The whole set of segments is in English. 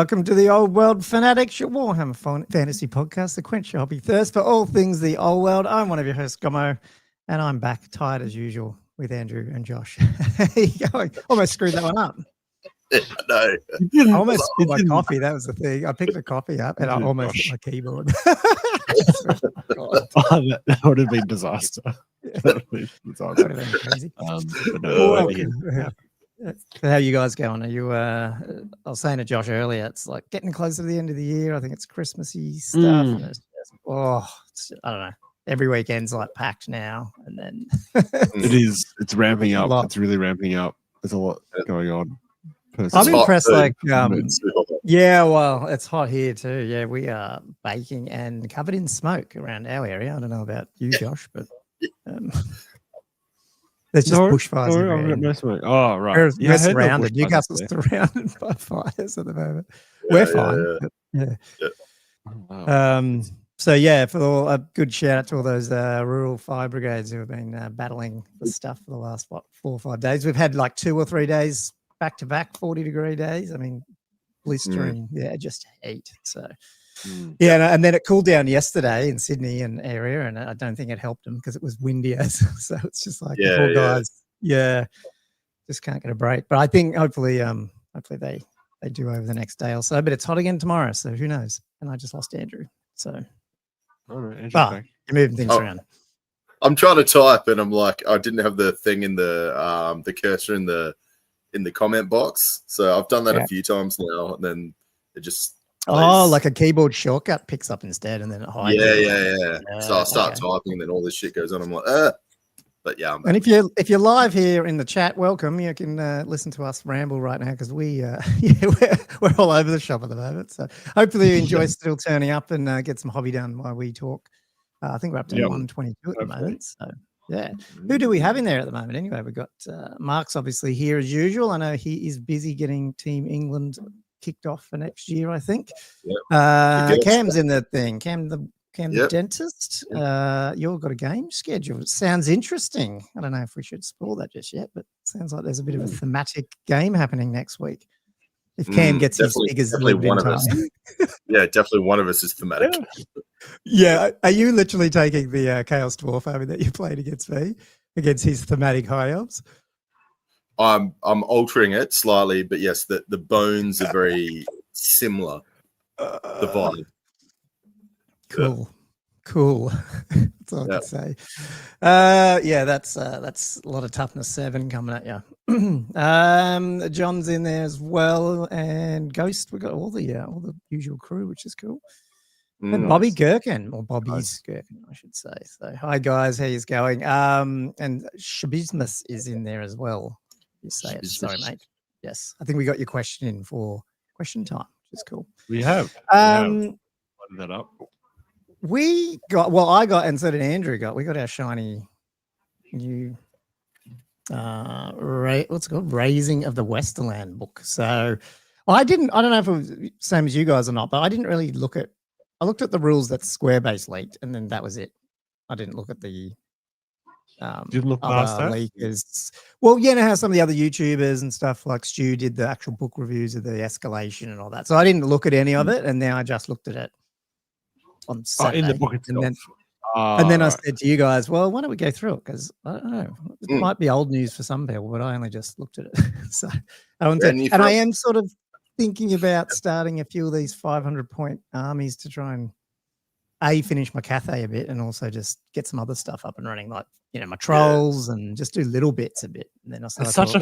welcome to the Old World Fanatics, your Warhammer Fantasy podcast, the quench your hobby thirst for all things the old world. I'm one of your hosts, Gomo, and I'm back tired as usual with Andrew and Josh. How you going? Almost screwed that one up. No, I almost spilled my coffee. That was the thing. I picked the coffee up and I almost hit my keyboard. That would have been disaster. That would have been crazy. How are you guys going? Are you? I was saying to Josh earlier, it's like getting closer to the end of the year. I think it's Christmassy stuff. And it's just, I don't know. Every weekend's like packed now, and then it is. It's ramping up. It's really ramping up. There's a lot going on. I'm impressed. Like, yeah, well, it's hot here too. Yeah, we are baking and covered in smoke around our area. I don't know about you, Josh, but there's just bushfires. No smoke. Oh, right. We're surrounded. Newcastle's surrounded by fires at the moment. We're fine. Yeah. Wow. So yeah, for a good shout out to all those rural fire brigades who have been battling the stuff for the last 4 or 5 days. We've had like 2 or 3 days back to back 40-degree days. I mean, blistering, just heat. So and then it cooled down yesterday in Sydney and area, and I don't think it helped them because it was windy as. So it's just like the poor guys, just can't get a break. But I think hopefully they do over the next day or so. But it's hot again tomorrow, so who knows? And I just lost Andrew, so. You're moving things around. I'm trying to type, and I'm like, I didn't have the thing in the cursor in the comment box, so I've done that a few times now, and then it just like a keyboard shortcut picks up instead, and then it hides. Yeah. So I start typing, and then all this shit goes on. I'm like, but yeah. And if you're live here in the chat, welcome. You can listen to us ramble right now because we're all over the shop at the moment. So hopefully you enjoy still turning up and get some hobby done while we talk. I think we're up to 122 at the moment. So yeah, who do we have in there at the moment? Anyway, we've got Mark's obviously here as usual. I know he is busy getting Team England kicked off for next year. I think Cam's in the thing. Cam the dentist, you've got a game schedule. It sounds interesting. I don't know if we should spoil that just yet, but it sounds like there's a bit of a thematic game happening next week. If Cam gets his figures, definitely one of us. Definitely one of us is thematic. Yeah, are you literally taking the Chaos Dwarf army that you played against me, against his thematic high elves? I'm altering it slightly, but yes, the bones are very similar. The vibe. Cool. That's all I can say. That's a lot of toughness 7 coming at you. John's in there as well, and Ghost. We've got all the usual crew, which is cool. And Bobby Gherkin, or Bobby's Gherkin, I should say. So hi guys, how you going? And Shabismus is in there as well. You say it. Sorry, mate. Yes, I think we got your question in for question time, which is cool. We have. Loaded that up. We got, I got, and so did Andrew got, we got our shiny new, what's it called? Razing of the Westernland book. So I don't know if it was the same as you guys or not, but I didn't really I looked at the rules that Squarebase leaked, and then that was it. I didn't look at the didn't look past that? Leakers. Well, you know how some of the other YouTubers and stuff like Stu did the actual book reviews of the escalation and all that. So I didn't look at any of it, and now I just looked at it on Saturday. In the book itself. And then I said to you guys, well, why don't we go through it? Because I don't know, it might be old news for some people, but I only just looked at it. So I I am sort of thinking about starting a few of these 500-point armies to try and finish my Cathay a bit, and also just get some other stuff up and running, like my trolls, and just do little bits a bit. And then it's such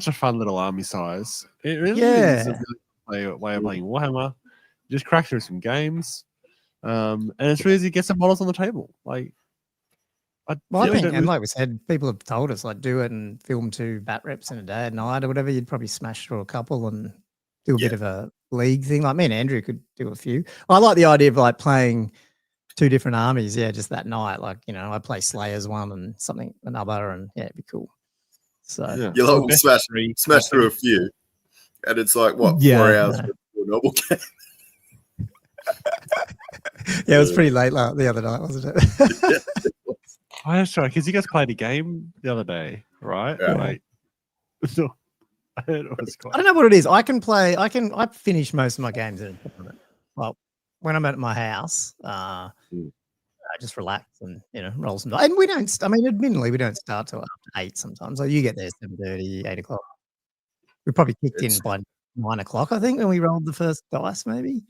a fun little army size. It really is a really way of playing Warhammer. You just crack through some games, and it's really easy to get some models on the table. Like, I think, and like we said, people have told us, like, do it and film 2 bat reps in a day at night or whatever. You'd probably smash through a couple and do a bit of a league thing. Like me and Andrew could do a few. I like the idea of like playing 2 different armies. Yeah, just that night. Like, I play Slayers one and another, and it'd be cool. So you'll smash through a few, and it's like 4 hours for a normal game. It was pretty late the other night, wasn't it? Oh, that's right, because you guys played a game the other day, right? Yeah. Like, It was quite... I don't know what it is. I finish most of my games in a tournament. Well, when I'm at my house, I just relax and roll some dice. And we don't. I mean, admittedly, we don't start till after 8 sometimes. So you get there 7:30, 8 o'clock. We probably kicked in by 9 o'clock, I think, when we rolled the first dice. Maybe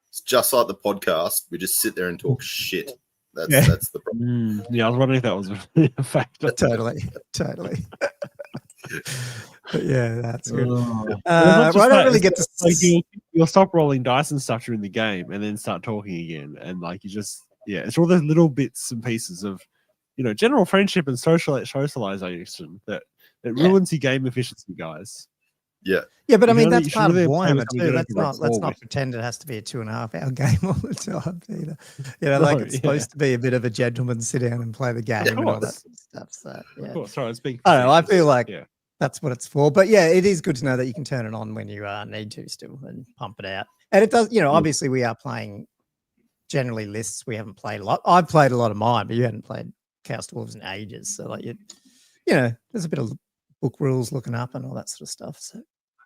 it's just like the podcast. We just sit there and talk shit. That's the problem. Yeah, I was wondering if that was a factor. Totally. But yeah, that's good. I don't really get to. Like you'll stop rolling dice and stuff during the game, and then start talking again, and like you just it's all those little bits and pieces of general friendship and socialization that ruins your game efficiency, guys. Yeah, but I mean that's part of Warhammer too. Let's not pretend it has to be a 2.5 hour game all the time, Peter. It's supposed to be a bit of a gentleman sit down and play the game and all that sort of stuff. So yeah, of course. Sorry, I don't know. I feel like that's what it's for. But yeah, it is good to know that you can turn it on when you need to still and pump it out. And it does. Obviously we are playing generally lists. We haven't played a lot. I've played a lot of mine, but you hadn't played Chaos Dwarves in ages. So like there's a bit of book rules looking up and all that sort of stuff. So.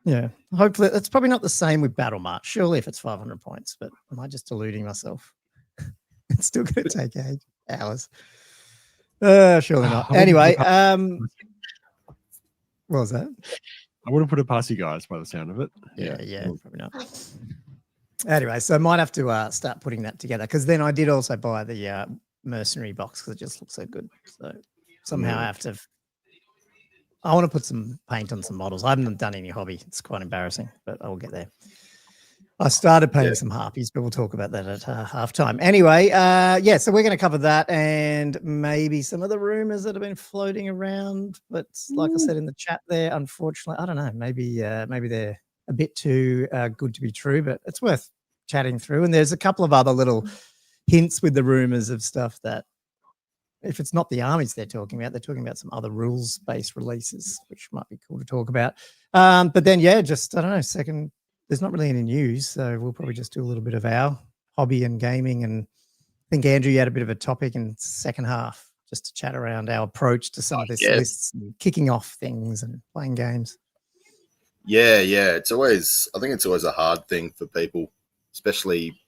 Yeah, hopefully it's probably not the same with Battle March. Surely if it's 500 points, but am I just deluding myself? It's still going to take hours. Surely not. Anyway, what was that? I wouldn't put it past you guys by the sound of it. Yeah, probably not. Anyway, so I might have to start putting that together because then I did also buy the mercenary box because it just looks so good. So somehow I have to. I want to put some paint on some models. I haven't done any hobby. It's quite embarrassing, but I will get there. I started painting some harpies, but we'll talk about that at halftime. Anyway, so we're going to cover that and maybe some of the rumors that have been floating around. But like I said in the chat there, unfortunately, I don't know. Maybe they're a bit too good to be true, but it's worth chatting through. And there's a couple of other little hints with the rumors of stuff that, if it's not the armies they're talking about some other rules-based releases, which might be cool to talk about. But then, just, I don't know, there's not really any news, so we'll probably just do a little bit of our hobby and gaming. And I think, Andrew, you had a bit of a topic in the second half, just to chat around our approach to some of these lists and kicking off things and playing games. Yeah. I think it's always a hard thing for people, especially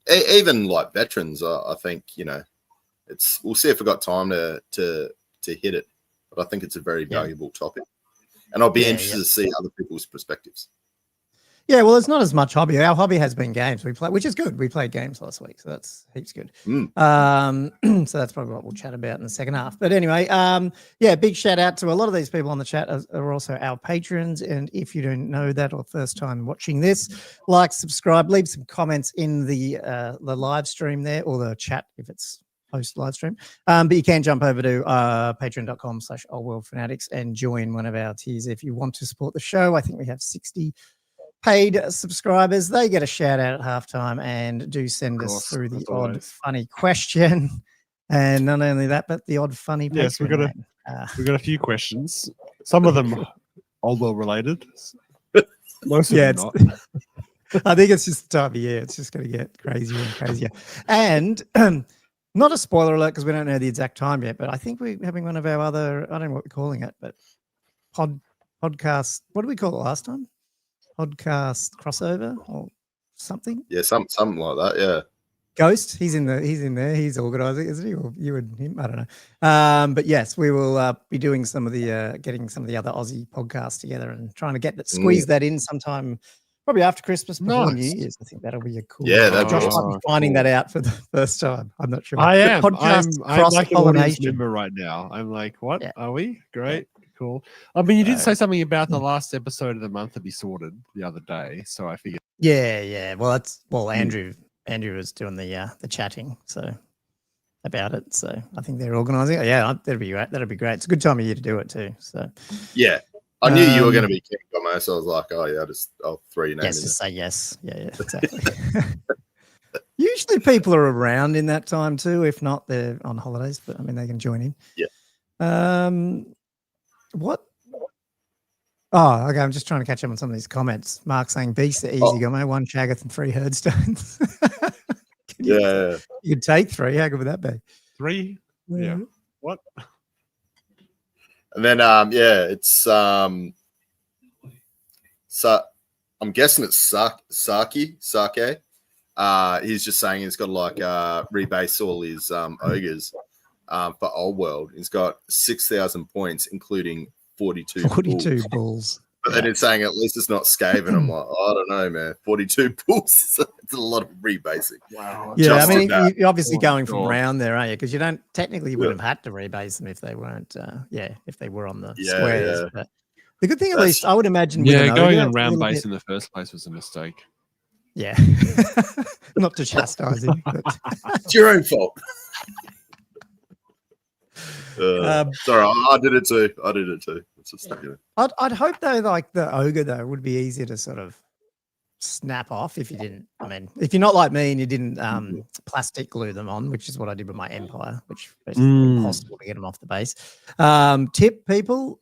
even like veterans. I think, we'll see if we've got time to hit it, but I think it's a very valuable topic, and I'll be interested to see other people's perspectives. Yeah, well, it's not as much hobby. Our hobby has been games we play, which is good. We played games last week, so that's heaps good. So that's probably what we'll chat about in the second half. But anyway, big shout out to a lot of these people on the chat are also our patrons. And if you don't know that or first time watching this, like, subscribe, leave some comments in the live stream there or the chat if it's post live stream. But you can jump over to patreon.com/oldworldfanatics and join one of our tiers if you want to support the show. I think we have 60 paid subscribers. They get a shout out at halftime and do send us through the odd funny question. And not only that, but the odd funny Yes, we've got a few questions. Some of them old world related. Most of them not. I think it's just the time of year. It's just going to get crazier and crazier. And not a spoiler alert because we don't know the exact time yet, but I think we're having one of our other, I don't know what we're calling it, but podcast. What did we call it last time? Podcast crossover or something? Yeah, something like that. Yeah. Ghost, he's in there. He's organising, isn't he? Or you and him? I don't know. But yes, we will be doing some of the getting some of the other Aussie podcasts together and trying to squeeze that in sometime, probably after Christmas, before New Year's. I think that'll be a cool. Yeah, that'd Josh be might be finding that out for the first time. I'm not sure. I am. Podcast I'm like an audience pollination member right now. I'm like, what are we? Great. Cool. I mean, you did say something about the last episode of the month to be sorted the other day, so I figured. Yeah. Well, Andrew was doing the chatting about it, so I think they're organising. Yeah, that'd be great. That'd be great. It's a good time of year to do it too. So yeah, I knew you were going to be keen on that, so I was like, I'll throw your name. Yes, just say yes. Yeah, exactly. Usually people are around in that time too. If not, they're on holidays, but I mean they can join in. Yeah. What? Oh, okay. I'm just trying to catch up on some of these comments. Mark saying beasts are easy, Gomo. 1 Shaggoth and 3 Herdstones. You could take 3. How good would that be? 3? Yeah. What? And then it's I'm guessing it's Sake. He's just saying he's got like rebase all his ogres for Old World. He's got 6,000 points, including 42 bulls. But then it's saying at least it's not Skaven. I'm like, I don't know, man. 42 bulls. It's a lot of rebasing. Wow. Yeah, I mean, you're obviously going from round there, aren't you? Because you don't technically you wouldn't have had to rebase them if they weren't. If they were on the squares. Yeah. But the good thing, at least, I would imagine. Going on round base in the first place was a mistake. Yeah, not to chastise him, but it's your own fault. Sorry, I did it too. It's just, I'd hope though, like the ogre though, would be easier to sort of snap off if you didn't. I mean, if you're not like me and you didn't plastic glue them on, which is what I did with my Empire, which is impossible to get them off the base. Tip people: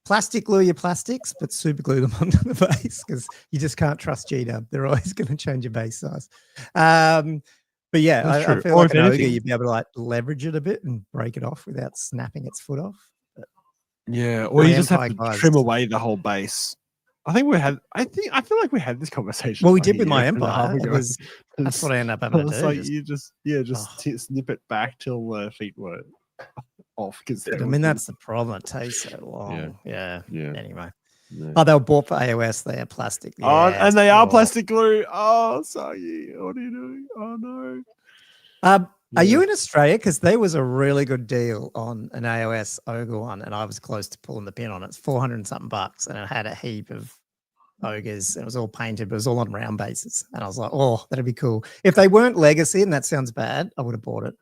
plastic glue your plastics, but super glue them onto the base because you just can't trust GW. They're always going to change your base size. But yeah, I feel like an ogre, you'd be able to like leverage it a bit and break it off without snapping its foot off. But yeah, or you just have to trim away the whole base. I feel like we had this conversation. Well, we did with my Empire. That's what I ended up having to do. Like you just snip it back till the feet were off. Because I mean, that's the problem. It takes so long. Yeah. Anyway. Yeah. Oh, they were bought for AOS. They are plastic. Oh, and they are plastic glue. Oh, sorry. What are you doing? Oh, no. Are you in Australia? Because there was a really good deal on an AOS ogre one, and I was close to pulling the pin on it. It's $400 and something, and it had a heap of ogres. It was all painted, but it was all on round bases. And I was like, oh, that'd be cool. If they weren't legacy, and that sounds bad, I would have bought it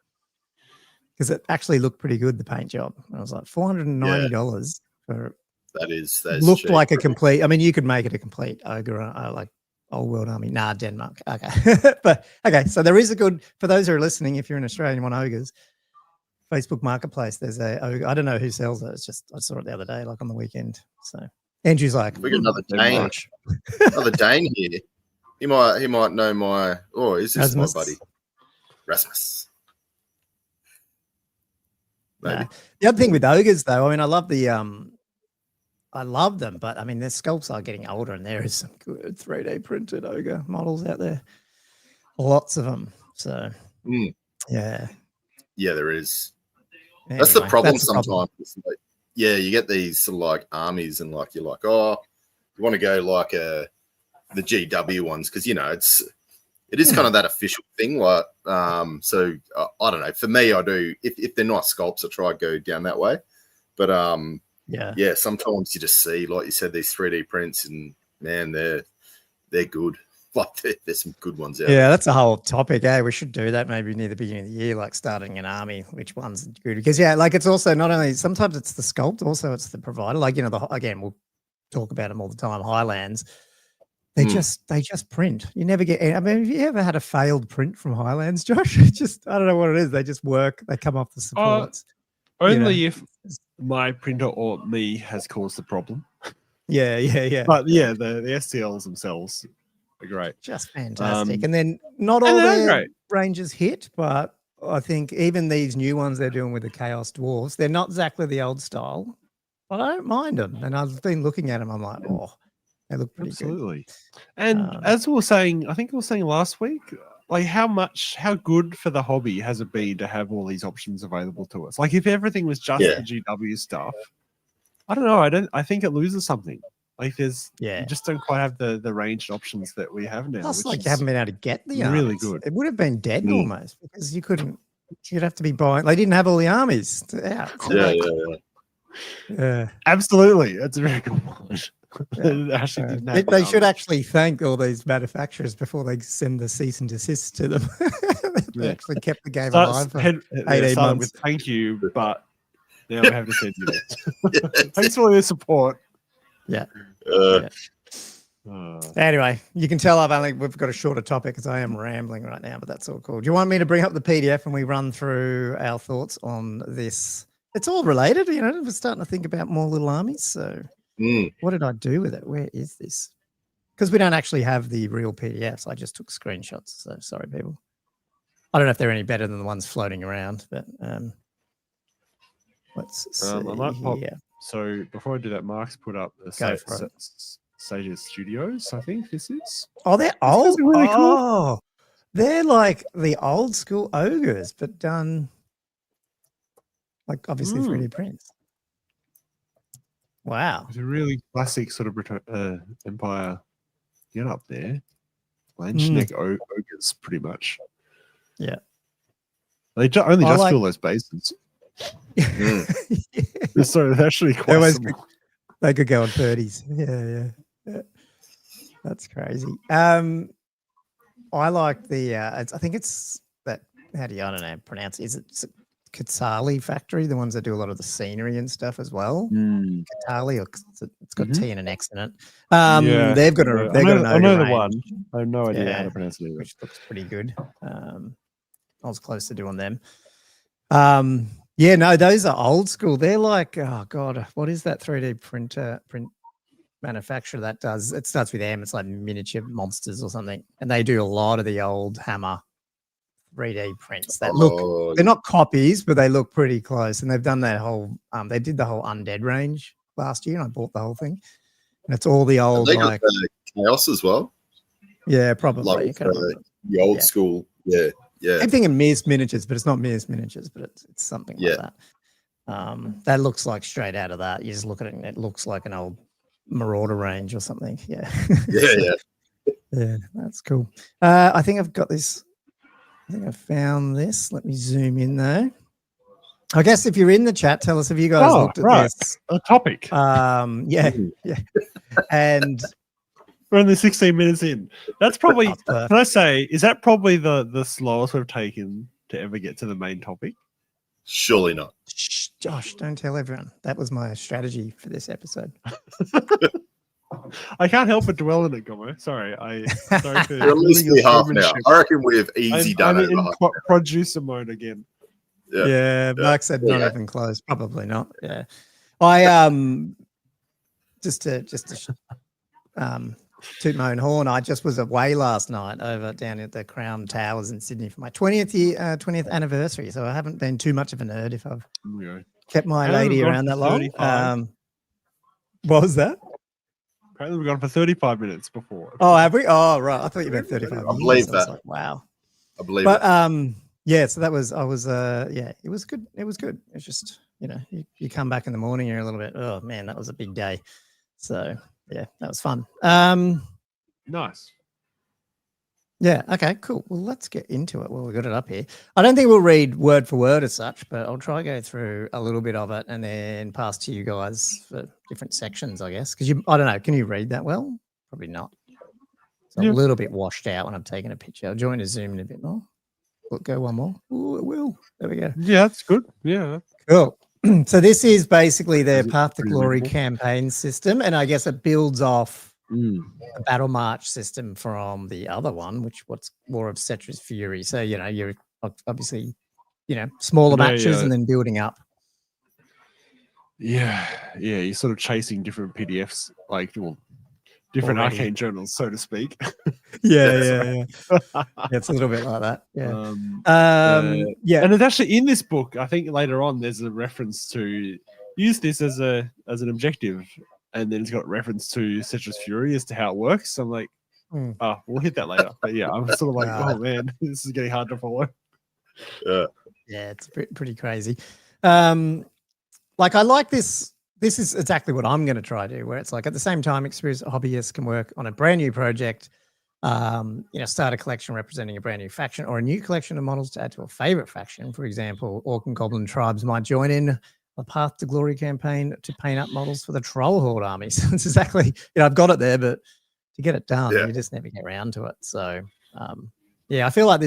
because it actually looked pretty good, the paint job. And I was like, $490 for. That is looked cheap. Like a complete. I mean, you could make it a complete ogre, like Old World Army. Nah, Denmark. Okay, but okay. So there is a good for those who are listening. If you're in Australia and you want ogres, Facebook Marketplace. There's a ogre. I don't know who sells it. It's just I saw it the other day, like on the weekend. So Andrew's like, we got another Dane. Another Dane here. He might know my. Oh, is this Rasmus? My buddy? Rasmus. Maybe. The other thing with ogres, though, I mean, I love them, but I mean, their sculpts are getting older, and there is some good 3D printed ogre models out there. Lots of them. So, yeah, there is. Anyway, that's the problem sometimes. Like, you get these sort of like armies, and like you're like, oh, you want to go like the GW ones because it is kind of that official thing. Like, so I don't know. For me, I do if they're nice sculpts, I try to go down that way, but Yeah, sometimes you just see, like you said, these 3D prints, and man, they're good. Like there's some good ones out. Yeah, that's a whole topic. We should do that maybe near the beginning of the year, like starting an army. Which one's good? Because like it's also not only sometimes it's the sculpt, also it's the provider. Like again, we'll talk about them all the time. Highlands, they just print. You never get. I mean, have you ever had a failed print from Highlands, Josh? I don't know what it is. They just work. They come off the supports. Only if my printer or me has caused the problem. Yeah. But the STLs themselves are great. Just fantastic. And then not all their ranges hit, but I think even these new ones they're doing with the Chaos Dwarves, they're not exactly the old style, but I don't mind them. And I've been looking at them, I'm like, oh, they look pretty good. And as we were saying, I think we were saying last week, like how good for the hobby has it been to have all these options available to us? Like if everything was just the GW stuff, I don't know. I think it loses something. Like you just don't quite have the ranged options that we have now. Plus, like you haven't been able to get the armies. Really good. It would have been dead almost because you couldn't. You'd have to be buying. They didn't have all the armies out. Yeah. Absolutely, that's a very good point. They should actually thank all these manufacturers before they send the cease and desist to them. They actually kept the game alive for 18 months. With thank you, but now we have to send you this. Thanks for all your support. Anyway, you can tell we've got a shorter topic because I am rambling right now, but that's all cool. Do you want me to bring up the PDF and we run through our thoughts on this? It's all related, we're starting to think about more little armies. So what did I do with it? Where is this? Because we don't actually have the real PDFs. I just took screenshots. So sorry, people. I don't know if they're any better than the ones floating around, but let's see here. So before I do that, Mark's put up the Sage Studios, I think this is. Oh, they're These guys old. are really cool. Oh, they're like the old school ogres, but done like obviously 3D prints. Wow. It's a really classic sort of Empire get up there. Blanche neck ogres, pretty much. Yeah. They only just fill those bases. So they're actually quite small. They could go on 30s. Yeah. That's crazy. I like the I think it's that, how do you, I don't know, pronounce it. Is it Katsali Factory, the ones that do a lot of the scenery and stuff as well? Katsali, or it's got T and an X in it. They've got a I know the one. I have no idea how to pronounce it either. Which looks pretty good. I was close to doing them. Yeah, no, those are old school. They're like, oh god, what is that 3D print manufacturer that does? It starts with M. It's like Miniature Monsters or something, and they do a lot of the old Hammer 3D prints that look. They're not copies, but they look pretty close. And they've done that whole. They did the whole Undead range last year, and I bought the whole thing. And it's all the old got Chaos as well. Yeah, probably like the old school. Yeah. I'm thinking Mears Miniatures, but it's not Mears Miniatures, but it's something like that. That looks like straight out of that. You just look at it and it looks like an old Marauder range or something. Yeah. Yeah, that's cool. I think I've got this. I think I found this. Let me zoom in though. I guess if you're in the chat, tell us if you guys looked at this. A topic. Yeah. And we're only 16 minutes in. That's probably, can I say, is that probably the slowest we've taken to ever get to the main topic? Surely not. Shh, Josh, don't tell everyone. That was my strategy for this episode. I can't help but dwell in it, Gomo. Sorry. Sorry for at least half an hour. I reckon we've easy done it. I'm in producer mode again. Yeah, Mark said not even close. Probably not. Yeah. I just to toot my own horn. I just was away last night over down at the Crown Towers in Sydney for my 20th anniversary. So I haven't been too much of a nerd if I've kept my lady around that long. What was that? Apparently we've gone for 35 minutes before. Oh, have we? Oh, right. I thought you meant 35 minutes. I believe that. Like, wow. I believe it. Yeah, so that was, it was good. It was good. It's just, you come back in the morning, you're a little bit, oh man, that was a big day. So yeah, that was fun. Nice. Yeah. Okay, cool. Well, let's get into it. Well, we got it up here. I don't think we'll read word for word as such, but I'll try to go through a little bit of it and then pass to you guys for different sections, I guess. Because I don't know, can you read that well? Probably not. It's a little bit washed out when I'm taking a picture. I'll join to zoom in a bit more. Go one more. Oh, it will. There we go. Yeah, that's good. Yeah. Cool. So this is basically their Path to Glory campaign system, and I guess it builds off the Battle March system from the other one, what's more of Cetra's Fury. So you're obviously smaller matches and then building up. Yeah. You're sort of chasing different PDFs, different Arcane Journals, so to speak. Yeah. It's a little bit like that. Yeah. And it's actually in this book. I think later on there's a reference to use this as an objective, and then it's got a reference to Cetra's Fury as to how it works. So I'm like, we'll hit that later. But yeah, I'm sort of like, oh man, this is getting hard to follow. Yeah, it's pretty crazy. I like this. This is exactly what I'm going to try to do, where it's like at the same time, experienced hobbyists can work on a brand new project, start a collection representing a brand new faction or a new collection of models to add to a favorite faction. For example, Orc and Goblin tribes might join in a Path to Glory campaign to paint up models for the Troll Horde armies. It's exactly, I've got it there, but to get it done, you just never get around to it. So, I feel like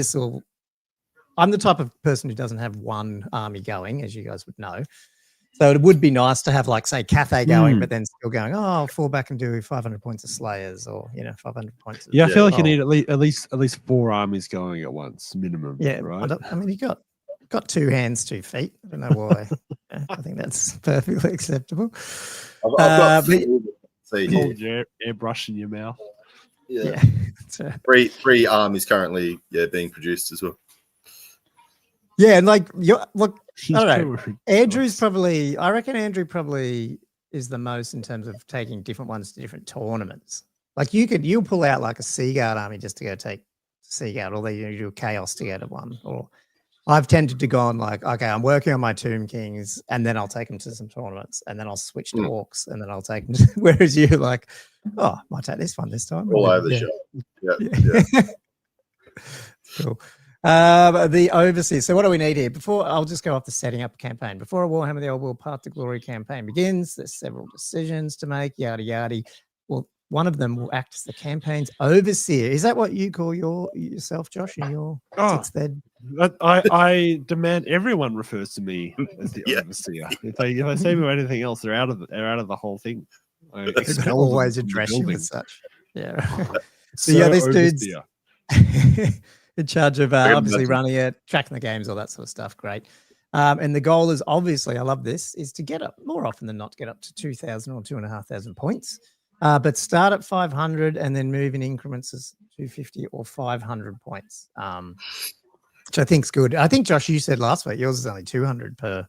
I'm the type of person who doesn't have one army going, as you guys would know. So it would be nice to have, say, Cathay going, but then still going, I'll fall back and do 500 points of Slayers or, 500 points. I feel like you need at least 4 armies going at once, minimum. Yeah, right? You got 2 hands, 2 feet. I don't know why. I think that's perfectly acceptable. I've got airbrush in your mouth. Yeah. Three armies currently being produced as well. Yeah, and I don't know. I reckon Andrew probably is the most in terms of taking different ones to different tournaments? Like you'll pull out like a Seaguard army just to go take Seaguard, or you do a Chaos to go to one. Or I've tended to go on like, okay, I'm working on my Tomb Kings, and then I'll take them to some tournaments, and then I'll switch to Orcs, and then I'll take them. Whereas you like, oh, I might take this one this time. All over the shop. Yeah. Cool. The Overseer. So what do we need here? I'll just go off the setting up campaign. Before a Warhammer the Old World Path to Glory campaign begins, there's several decisions to make, yada, yada. Well, one of them will act as the campaign's Overseer. Is that what you call yourself, Josh, in your sixth ed? I demand everyone refers to me as the Overseer. If they say me anything else, they're out of the whole thing. I always address you as such. Yeah. So this Overseer. dude's in charge of obviously running it, tracking the games, all that sort of stuff. Great. And the goal is obviously, I love this, is to get up more often than not to get up to 2,000 or 2,500 points. But start at 500 and then move in increments as 250 or 500 points, which I think is good. I think, Josh, you said last week yours is only 200 per.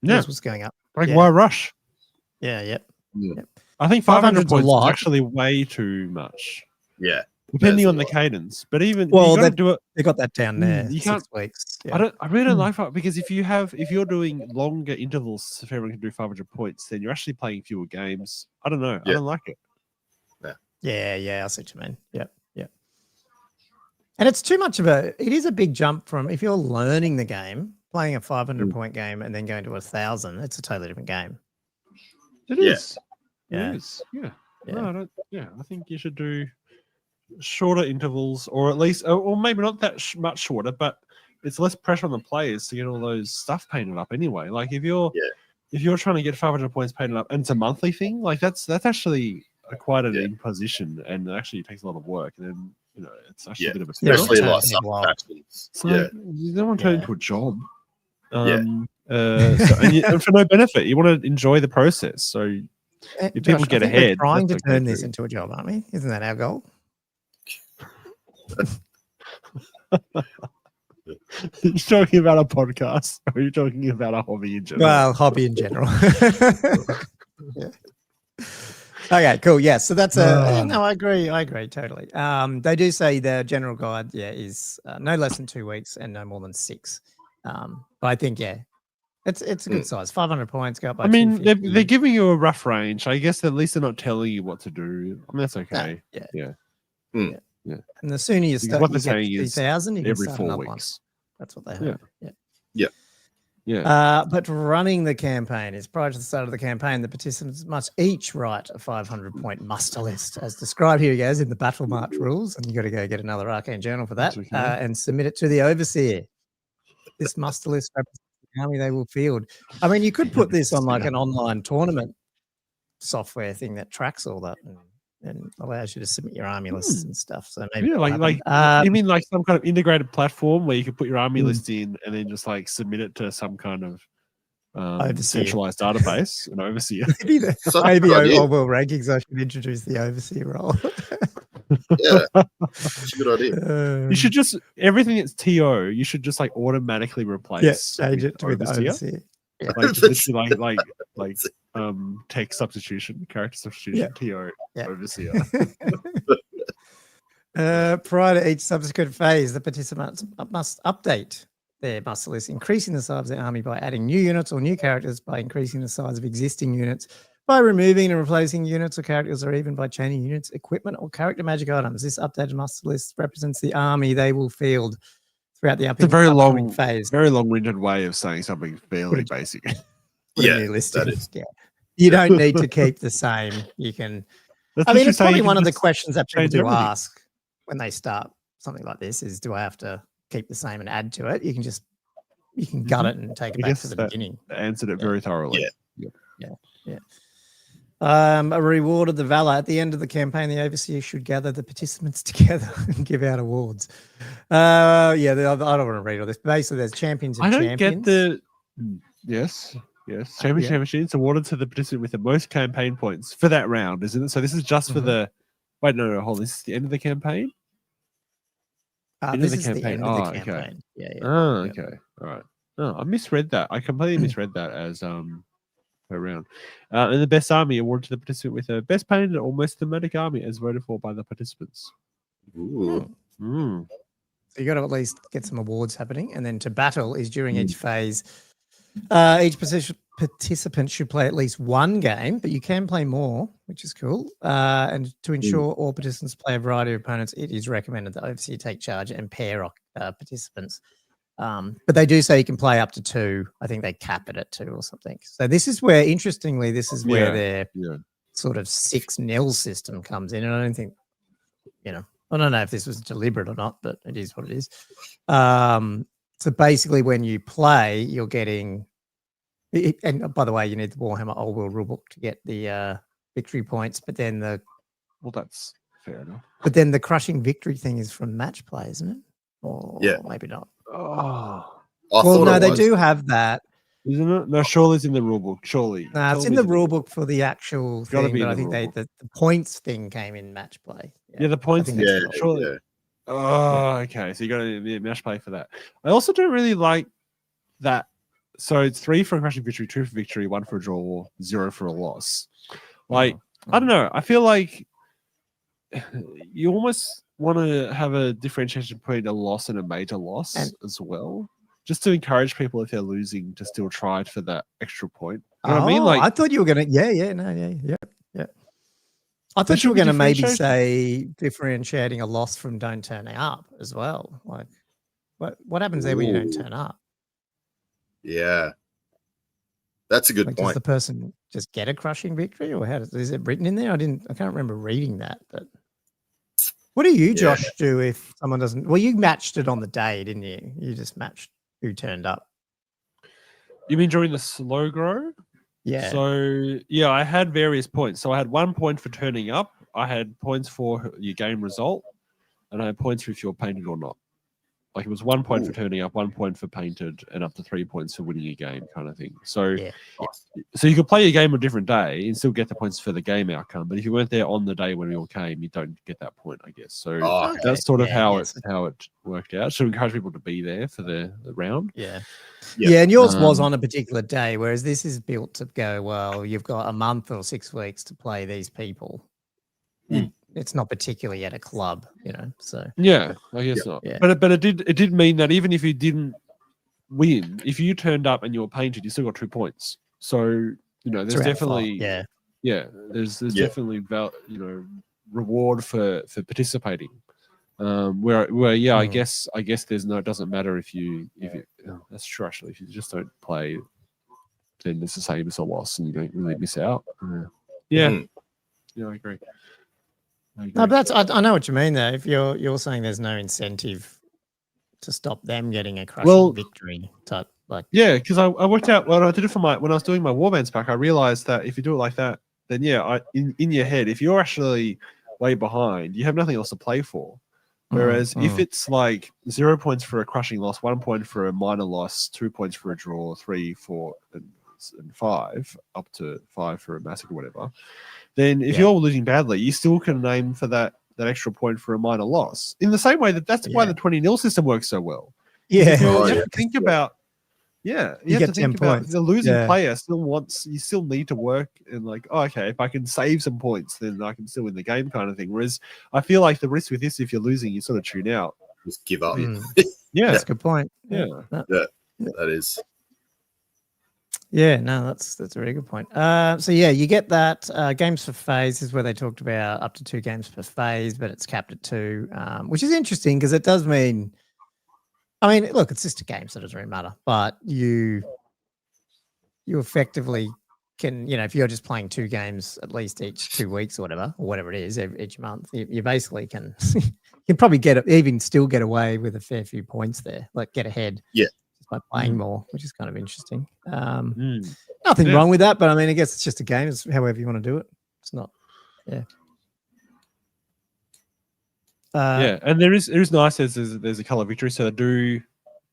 Yeah. Yours was going up. Like, why rush? Yeah, yep. I think 500 points is actually way too much. Yeah. Depending on the cadence, but even do it. They got that down there. You can't. 6 weeks. Yeah. I really don't like that, because if you're doing longer intervals, if everyone can do 500 points, then you're actually playing fewer games. I don't know. I don't like it. Yeah. I see what you mean. Yep. And it's too much it is a big jump from, if you're learning the game, playing a 500 point game and then going to 1,000. It's a totally different game. It is. Yeah. It is. Yeah. No, I think you should do shorter intervals, or at least, or maybe not that much shorter, but it's less pressure on the players to get all those stuff painted up anyway. Like if you're trying to get 500 points painted up and it's a monthly thing, like that's actually quite an imposition, and it actually takes a lot of work. And then it's actually a bit of a especially like some factions. You don't want to turn it into a job. And for no benefit. You want to enjoy the process. So if people Josh, get ahead, we're trying to turn this into a job, aren't we? Isn't that our goal? You're talking about a podcast, or are you talking about a hobby in general? Well, hobby in general. Okay, cool. Yeah, so that's no, I agree totally. They do say the general guide, is no less than 2 weeks and no more than 6. But I think it's a good size. 500 points, go up by. I mean, they're giving you a rough range. I guess at least they're not telling you what to do. I mean, that's okay. Yeah. And the sooner you start, what they're saying is 3,000 every 4 weeks. That's what they have. Yeah. But running the campaign is prior to the start of the campaign, the participants must each write a 500-point muster list, as described here, guys, in the Battle March rules. And you got to go get another Arcane Journal for that, and submit it to the Overseer. This muster list represents the army they will field. I mean, you could put this on like an online tournament software thing that tracks all that and allows you to submit your army lists and stuff. So maybe you mean like some kind of integrated platform where you could put your army list in and then just like submit it to some kind of centralized database, an Overseer. Maybe World Rankings, I should introduce the Overseer role. That's a good idea. You should just, everything that's TO, you should just like automatically replace. Change it to the Overseer. Like literally like text substitution, character substitution, TO, Overseer. Prior to each subsequent phase, the participants must update their muster list, increasing the size of their army by adding new units or new characters, by increasing the size of existing units, by removing and replacing units or characters, or even by changing units, equipment, or character magic items. This updated muster list represents the army they will field throughout the upcoming phase. Very long-winded way of saying something fairly basic. That is. You don't need to keep the same. You can. It's probably one of the questions that people do ask when they start something like this: is do I have to keep the same and add to it? You can gut it and take it back to the beginning. Answered it very thoroughly. Yeah. A reward of the valor. At the end of the campaign, the Overseer should gather the participants together and give out awards. I don't want to read all this. Basically, there's champions and champions. I don't get the... Yes. Champions awarded to the participant with the most campaign points for that round, isn't it? So this is just for the... Wait, no, hold on. This is the end of the campaign? This is the end of the campaign. Okay. Okay. All right. No, I misread that. I completely misread that as... per round. And the best army awarded to the participant with a best painted or most thematic army as voted for by the participants. Ooh. Mm. So you got to at least get some awards happening, and then to battle is during each phase. Each participant should play at least one game, but you can play more, which is cool. And to ensure all participants play a variety of opponents, it is recommended that overseer take charge and pair participants. But they do say you can play up to 2. I think they cap it at 2 or something. So this is where, interestingly, where their sort of 6-0 system comes in. And I don't think, I don't know if this was deliberate or not, but it is what it is. So basically, when you play, you're getting, and by the way, you need the Warhammer Old World rulebook to get the victory points. But then that's fair enough. But then the crushing victory thing is from match play, isn't it? Or maybe not. Oh, well, no, they do have that, isn't it? No, surely it's in the rulebook. Surely, no, it's in the rulebook for the actual thing. But I think the points thing came in match play. Yeah, the points. Surely. Yeah. Oh, okay. So you got to match play for that. I also don't really like that. So it's 3 for a crushing victory, 2 for victory, 1 for a draw, 0 for a loss. Like, I don't know. I feel like you almost want to have a differentiation between a loss and a major loss as well, just to encourage people if they're losing to still try for that extra point. You know what I mean? Like, I thought you were gonna, yeah. I thought you were going to maybe say differentiating a loss from don't turn up as well. Like, what happens there when you don't turn up? Yeah, that's a good point. Does the person just get a crushing victory, or is it written in there? I can't remember reading that. But what do you, Josh, do if someone doesn't? Well, you matched it on the day, didn't you? You just matched who turned up. You mean during the slow grow? Yeah. So, yeah, I had various points. So I had 1 point for turning up. I had points for your game result. And I had points for if you're painted or not. Like, it was 1 point for turning up, 1 point for painted, and up to 3 points for winning a game kind of thing. So, so you could play your game on a different day and still get the points for the game outcome. But if you weren't there on the day when we all came, you don't get that point, I guess. So that's sort of how it worked out. To encourage people to be there for the round. Yeah, and yours was on a particular day, whereas this is built to go, well, you've got a month or 6 weeks to play these people. It's not particularly at a club, so. Yeah, I guess not. Yeah. But it did mean that even if you didn't win, if you turned up and you were painted, you still got 2 points. So, there's definitely there's definitely reward for participating. I guess there's no, it doesn't matter if you that's true actually. If you just don't play, then it's the same as a loss and you don't really miss out. Yeah, I agree. No, but I know what you mean though. If you're saying there's no incentive to stop them getting a crushing victory type, like because I worked out when I did it for when I was doing my Warbands pack, I realized that if you do it like that, then in your head, if you're actually way behind, you have nothing else to play for. Whereas if it's like 0 points for a crushing loss, 1 point for a minor loss, 2 points for a draw, 3, 4, and 5, up to 5 for a massacre, whatever. Then if you're losing badly, you still can aim for that extra point for a minor loss. In the same way that's why the 20-0 system works so well. Yeah. You have to think about you have to think about the losing player you still need to work and like, okay, if I can save some points, then I can still win the game kind of thing. Whereas I feel like the risk with this, if you're losing, you sort of tune out. Just give up. That's a good point. Yeah. That is. Yeah, no, that's a very good point. So you get that games for phase is where they talked about up to 2 games per phase, but it's capped at 2, which is interesting because it does mean, I mean, look, it's just a game, so it doesn't really matter. But you effectively can, if you're just playing 2 games at least each 2 weeks or whatever it is, each month, you basically can you probably still get away with a fair few points there, like get ahead. Yeah. By playing more, which is kind of interesting. Nothing wrong with that, but I mean, I guess it's just a game. It's however you want to do it. It's not, and there is nice as there's a color victory, so they do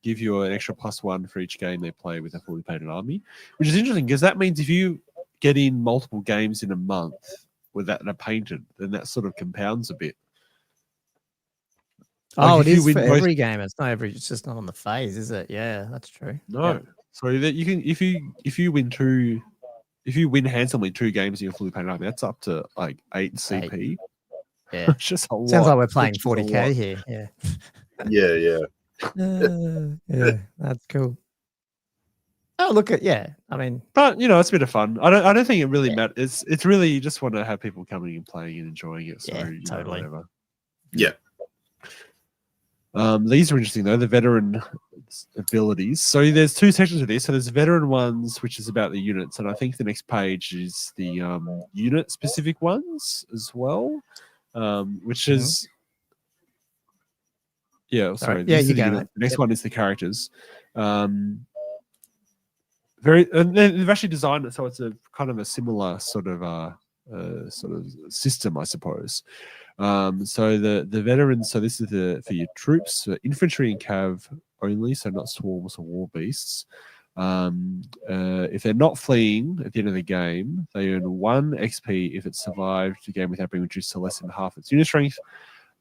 give you an extra +1 for each game they play with a fully painted army, which is interesting because that means if you get in multiple games in a month with that and are painted, then that sort of compounds a bit. It is for every game. It's not it's just not on the phase, is it? Yeah, that's true. No. So that you can if you win 2 if you win handsomely 2 games and you're fully paid up, that's up to like 8 CP. Yeah, it's just a lot. Sounds like we're playing 40k here. Yeah. Yeah, that's cool. Oh, look at I mean, but it's a bit of fun. I don't think it really matters. It's really you just want to have people coming and playing and enjoying it. So totally. Whatever. Yeah. These are interesting though, the veteran abilities. So there's 2 sections of this. So there's veteran ones, which is about the units, and I think the next page is the unit specific ones as well, which is sorry. You go. The next one is the characters. And they've actually designed it so it's a kind of a similar sort of system, I suppose. So the veterans, so this is for your troops, for infantry and cav only, so not swarms or war beasts. If they're not fleeing at the end of the game, they earn 1 XP if it survived the game without being reduced to less than half its unit strength,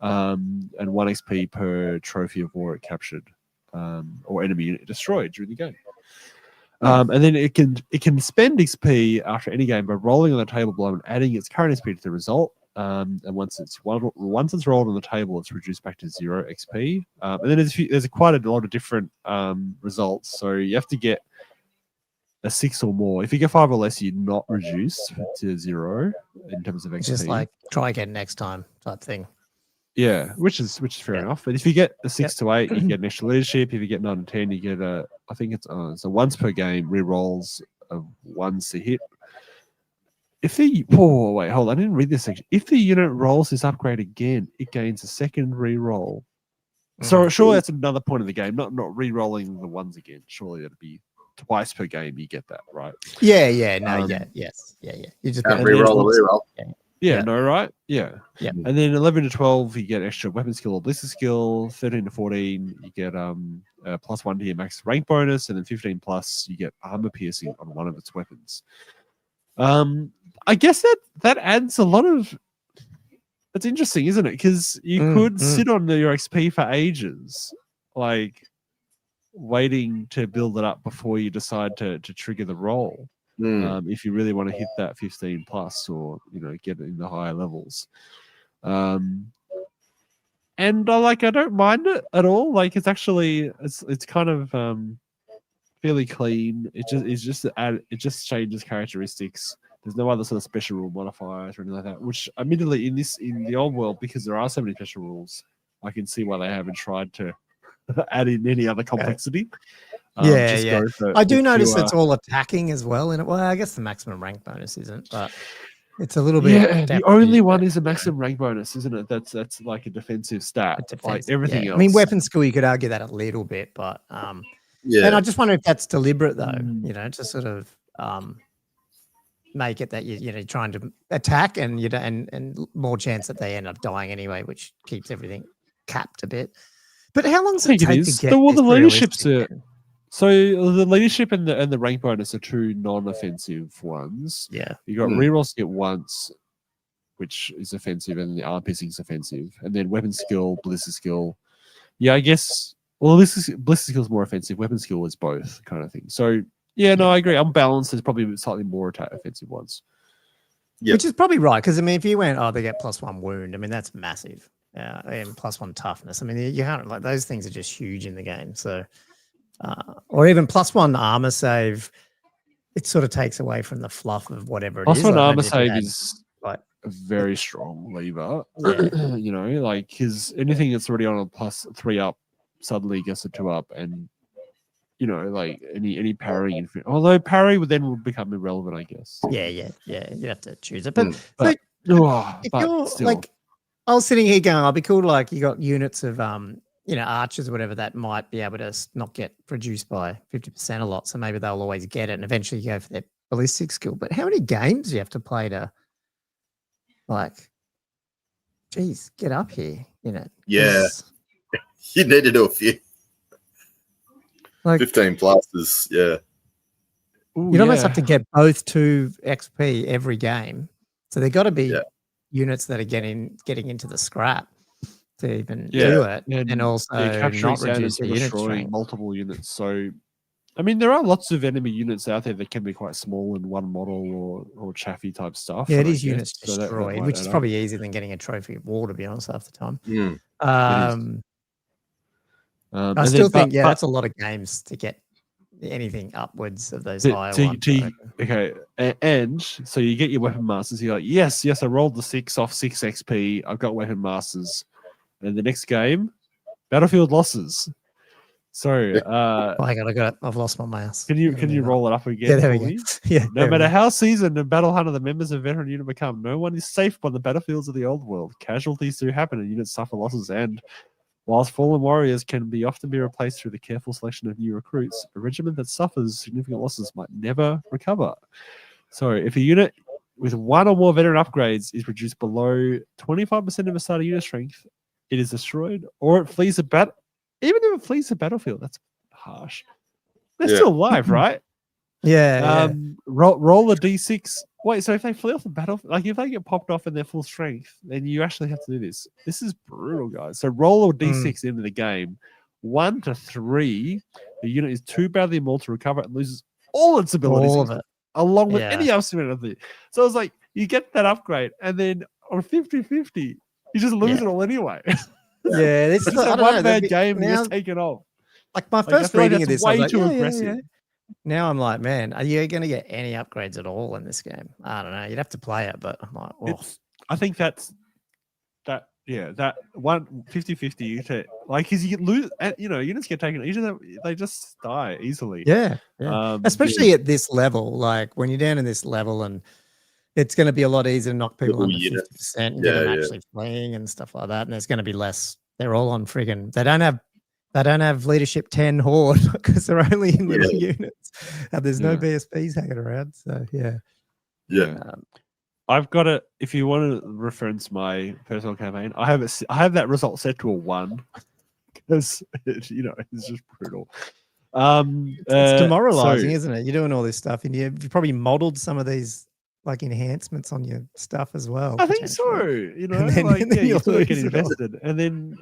and 1 XP per trophy of war it captured, or enemy unit destroyed during the game. And then it can spend XP after any game by rolling on the table below and adding its current XP to the result. And once it's rolled on the table, it's reduced back to 0 XP. And then there's quite a lot of different results. So you have to get a 6 or more. If you get 5 or less, you're not reduced to 0 in terms of XP. Just like try again next time type thing. Yeah, which is fair enough. But if you get a 6 to 8, you get an extra leadership. If you get 9 to 10, you get I think it's so once per game re-rolls of 1s to hit. If the hold on, I didn't read this section. If the unit rolls this upgrade again, it gains a second re-roll. So surely that's another point of the game, not re-rolling the 1s again. Surely that'd be twice per game you get that, right? Yeah. You just re-roll a re-roll. Yeah, no, right? Yeah. And then 11 to 12, you get extra weapon skill or ballistic skill. 13 to 14, you get +1 to your max rank bonus, and then 15 plus, you get armor piercing on one of its weapons. I guess that adds a lot of. It's interesting, isn't it? Because you could sit on your XP for ages, like waiting to build it up before you decide to trigger the roll. If you really want to hit that 15 plus or get it in the higher levels. And I don't mind it at all. Like it's actually it's kind of fairly clean. It just changes characteristics. There's no other sort of special rule modifiers or anything like that. Which admittedly in the old world, because there are so many special rules, I can see why they haven't tried to add in any other complexity. I do notice it's all attacking as well. Well, I guess the maximum rank bonus isn't, but it's a little bit. Yeah, the only one is a maximum rank bonus, isn't it? That's like a defensive stat. Like everything else. I mean, weapon skill, you could argue that a little bit, but and I just wonder if that's deliberate though. To sort of make it that you're trying to attack and and more chance that they end up dying anyway, which keeps everything capped a bit. But how long does it take to get the leadership's so the leadership and the rank bonus are 2 non-offensive ones. Yeah. You got rerolls to get once, which is offensive, and the arm piercing is offensive. And then weapon skill, ballistic skill. Yeah, I guess ballistic skill is more offensive. Weapon skill is both kind of thing. So I agree. On balance, there's probably slightly more offensive ones. Yeah. Which is probably right, because I mean if you went, they get +1 wound, I mean that's massive. And +1 toughness. I mean you can't those things are just huge in the game. So or even +1 armor save, it sort of takes away from the fluff of whatever it is. +1 armor save is a very strong lever. Because anything that's already on a +3 up suddenly gets a 2 up, and any parrying. Although parry would become irrelevant, I guess. Yeah. You have to choose it, but if you're still. I was sitting here going, I'll be cool. Like you got units of archers or whatever that might be able to not get reduced by 50% a lot. So maybe they'll always get it and eventually go for their ballistic skill. But how many games do you have to play to get up here? Yeah. You need to do a few. 15 plus is, You'd almost have to get both 2 XP every game. So they've got to be units that are getting into the scrap to even do it, and also not reduce the unit strength. Multiple units. So I mean, there are lots of enemy units out there that can be quite small in one model or chaffy type stuff. Yeah, it is units destroyed, which is probably easier than getting a trophy of war, to be honest, half the time. I still think, that's a lot of games to get anything upwards of those higher ones. Okay, and so you get your weapon masters. You're like, yes, I rolled the 6 off 6 XP. I've got weapon masters. And the next game, battlefield losses. Sorry. I've lost my mouse. Can you roll it up again? Yeah, there we go. Yeah, no matter how seasoned and battle hunted the members of veteran unit become, no one is safe on the battlefields of the old world. Casualties do happen and units suffer losses, and whilst fallen warriors can often be replaced through the careful selection of new recruits, a regiment that suffers significant losses might never recover. So if a unit with 1 or more veteran upgrades is reduced below 25% of a starting unit strength, it is destroyed, or it flees a battle. Even if it flees the battlefield, that's harsh. They're still alive, right? Roll a d6. Wait, so if they flee off the battlefield, like if they get popped off and they're full strength, then you actually have to do this. This is brutal, guys. So roll a d6 into the game. 1 to 3, the unit is too badly mauled to recover and loses all its abilities. All of it. Along with any other ability. So it's like, you get that upgrade, and then on 50-50, you just lose it all anyway. Yeah, this is one bad game and you're taken off. Like my first reading of this, way I was too like, aggressive. Now I'm like, man, are you going to get any upgrades at all in this game? I don't know. You'd have to play it, but I'm like, oh. I think that 50-50 to like, because you get lose, units get taken. They just die easily. Yeah. Especially at this level, like when you're down in this level, and it's going to be a lot easier to knock people under 50% and get them actually playing and stuff like that. And there's going to be less. They're all on friggin'. They don't have leadership 10 horde because they're only in little units. And there's no BSPs hanging around. So I've got it. If you want to reference my personal campaign, I have that result set to a 1 because it's just brutal. It's demoralizing, isn't it? You're doing all this stuff, and you've probably modeled some of these like enhancements on your stuff as well. I think so. You still get invested, and then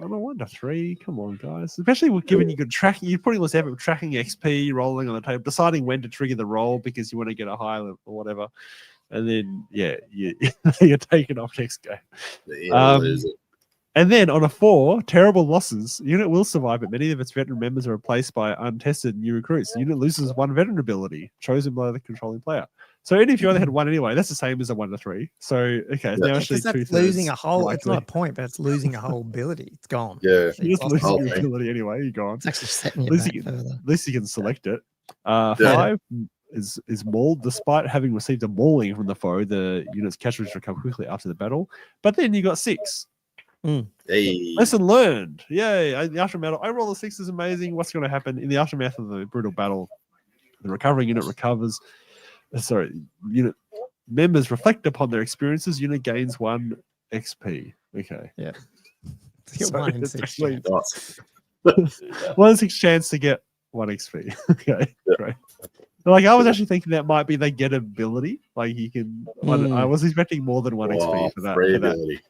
on a 1 to 3. Come on, guys. Especially with giving you good tracking, you're putting less effort with tracking XP, rolling on the table, deciding when to trigger the roll because you want to get a high level or whatever. And then, you're taken off next game. And then on a 4, terrible losses. Unit will survive, but many of its veteran members are replaced by untested new recruits. The unit loses 1 veteran ability chosen by the controlling player. So even if you only had 1 anyway, that's the same as a 1 to 3. So now actually that's losing a whole. It's not a point, but it's losing a whole ability. It's gone. Yeah, you just losing your ability anyway. You're gone. It's actually setting you back further. At least you can select it. 5 is mauled. Despite having received a mauling from the foe, the unit's casualties recover quickly after the battle. But then you got 6. Hey. Lesson learned. Yay. In the aftermath, I roll a 6 is amazing. What's going to happen in the aftermath of the brutal battle? The recovering unit recovers. Unit members reflect upon their experiences. Unit gains 1 XP. Okay. Yeah. Get 1 in 6 chance. 1 in 6 chance to get 1 XP. Okay. Great. Like I was actually thinking that might be they get ability. Like you can. I was expecting more than 1 XP for that. Free ability.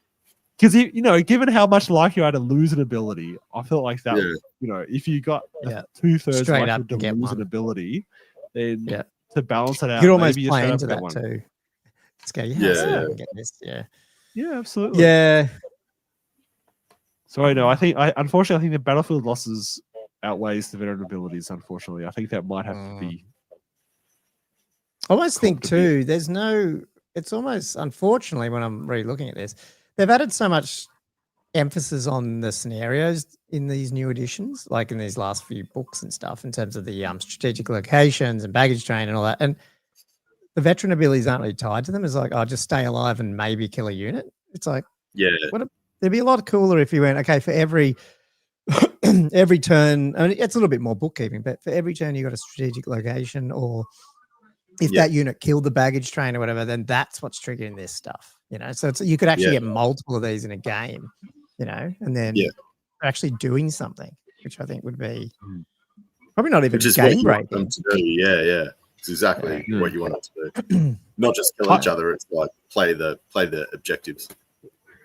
Because given how much like you are to lose an ability, I felt like that. If you got 2/3 likely to lose an ability, then to balance it out, you could almost play into that too. Let's go. I can get this. Yeah, absolutely. Yeah. So unfortunately, I think the battlefield losses outweighs the veteran abilities. Unfortunately, I think that might have to be. I almost think too. It's almost unfortunately when I'm really looking at this, they've added so much emphasis on the scenarios in these new editions, like in these last few books and stuff, in terms of the strategic locations and baggage train and all that. And the veteran abilities aren't really tied to them. It's like, just stay alive and maybe kill a unit. It's like, it'd be a lot cooler if you went, okay, for every turn, I mean, it's a little bit more bookkeeping, but for every turn you got a strategic location, or if that unit killed the baggage train or whatever, then that's what's triggering this stuff. So you could actually get multiple of these in a game, and then actually doing something, which I think would be probably not even game breaking. It's exactly what you want it to do. Not just kill each other. It's like play the objectives.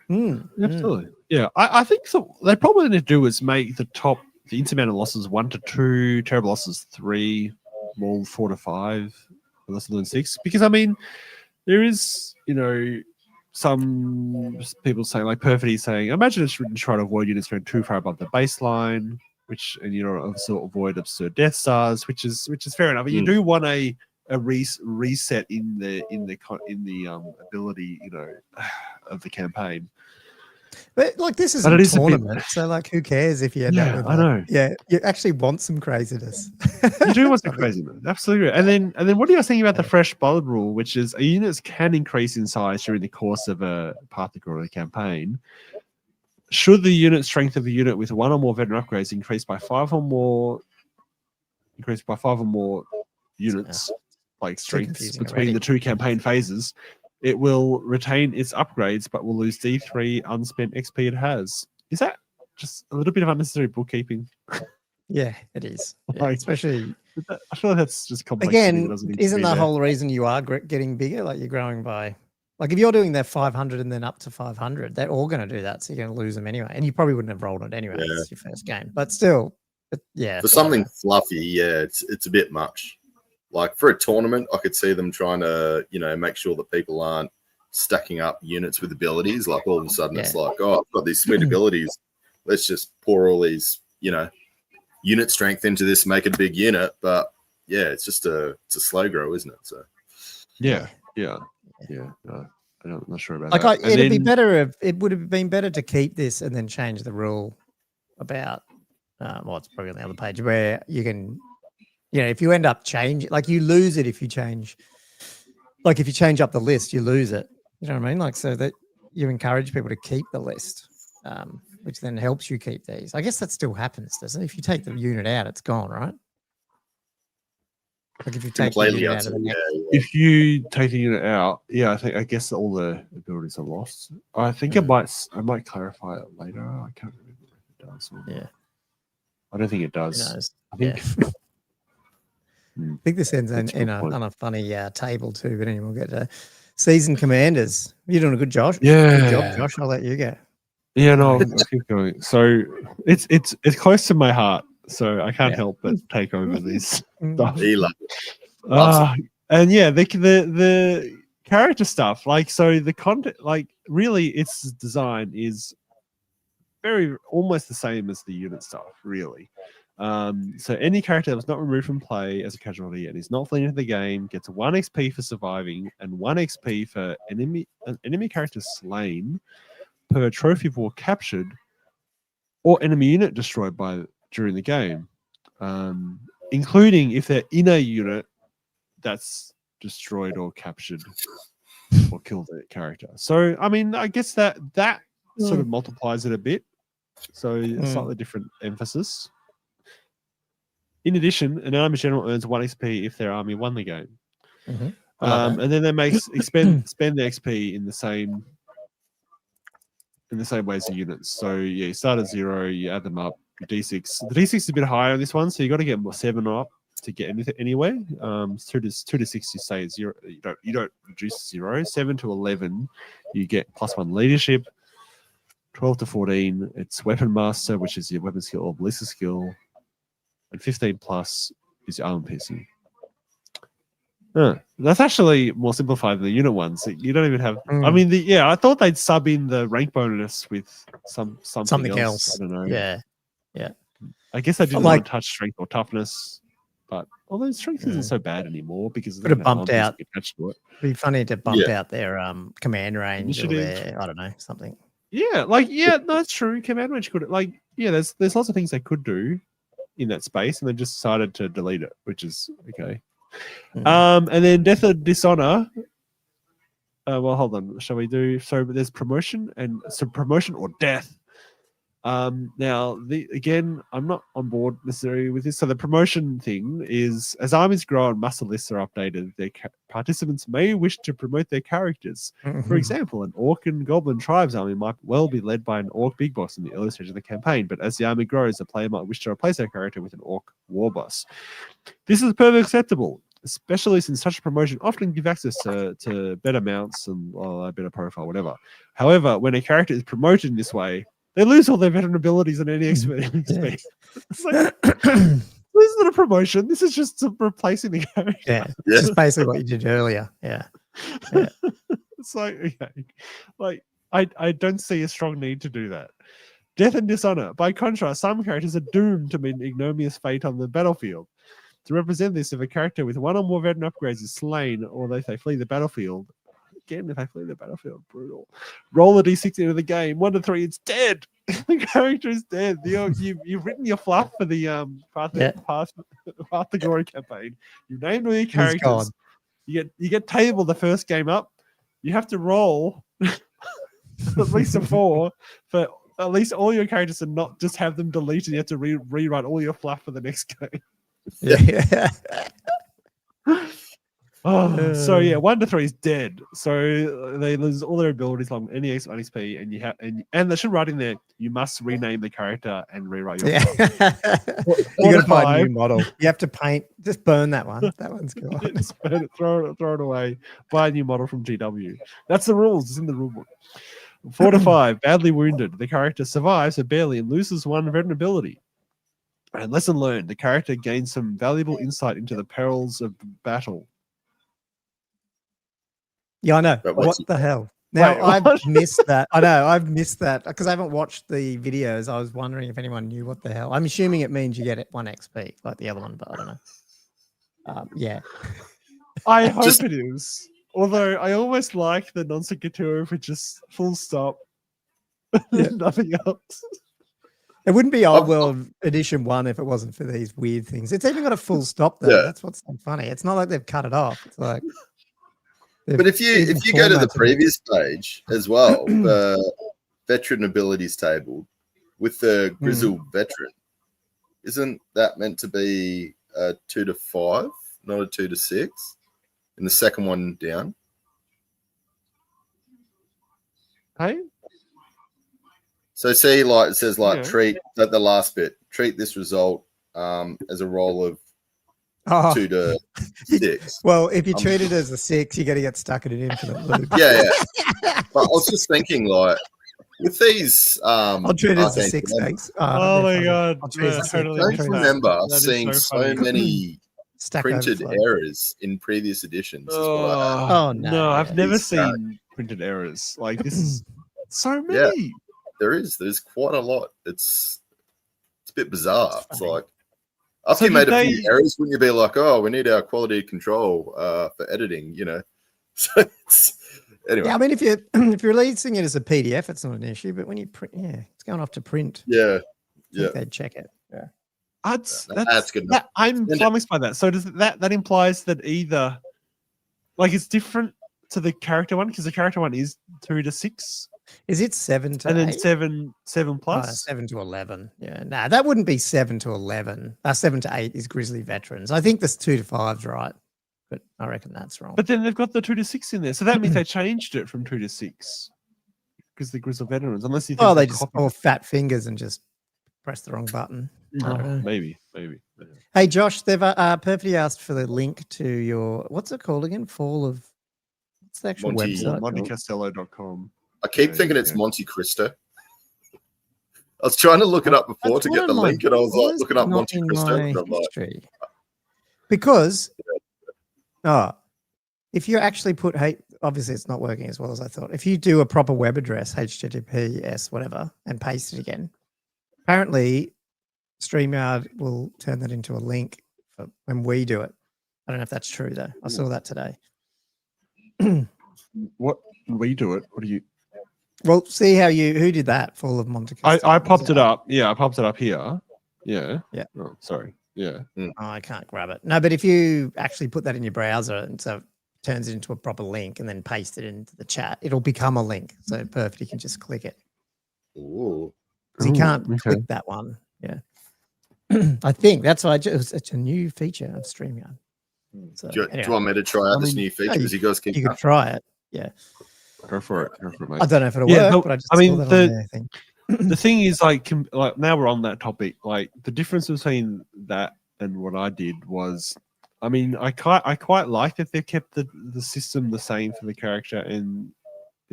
Absolutely. Yeah, I think so. They probably need to do is make the top the insurmountable losses 1 to 2, terrible losses 3, maul 4 to 5, less than 6. Because I mean, there is, you know, some people saying, like Perfity saying, imagine it's written to try to avoid units going too far above the baseline, which, and you know, also avoid absurd Death Stars, which is fair enough. But you do want a reset in the ability, you know, of the campaign. But like this is a tournament, so like who cares if you end up with? I know. Yeah, you actually want some craziness. You do want some craziness, absolutely. And then what are you guys thinking about the fresh blood rule, which is units can increase in size during the course of a party or a campaign. Should the unit strength of a unit with 1 or more veteran upgrades increase by 5 or more units, like strengths between the 2 campaign phases, it will retain its upgrades but will lose D3 unspent XP it has. Is that just a little bit of unnecessary bookkeeping? Yeah, it is. Yeah, Like, especially, I feel like that's just complexity. again, isn't the whole reason you are getting bigger? Like you're growing by, like if you're doing that 500 and then up to 500, they're all going to do that. So you're going to lose them anyway. And you probably wouldn't have rolled it anyway. Yeah. It's your first game. But still, yeah. For something fluffy, yeah, it's a bit much. Like for a tournament, I could see them trying to, you know, make sure that people aren't stacking up units with abilities. Like all of a sudden it's like, oh, I've got these sweet abilities. Let's just pour all these, you know, unit strength into this, make it a big unit. But yeah, it's a slow grow, isn't it? So yeah. I'm not sure about that. It would have been better to keep this and then change the rule about it's probably on the other page where you can, you know, if you end up changing, like you lose it if you change, like if you change up the list, you lose it. You know what I mean? Like, so that you encourage people to keep the list, which then helps you keep these. I guess that still happens, doesn't it? If you take the unit out, it's gone, right? Like if you take the unit out of the next. If you take the unit out, I guess all the abilities are lost. I think I might clarify it later. I can't remember if it does. Yeah. I don't think it does. I think. I think this ends on a funny table too, but anyway, we'll get to season commanders. You're doing a good job. Yeah. Good job, Josh. I'll let you go. Yeah, no, I'll keep going. So it's close to my heart, so I can't help but take over this stuff. And yeah, the character stuff, like, so the content, like really its design is almost the same as the unit stuff, really. So any character that was not removed from play as a casualty and is not fleeing into the game gets 1 XP for surviving and 1 XP for enemy character slain per trophy of war captured or enemy unit destroyed during the game, including if they're in a unit that's destroyed or captured or killed the character. So I mean, I guess that sort of multiplies it a bit. So a slightly different emphasis. In addition, an army general earns 1 XP if their army won the game. And then they spend the XP in the same way as the units. So yeah, you start at 0, you add them up. Your D6. The D6 is a bit higher on this one, so you got to get 7 up to get anything anywhere. 2 to 6, you say 0. You don't reduce 0. 7 to 11, you get +1 leadership. 12 to 14, it's weapon master, which is your weapon skill or ballistic skill. And 15 plus is your armor piercing. That's actually more simplified than the unit ones. You don't even have. I mean, I thought they'd sub in the rank bonus with something else. I don't know. Yeah. I guess I didn't want to touch strength or toughness, but although strength isn't so bad anymore because could have bumped out. Attached to it. It'd be funny to bump out their command range or their, I don't know, something. Yeah, no, that's true. Command range could there's lots of things they could do in that space, and they just decided to delete it, which is okay. And then Death or Dishonor. Well, hold on. Shall we do so? There's promotion promotion or death. Now, again, I'm not on board necessarily with this. So the promotion thing is, as armies grow and muscle lists are updated, their participants may wish to promote their characters. For example, an Orc and Goblin tribes army might well be led by an Orc big boss in the early stage of the campaign, but as the army grows, the player might wish to replace their character with an Orc war boss. This is perfectly acceptable, especially since such a promotion often gives access to better mounts and a better profile, whatever. However, when a character is promoted in this way, They lose all their veteran abilities and any XP. It's like, this isn't a promotion. This is just replacing the character. Yeah, just basically what you did earlier. Yeah. It's like, okay. Like, I don't see a strong need to do that. Death and dishonor. By contrast, some characters are doomed to meet ignominious fate on the battlefield. To represent this, if a character with one or more veteran upgrades is slain, or if they flee the battlefield, again, if they flee the battlefield, brutal. Roll a d6 into the game. 1 to 3, it's dead. The character is dead. You've written your fluff for the Path to Glory campaign. You've named all your characters. You get tabled the first game up. You have to roll at least a 4 for at least all your characters and not just have them deleted. You have to rewrite all your fluff for the next game. Yeah. So yeah, 1 to 3 is dead. So they lose all their abilities along any XP, and you have and they should write in there. You must rename the character and rewrite your. Yeah. You got to buy a new model. You have to paint. Just burn that one. That one's gone. Just burn it, throw it away. Buy a new model from GW. That's the rules. It's in the rule book. 4 to 5, badly wounded. The character survives but barely and loses 1 veteran ability. And lesson learned: the character gains some valuable insight into the perils of battle. Yeah, I know. What the hell? Now, I've missed that. I know, I've missed that because I haven't watched the videos. I was wondering if anyone knew what the hell. I'm assuming it means you get it 1 XP like the other one, but I don't know. Yeah. I hope it is. Although I almost like the non-sequitur for just full stop. Nothing else. It wouldn't be Old World Edition 1 if it wasn't for these weird things. It's even got a full stop though. That's what's so funny. It's not like they've cut it off. It's like but if you go to the previous page as well, the veteran abilities table with the grizzled veteran, isn't that meant to be a 2 to 5, not a 2 to 6? In the second one down. Hey? So see, like it says, like treat at the last bit. Treat this result as a roll of 2 to 6. Well, if you treat it as a 6, you're going to get stuck in an infinite loop. Yeah. But I was just thinking, like, with these, I'll treat it as a 6, thanks. Oh my god! I don't remember seeing so many printed errors in previous editions. No, I've never seen printed errors. Like this is so many. Yeah, there's quite a lot. It's a bit bizarre. It's like after you made a few errors, wouldn't you be like, oh, we need our quality control for editing, you know? So it's anyway. Yeah, I mean, if you're releasing it as a PDF, it's not an issue. But when you print, it's going off to print. Yeah, they'd check it. Yeah. That's good. I'm flummoxed by that. So does that implies that either like it's different to the character one because the character one is 2 to 6. Is it 7 to and 8? then 7 plus 7 to 11? Yeah, that wouldn't be 7 to 11. 7 to 8 is Grizzly Veterans. I think this 2 to 5's right, but I reckon that's wrong. But then they've got the 2 to 6 in there, so that means they changed it from 2 to 6 because the Grizzly Veterans. Unless you think they just all fat fingers and just press the wrong button. Maybe. Hey, Josh, they've perfectly asked for the link to your, what's it called again? Fall of, what's the actual website? MonteCastello.com. I keep thinking it's Monte Cristo. I was trying to look it up before to get the link, and I was like looking up Monte Cristo. And I'm like, because, if you actually put, obviously it's not working as well as I thought. If you do a proper web address, HTTPS, whatever, and paste it again, apparently StreamYard will turn that into a link for when we do it. I don't know if that's true though. I saw that today. What we do it? What do you? Well, see how who did that? Fall of Monte Cristo. I popped it up. Yeah, I popped it up here. Yeah. Oh, sorry. Yeah. Oh, I can't grab it. No, but if you actually put that in your browser and so it turns it into a proper link and then paste it into the chat, it'll become a link. So perfect, you can just click it. Ooh. You can't click that one. Yeah. I think that's why it's a new feature of StreamYard. So, do you want me to try out this new feature? You guys keep you could try it. Yeah. Go for it, mate. I don't know if it'll work, but I mean, the thing is, like now we're on that topic. Like the difference between that and what I did was, I mean, I quite like that they kept the system the same for the character and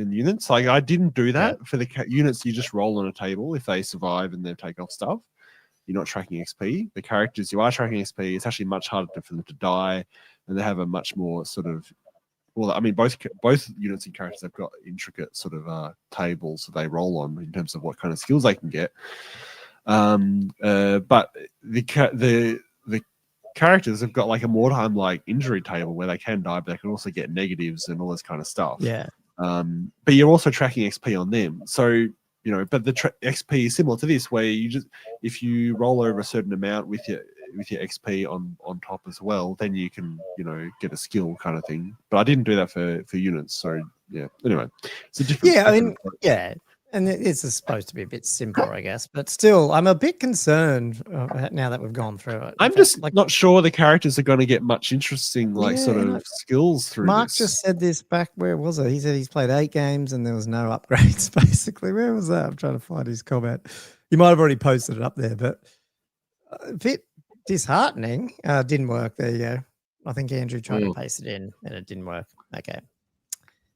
in units. Like I didn't do that for the units. You just roll on a table if they survive and they take off stuff. You're not tracking XP. The characters you are tracking XP. It's actually much harder for them to die, and they have a much more sort of. Well, I mean, both units and characters have got intricate sort of tables that they roll on in terms of what kind of skills they can get. But the characters have got like a wartime like injury table where they can die, but they can also get negatives and all this kind of stuff. Yeah. But you're also tracking XP on them, so but the XP is similar to this, where you just if you roll over a certain amount with your XP on top as well, then you can get a skill kind of thing. But I didn't do that for units, so yeah. Anyway, it's a different. Yeah, I mean, yeah, and it's supposed to be a bit simpler, I guess. But still, I'm a bit concerned now that we've gone through it. I'm just not sure the characters are going to get much interesting, sort of skills through. Mark this. just said this back. Where was it? He said he's played 8 games and there was no upgrades. Basically, where was that? I'm trying to find his comment. You might have already posted it up there, but a bit disheartening. Didn't work. There you go. I think Andrew tried to paste it in and it didn't work. Okay,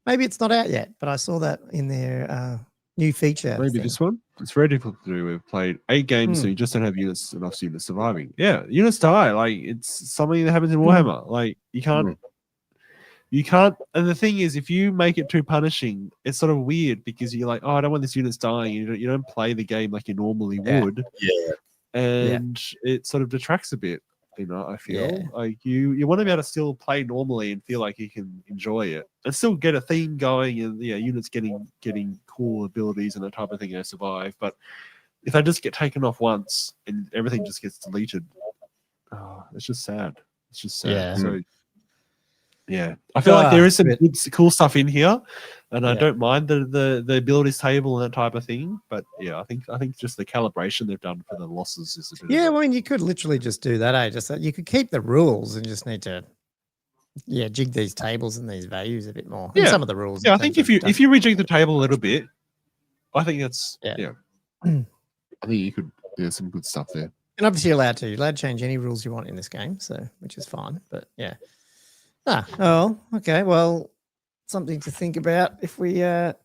maybe it's not out yet, but I saw that in their new feature. Maybe this one. It's very difficult to do. We've played 8 games, so you just don't have units enough units surviving. Yeah, units die. Like it's something that happens in Warhammer. Like you can't. And the thing is, if you make it too punishing, it's sort of weird because you're like, oh, I don't want this unit's dying. You don't play the game like you normally would. Yeah. And it sort of detracts a bit. I feel like you want to be able to still play normally and feel like you can enjoy it and still get a theme going and units getting cool abilities and that type of thing to survive. But if they just get taken off once and everything just gets deleted, it's just sad. It's just sad. Yeah. So yeah, I feel like there is some good, cool stuff in here, and I don't mind the abilities table and that type of thing. But yeah, I think just the calibration they've done for the losses is a bit. Yeah, I mean, you could literally just do that. Just you could keep the rules and just need to, jig these tables and these values a bit more. And some of the rules. Yeah, I think if you rejig the table a little bit, I think that's I think you could. There's some good stuff there. And obviously, you're allowed to change any rules you want in this game, which is fine. But yeah. Okay. Well, something to think about if we get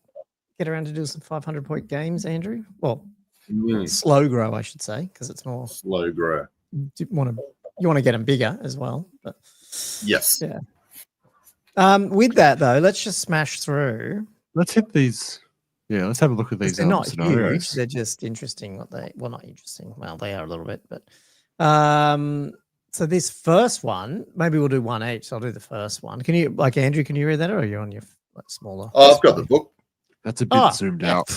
around to do some 500-point games, Andrew. Well, slow grow, I should say, because it's more slow grow. You want to get them bigger as well, but yes. Yeah. With that though, let's just smash through. Let's hit these. Yeah, let's have a look at these. They're not scenarios. huge. They're just interesting. Not interesting. Well, they are a little bit, but so this first one, maybe we'll do one each. So I'll do the first one. Can you, Andrew, can you read that, or are you on your smaller? Oh, I've got the book. That's a bit zoomed out.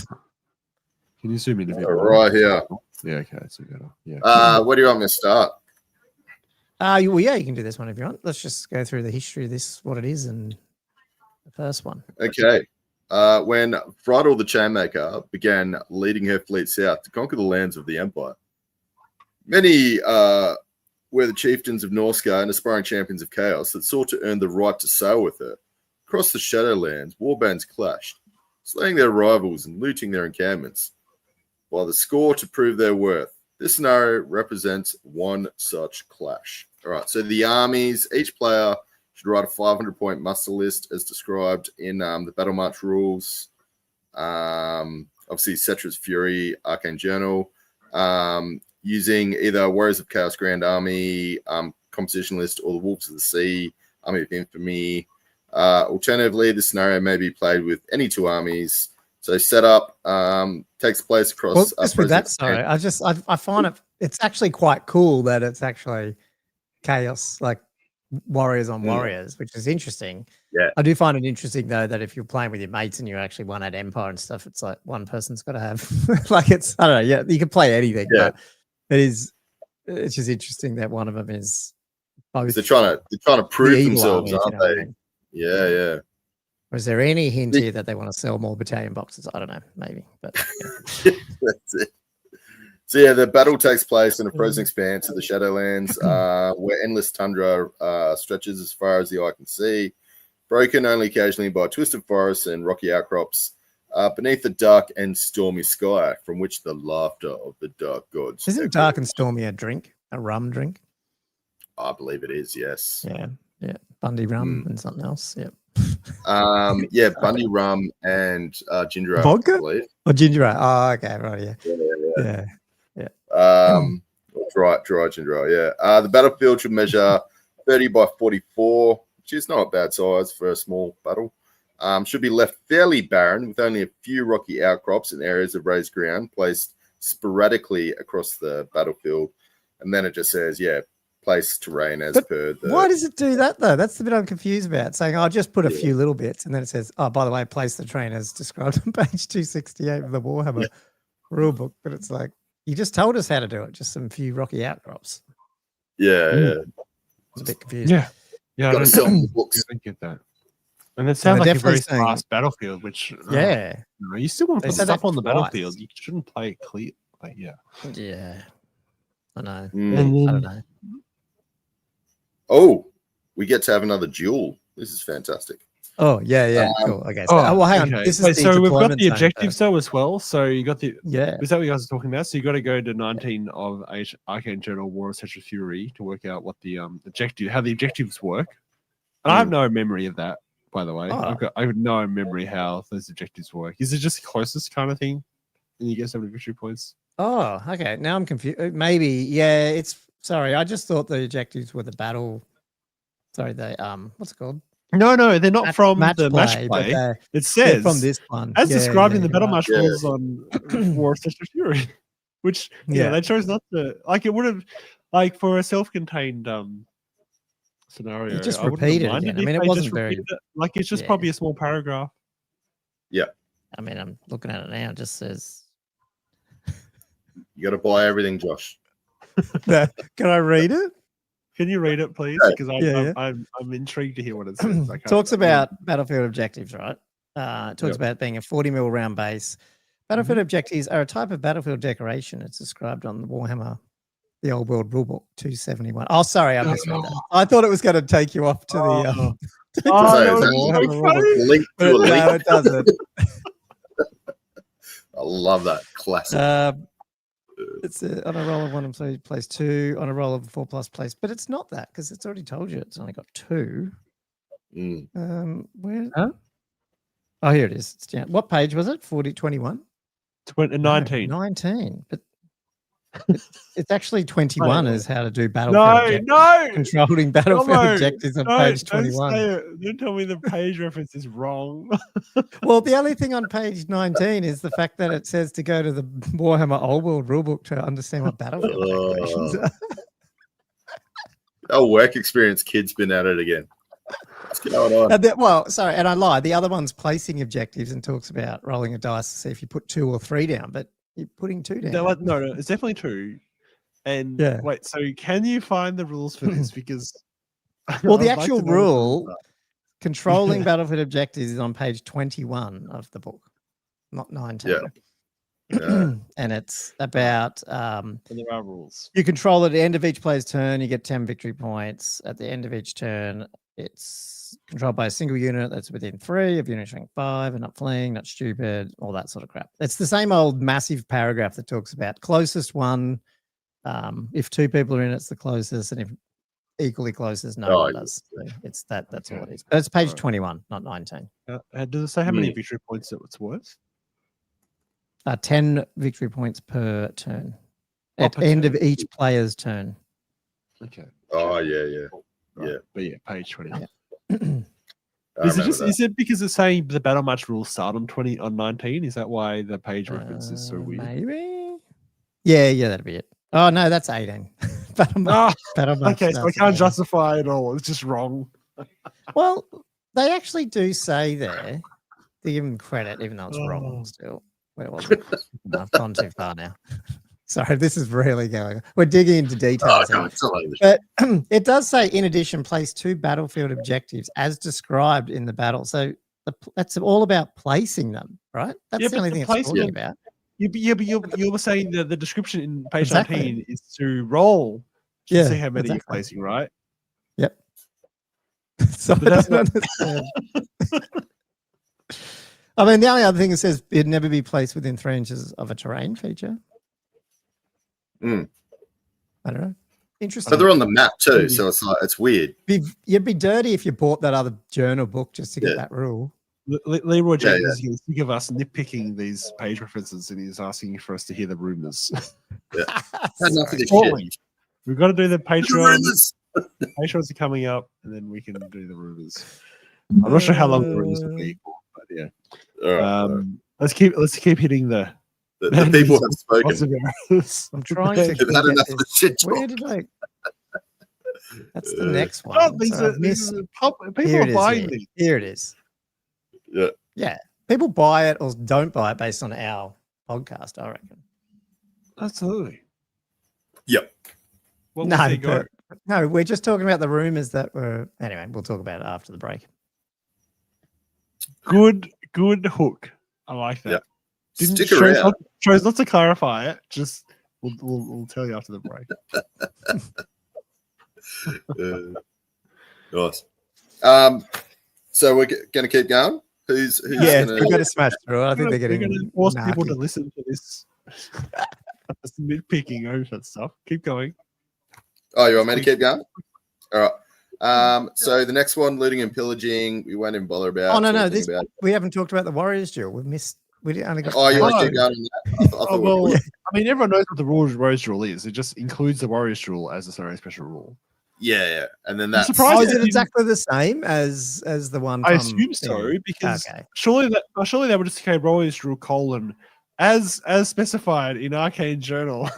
Can you zoom in a bit? Right here. Yeah, okay, that's better. Yeah. Where do you want me to start? You can do this one if you want. Let's just go through the history of this, what it is, and the first one. Okay. When Friedel the Chainmaker began leading her fleet south to conquer the lands of the Empire, many were the chieftains of Norscar and aspiring champions of chaos that sought to earn the right to sail with her. Across the Shadowlands, warbands clashed, slaying their rivals and looting their encampments, by the score to prove their worth. This scenario represents one such clash. All right, so the armies, each player should write a 500-point muster list as described in the Battle March rules. Obviously, Cetra's Fury, Arcane Journal. Using either Warriors of Chaos Grand Army, composition list, or the Wolves of the Sea, Army of Infamy. Alternatively, the scenario may be played with any 2 armies. So setup takes place across. Well, just with that, sorry, I find it's actually quite cool that it's actually chaos, like warriors on warriors, which is interesting. Yeah, I do find it interesting though that if you're playing with your mates and you actually won at Empire and stuff, it's like one person's got to have like it's I don't know. Yeah, you can play anything. Yeah. But it's just interesting that one of them is both. They're trying to prove themselves, aren't they? I mean? Yeah. Or is there any hint here that they want to sell more battalion boxes? I don't know, maybe. But that's it. So yeah, the battle takes place in a frozen expanse of the Shadowlands, where endless tundra stretches as far as the eye can see, broken only occasionally by twisted forests and rocky outcrops. Beneath the dark and stormy sky, from which the laughter of the dark gods. Isn't dark and stormy a rum drink? I believe it is, yes. Yeah. Bundy rum and something else. Yep. Yeah, Bundy rum and ginger ale. Vodka? I believe. Or ginger ale. Oh, okay, right, yeah. Dry ginger ale, yeah. The battlefield should measure 30 by 44, which is not a bad size for a small battle. Should be left fairly barren with only a few rocky outcrops and areas of raised ground placed sporadically across the battlefield. And then it just says, place terrain as per the... Why does it do that, though? That's the bit I'm confused about. Saying, I'll just put a few little bits, and then it says, oh, by the way, place the terrain as described on page 268 of the Warhammer rulebook. But it's like, you just told us how to do it, just some few rocky outcrops. Yeah. It's a bit confused. Yeah. I don't sell the books. I get that. And it sounds like a very fast battlefield, which you still want to put stuff on the battlefield. You shouldn't play it clear. Like, Yeah. I know. And I don't know. Oh, we get to have another duel. This is fantastic. Oh, yeah. Cool. Okay. So, well, hang on. This is so we've got the objectives though as well. So you got the Is that what you guys are talking about? So you got to go to 19 of Arcane Journal War of Sexual Fury to work out what the how the objectives work. And I have no memory of that, by the way. I have no memory how those objectives work. Is it just the closest kind of thing? And you get so many victory points. Oh, okay. Now I'm confused. Maybe, it's sorry. I just thought the objectives were the battle. Sorry, what's it called? No, they're not from the match play. It says from this one, as described in the battle match rules on War of Sexual Fury, which they chose not to. Like, it would have, like, for a self-contained scenario. You just repeat it again. I mean, it wasn't very like, it's just probably a small paragraph. Yeah. I mean, I'm looking at it now. It just says. You got to buy everything, Josh. Can I read it? Can you read it, please? Because I'm intrigued to hear what it says. Talks about battlefield objectives, right? It talks about being a 40 mil round base. Battlefield objectives are a type of battlefield decoration. It's described on the Warhammer, the Old World Rulebook 271. Oh, sorry, I misread that. I thought it was going to take you off to the. Link to a link. No, it doesn't. I love that classic. It's on a roll of 1 and place 2, on a roll of 4+ place, but it's not that because it's already told you it's only got 2. Where? Huh? Oh, here it is. It's down. What page was it? 21? 19. 19. But it's actually 21 is how to do battlefield controlling battlefield objectives on page 21. Don't tell me the page reference is wrong. Well, the only thing on page 19 is the fact that it says to go to the Warhammer Old World rulebook to understand what battlefield decorations are. Our work experience kid's been at it again. What's going on? And I lied. The other one's placing objectives and talks about rolling a dice to see if you put 2 or 3 down, but you're putting 2 down. No, it's definitely 2. And wait, so can you find the rules for this? Because the actual rule controlling battlefield objectives is on page 21 of the book, not 19. And it's about and there are rules. You control at the end of each player's turn, you get 10 victory points. At the end of each turn, it's controlled by a single unit that's within 3 of unit rank 5 and not fleeing, not stupid, all that sort of crap. It's the same old massive paragraph that talks about closest one. If 2 people are in, it's the closest, and if equally closest, no one does. So it's that. That's all it is. But it's page 21, not 19. Does it say how many victory points it's worth? 10 victory points per turn. At the end of each player's turn. Okay. Oh, yeah. But page 20. Yeah. Is it because it's saying the battle match rules start on 19? Is that why the page reference is so weird? Maybe. Yeah, that'd be it. Oh no, that's 18. Battle match okay, so I can't justify it all. It's just wrong. Well, they actually do say there, they give them credit, even though it's wrong still. Where was it? No, I've gone too far now. Sorry, this is really going on. We're digging into details. But it does say, in addition, place 2 battlefield objectives as described in the battle. So that's all about placing them, right? That's the only thing it's talking about. But you're saying that the description in page 19 is to roll to see how many you're placing, right? Yep. So I don't understand. I mean, the only other thing it says it'd never be placed within 3 inches of a terrain feature. I don't know. Interesting. But they're on the map too, so it's like it's weird. You'd be dirty if you bought that other journal book just to get that rule. Leroy Jenkins is sick of us nitpicking these page references, and he's asking for us to hear the rumors. Enough of this shit. We've got to do the Patreon. The Patrons are coming up, and then we can do the rumors. I'm not sure how long the rumors will be, but yeah. All right. Let's keep hitting the people have spoken. I'm trying to get enough of shit. Where did I? That's the next one. Oh, people are buying these. Here it is. Yeah. Yeah. People buy it or don't buy it based on our podcast, I reckon. Absolutely. Yep. Well, no, we're just talking about the rumors that were. Anyway, we'll talk about it after the break. Good hook. I like that. Yep. Stick around. Chose not to clarify it. Just we'll tell you after the break. Nice. So we're gonna keep going. Who's we're gonna smash through it. I think they're going to force people to listen to this nitpicking over that stuff. Keep going. Oh, you want me to keep going? All right. So the next one, looting and pillaging, we won't even bother about. Oh no, we haven't talked about the Warriors duel. We only got. Oh, you want to keep going on that? I mean, everyone knows what the Warriors duel is. It just includes the Warriors duel as its own special rule. Yeah, and then that's. Is it exactly the same as the one? I assume so, because surely they would just say Warriors duel : as specified in Arcane Journal,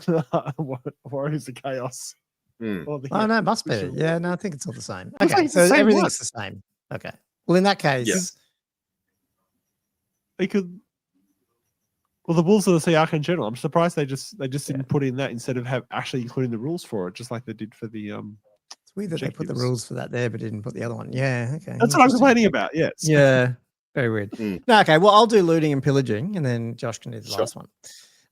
Warriors of Chaos. Oh no, it must be. Yeah, no, I think it's all the same. Okay, so everything's the same. Okay. Well, in that case, they could. Well, the rules of the Arcane Journal. I'm surprised they just didn't put in that instead of actually including the rules for it, just like they did for the. It's weird that they put the rules for that there, but didn't put the other one. Yeah, okay. That's what I'm complaining about. Yes. Yeah. Very weird. No, okay. Well, I'll do looting and pillaging, and then Josh can do the last one.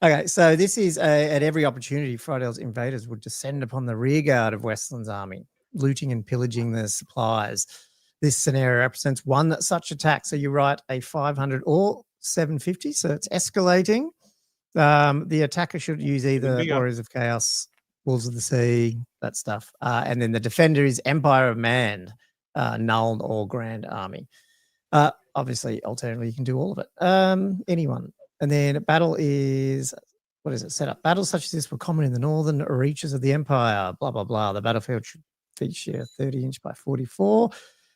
Okay, so this is at every opportunity, Friedhel's invaders would descend upon the rearguard of Westland's army, looting and pillaging the supplies. This scenario represents one such attack. So you write a 500 or 750, so it's escalating. The attacker should use either Warriors of Chaos, Wolves of the Sea, that stuff. And then the defender is Empire of Man, Null or Grand Army. Obviously, alternatively, you can do all of it. Anyone. And then battle is, what is it? Set up. Battles such as this were common in the northern reaches of the Empire, blah, blah, blah. The battlefield should feature 30-inch by 44.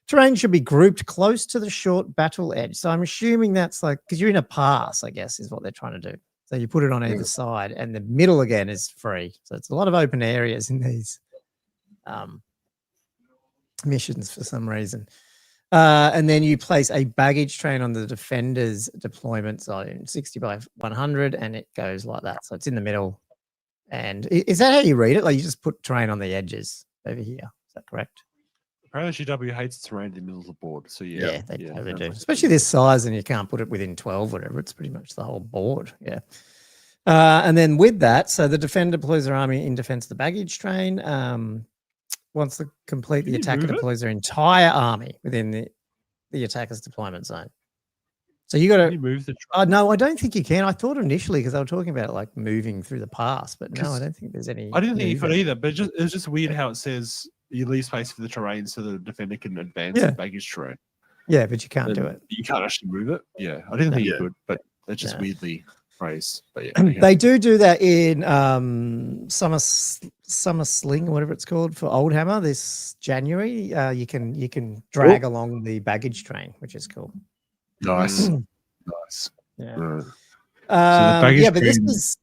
Terrain should be grouped close to the short battle edge. So I'm assuming that's like, because you're in a pass, I guess, is what they're trying to do. So you put it on either side, and the middle again is free. So it's a lot of open areas in these missions for some reason. And then you place a baggage train on the defender's deployment zone, 60 by 100, and it goes like that. So it's in the middle. And is that how you read it? Like you just put terrain on the edges over here. Is that correct? Apparently GW hates terrain in the middle of the board. So yeah, they totally do. Especially this size, and you can't put it within 12 or whatever. It's pretty much the whole board. Yeah. And then with that, so the defender deploys their army in defense of the baggage train. Once the attacker deploys their entire army within the attacker's deployment zone. So you got to move the no, I don't think you can. I thought initially because they were talking about it like moving through the pass, but no, I don't think there's any. I didn't think you could either, but it's just weird how it says you leave space for the terrain so the defender can advance the baggage terrain. Yeah, but you can't do it. You can't actually move it. Yeah, I didn't think you could, but that's just weirdly phrased. But yeah, they do that in Summer Sling, whatever it's called, for Oldhammer this January. You can drag along the baggage train, which is cool. Nice. Nice. Yeah. So the baggage but this is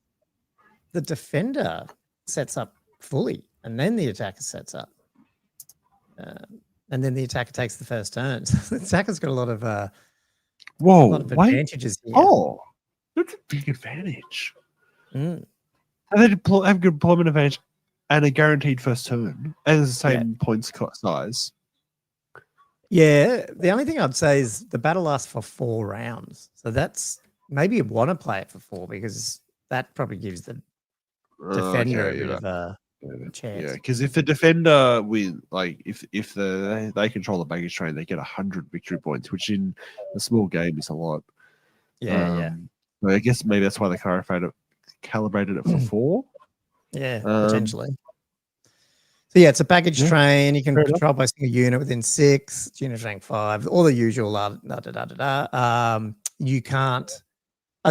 the defender sets up fully, and then the attacker sets up. And then the attacker takes the first turn. So the attacker's got a lot of advantages here. Oh, that's a big advantage. And they have good deployment advantage and a guaranteed first turn, and it's the same points size. Yeah, the only thing I'd say is the battle lasts for 4 rounds. So that's maybe you want to play it for 4 because that probably gives the defender a bit of a chance. Yeah, because if the defender win, like if they control the baggage train, they get 100 victory points, which in a small game is a lot. Yeah. So I guess maybe that's why they calibrated it for 4. Yeah, potentially. So yeah, it's a baggage train. You can control by a single unit within 6, unit rank 5, all the usual. You can't.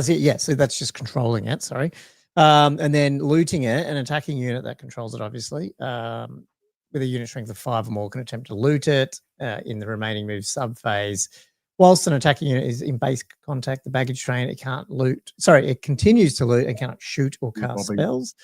So that's just controlling it. Sorry, and then looting it. An attacking unit that controls it, obviously, with a unit strength of 5 or more, can attempt to loot it in the remaining move sub phase. Whilst an attacking unit is in base contact, the baggage train, it can't loot. Sorry, it continues to loot and cannot shoot or cast spells.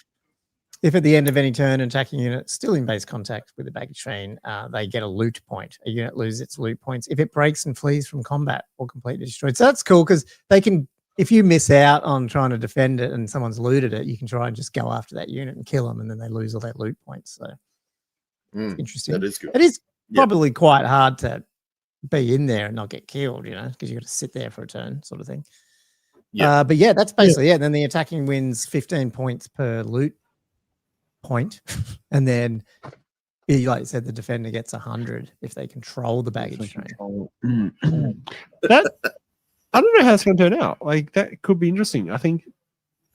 If at the end of any turn, an attacking unit still in base contact with the baggage train, they get a loot point. A unit loses its loot points if it breaks and flees from combat or completely destroyed. So that's cool because they can, if you miss out on trying to defend it and someone's looted it, you can try and just go after that unit and kill them, and then they lose all their loot points. So it's interesting. That is good. It is probably quite hard to be in there and not get killed, because you got to sit there for a turn, sort of thing. Yeah. But yeah, that's basically it. Then the attacking wins 15 points per loot point, and then like I said, the defender gets 100 if they control the baggage train. That I don't know how it's going to turn out. Like, that could be interesting. I think,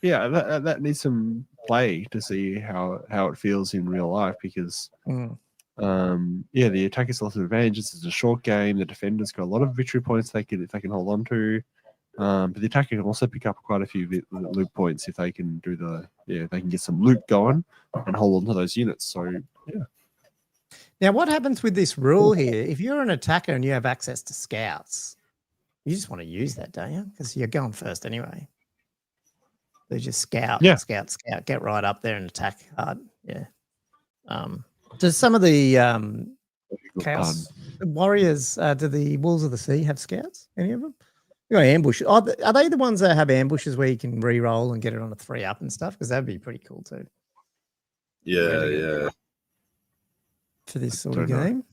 that needs some play to see how it feels in real life, because the attackers lots of advantages. It's a short game. The defenders got a lot of victory points they can hold on to. But the attacker can also pick up quite a few loot points if they can they can get some loot going and hold on to those units. So Now, what happens with this rule here? If you're an attacker and you have access to scouts, you just want to use that, don't you? Because you're going first anyway. They just scout, scout, get right up there and attack hard. Yeah. Does some of the Chaos Warriors, do the Wolves of the Sea have scouts? Any of them? You got ambush. Are they the ones that have ambushes where you can re-roll and get it on a 3-up and stuff? Because that'd be pretty cool too. Yeah. For this sort of game.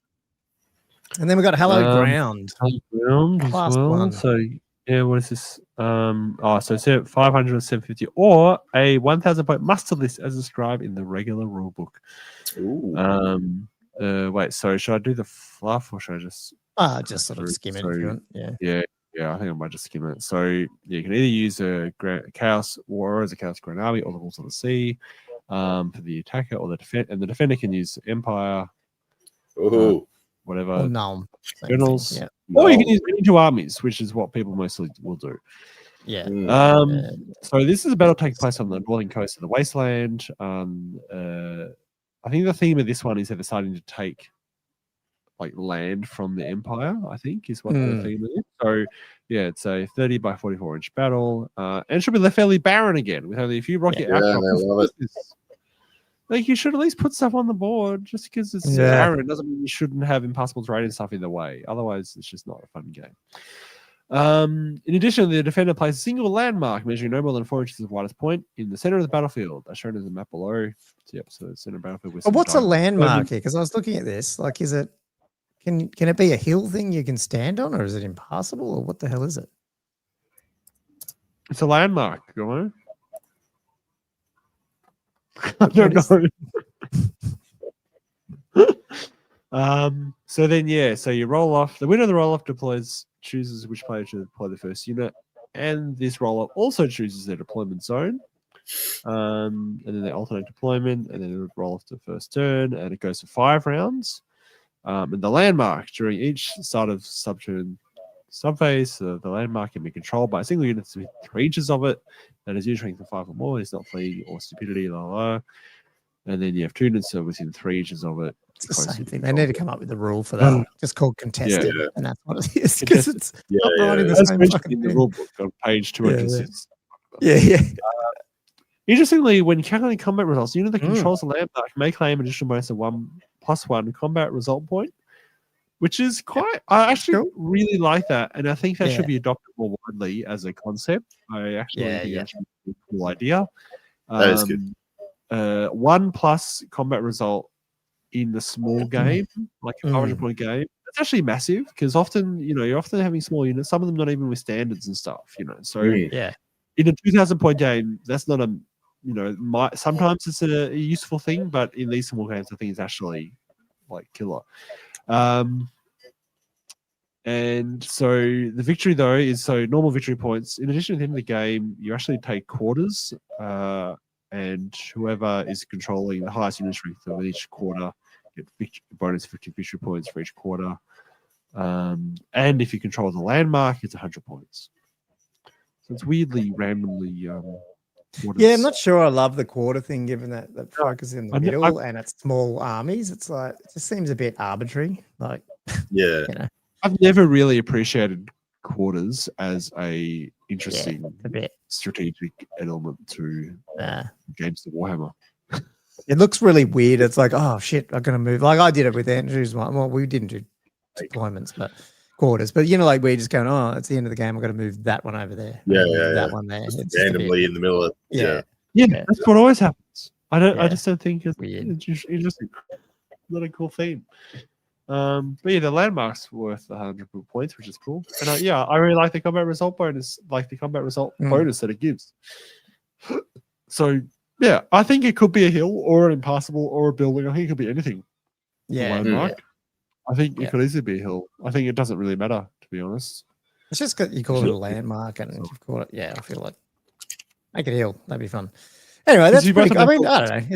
And then we got Hallowed Ground. Hallowed Ground as well. 1. So what is this? So it's 500 or 750 or a 1,000 point muster list as described in the regular rulebook. Wait, so should I do the fluff or should I just sort of skim it if you want? Yeah, I think I might just skim it. So you can either use a Chaos War as a Chaos Grand Army or the Wolves of the Sea for the attacker or the defender, and the defender can use Empire, whatever, or Null Journals, or you can use any 2 armies, which is what people mostly will do. So this is a battle taking place on the northern coast of the Wasteland. I think the theme of this one is they're deciding to take land from the Empire, I think, is what the theme is. So it's a 30 by 44 inch battle, and it should be fairly barren again with only a few rocket outcrops. Like, you should at least put stuff on the board. Just because it's barren doesn't mean you shouldn't have impossible terrain and stuff in the way. Otherwise, it's just not a fun game. In addition, the defender places a single landmark measuring no more than 4 inches of widest point in the center of the battlefield, as shown in the map below. So the center battlefield. With what's a landmark here? Because I was looking at this. Like, is it? Can it be a hill thing you can stand on, or is it impassable, or what the hell is it? It's a landmark, guy. I don't know. So then, so you roll off. The winner of the roll off chooses which player to deploy the first unit, and this roll off also chooses their deployment zone. And then they alternate deployment, and then it roll off the first turn, and it goes for 5 rounds. And the landmark during each start of subturn subphase, the landmark can be controlled by a single unit within 3 inches of it. That is usually for 5 or more. It's not fleeing or stupidity, And then you have 2 units within 3 inches of it. It's the same thing. They need to come up with a rule for that. Just called contested, and that's what it is. Because it's not right in the same fucking the rule book on page 206. Interestingly, when calculating combat results, the unit that controls the landmark may claim an additional bonus of 1+1 combat result point, which is quite. I actually really like that, and I think that should be adopted more widely as a concept. I actually think that's a cool idea. That is good. 1+ combat result in the small game, like a 500-point game. That's actually massive because often, you're often having small units. Some of them not even with standards and stuff. So in a 2,000-point game, that's not a. Sometimes it's a useful thing, but in these small games, I think it's actually killer. And so the victory though is normal victory points. In addition to the end of the game, you actually take quarters, and whoever is controlling the highest unit strength of each quarter get bonus 50 victory points for each quarter. And if you control the landmark, it's 100 points. So it's weirdly randomly. Yeah, I'm not sure I love the quarter thing, given that focus in the middle and it's small armies. It's like it just seems a bit arbitrary. Like, yeah, you know, I've never really appreciated quarters as a interesting strategic element to games of Warhammer. It looks really weird. It's like, oh shit, I'm gonna move. Like I did it with Andrew's one. Well, we didn't do deployments, but quarters. But you know, like we're just going, oh, it's the end of the game. I've got to move that one over there. That one there. It's randomly in the middle of yeah. That's what always happens. I just don't think it's interesting. Not a cool theme. But yeah, the landmark's worth 100 points, which is cool. And I really like the combat result bonus, bonus that it gives. So yeah, I think it could be a hill or an impassable or a building. I think it could be anything. Yeah. Landmark. I think it could easily be a hill. I think it doesn't really matter, to be honest. It's just you call it a landmark, and you've called it. I feel like make it a hill. That'd be fun. Anyway, that's pretty cool. I mean, I don't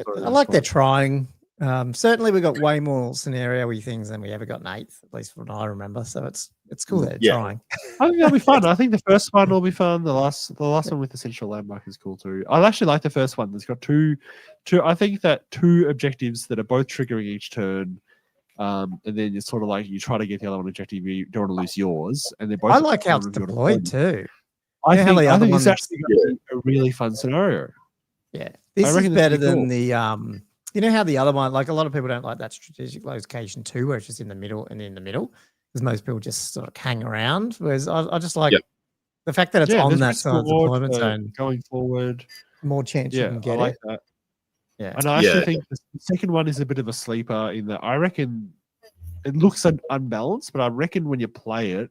know. I like they're trying. Certainly, we got way more scenario-y things than we ever got in 8th, at least from what I remember. So it's cool they're trying. I think that'll be fun. I think the first one will be fun. The last one with the central landmark is cool too. I actually like the first one. There's got two. I think that 2 objectives that are both triggering each turn. And then it's sort of like you try to get the other one objective. You don't want to lose yours, and they're both. I like how it's deployed too. I think it's actually a really fun scenario. Yeah, this is better than the you know how the other one, like a lot of people don't like that strategic location too, where it's just in the middle and in the middle, because most people just sort of hang around. Whereas I just like the fact that it's on that side of the deployment zone going forward. More chance you can get like that. Yeah, and I actually think the second one is a bit of a sleeper in that I reckon it looks unbalanced, but I reckon when you play it,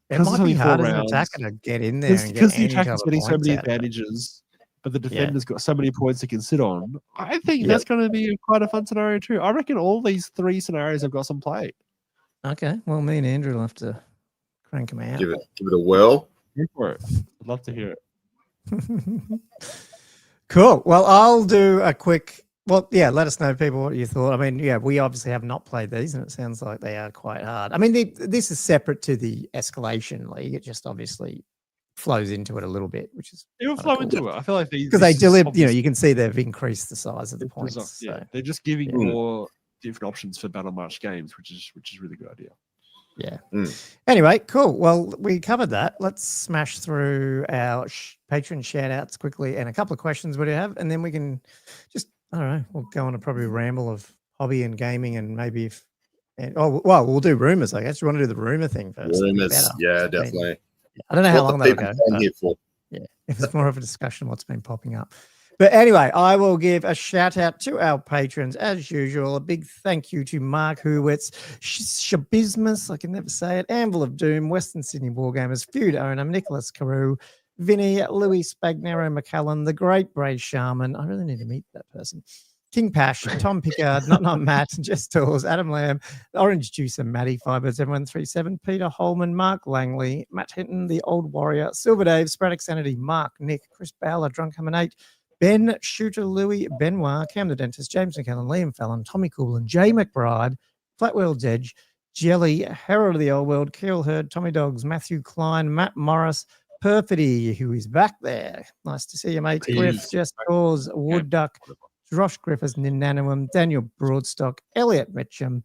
it might be hard as an attacker to get in there because the attacker's getting so many advantages. But the defender's got so many points to consider on. I think that's going to be quite a fun scenario too. I reckon all these 3 scenarios have got some play. Okay, well, me and Andrew will have to crank them out. Give it a whirl. Go for it. I'd love to hear it. Cool. Well, I'll do a quick. Well, let us know, people, what you thought. I mean, we obviously have not played these, and it sounds like they are quite hard. I mean, this is separate to the escalation league. It just obviously flows into it a little bit, which is it will flow into it. I feel like because they deliver. You can see they've increased the size of the points. So. They're just giving more different options for Battle March games, which is a really good idea. Yeah. Anyway, cool. Well, we covered that. Let's smash through our patron shout outs quickly and a couple of questions we do have, and then we can just I don't know. We'll go on a probably ramble of hobby and gaming, and maybe we'll do rumors. I guess you want to do the rumor thing first. Rumors, definitely. I don't know how long that'll go. Yeah, if it's more of a discussion what's been popping up. But anyway, I will give a shout out to our patrons as usual. A big thank you to Mark Hurwitz, Shabismus, I can never say it, Anvil of Doom, Western Sydney Wargamers, Feud Onam, Nicholas Carew, Vinny, Louis Spagnaro McCallan, the Great Bray Shaman. I really need to meet that person. King Pash, Tom Pickard, not Matt, Jess Tools, Adam Lamb, Orange Juice and Matty, Fibers, everyone 37, Peter Holman, Mark Langley, Matt Hinton, The Old Warrior, Silver Dave, Sporadic Sanity, Mark, Nick, Chris Bowler, Drunk Hammonate, Ben, Shooter Louis, Benoit, Cam the Dentist, James McKellen, Liam Fallon, Tommy Coolin, Jay McBride, Flatwell Jedge, Jelly, Harold of the Old World, Kirill Hurd, Tommy Dogs, Matthew Klein, Matt Morris, Perfidy, who is back there. Nice to see you, mate. Griff, Jess Dawes, Wood Duck, Josh Griffiths, Ninanimum, Daniel Broadstock, Elliot Mitchum,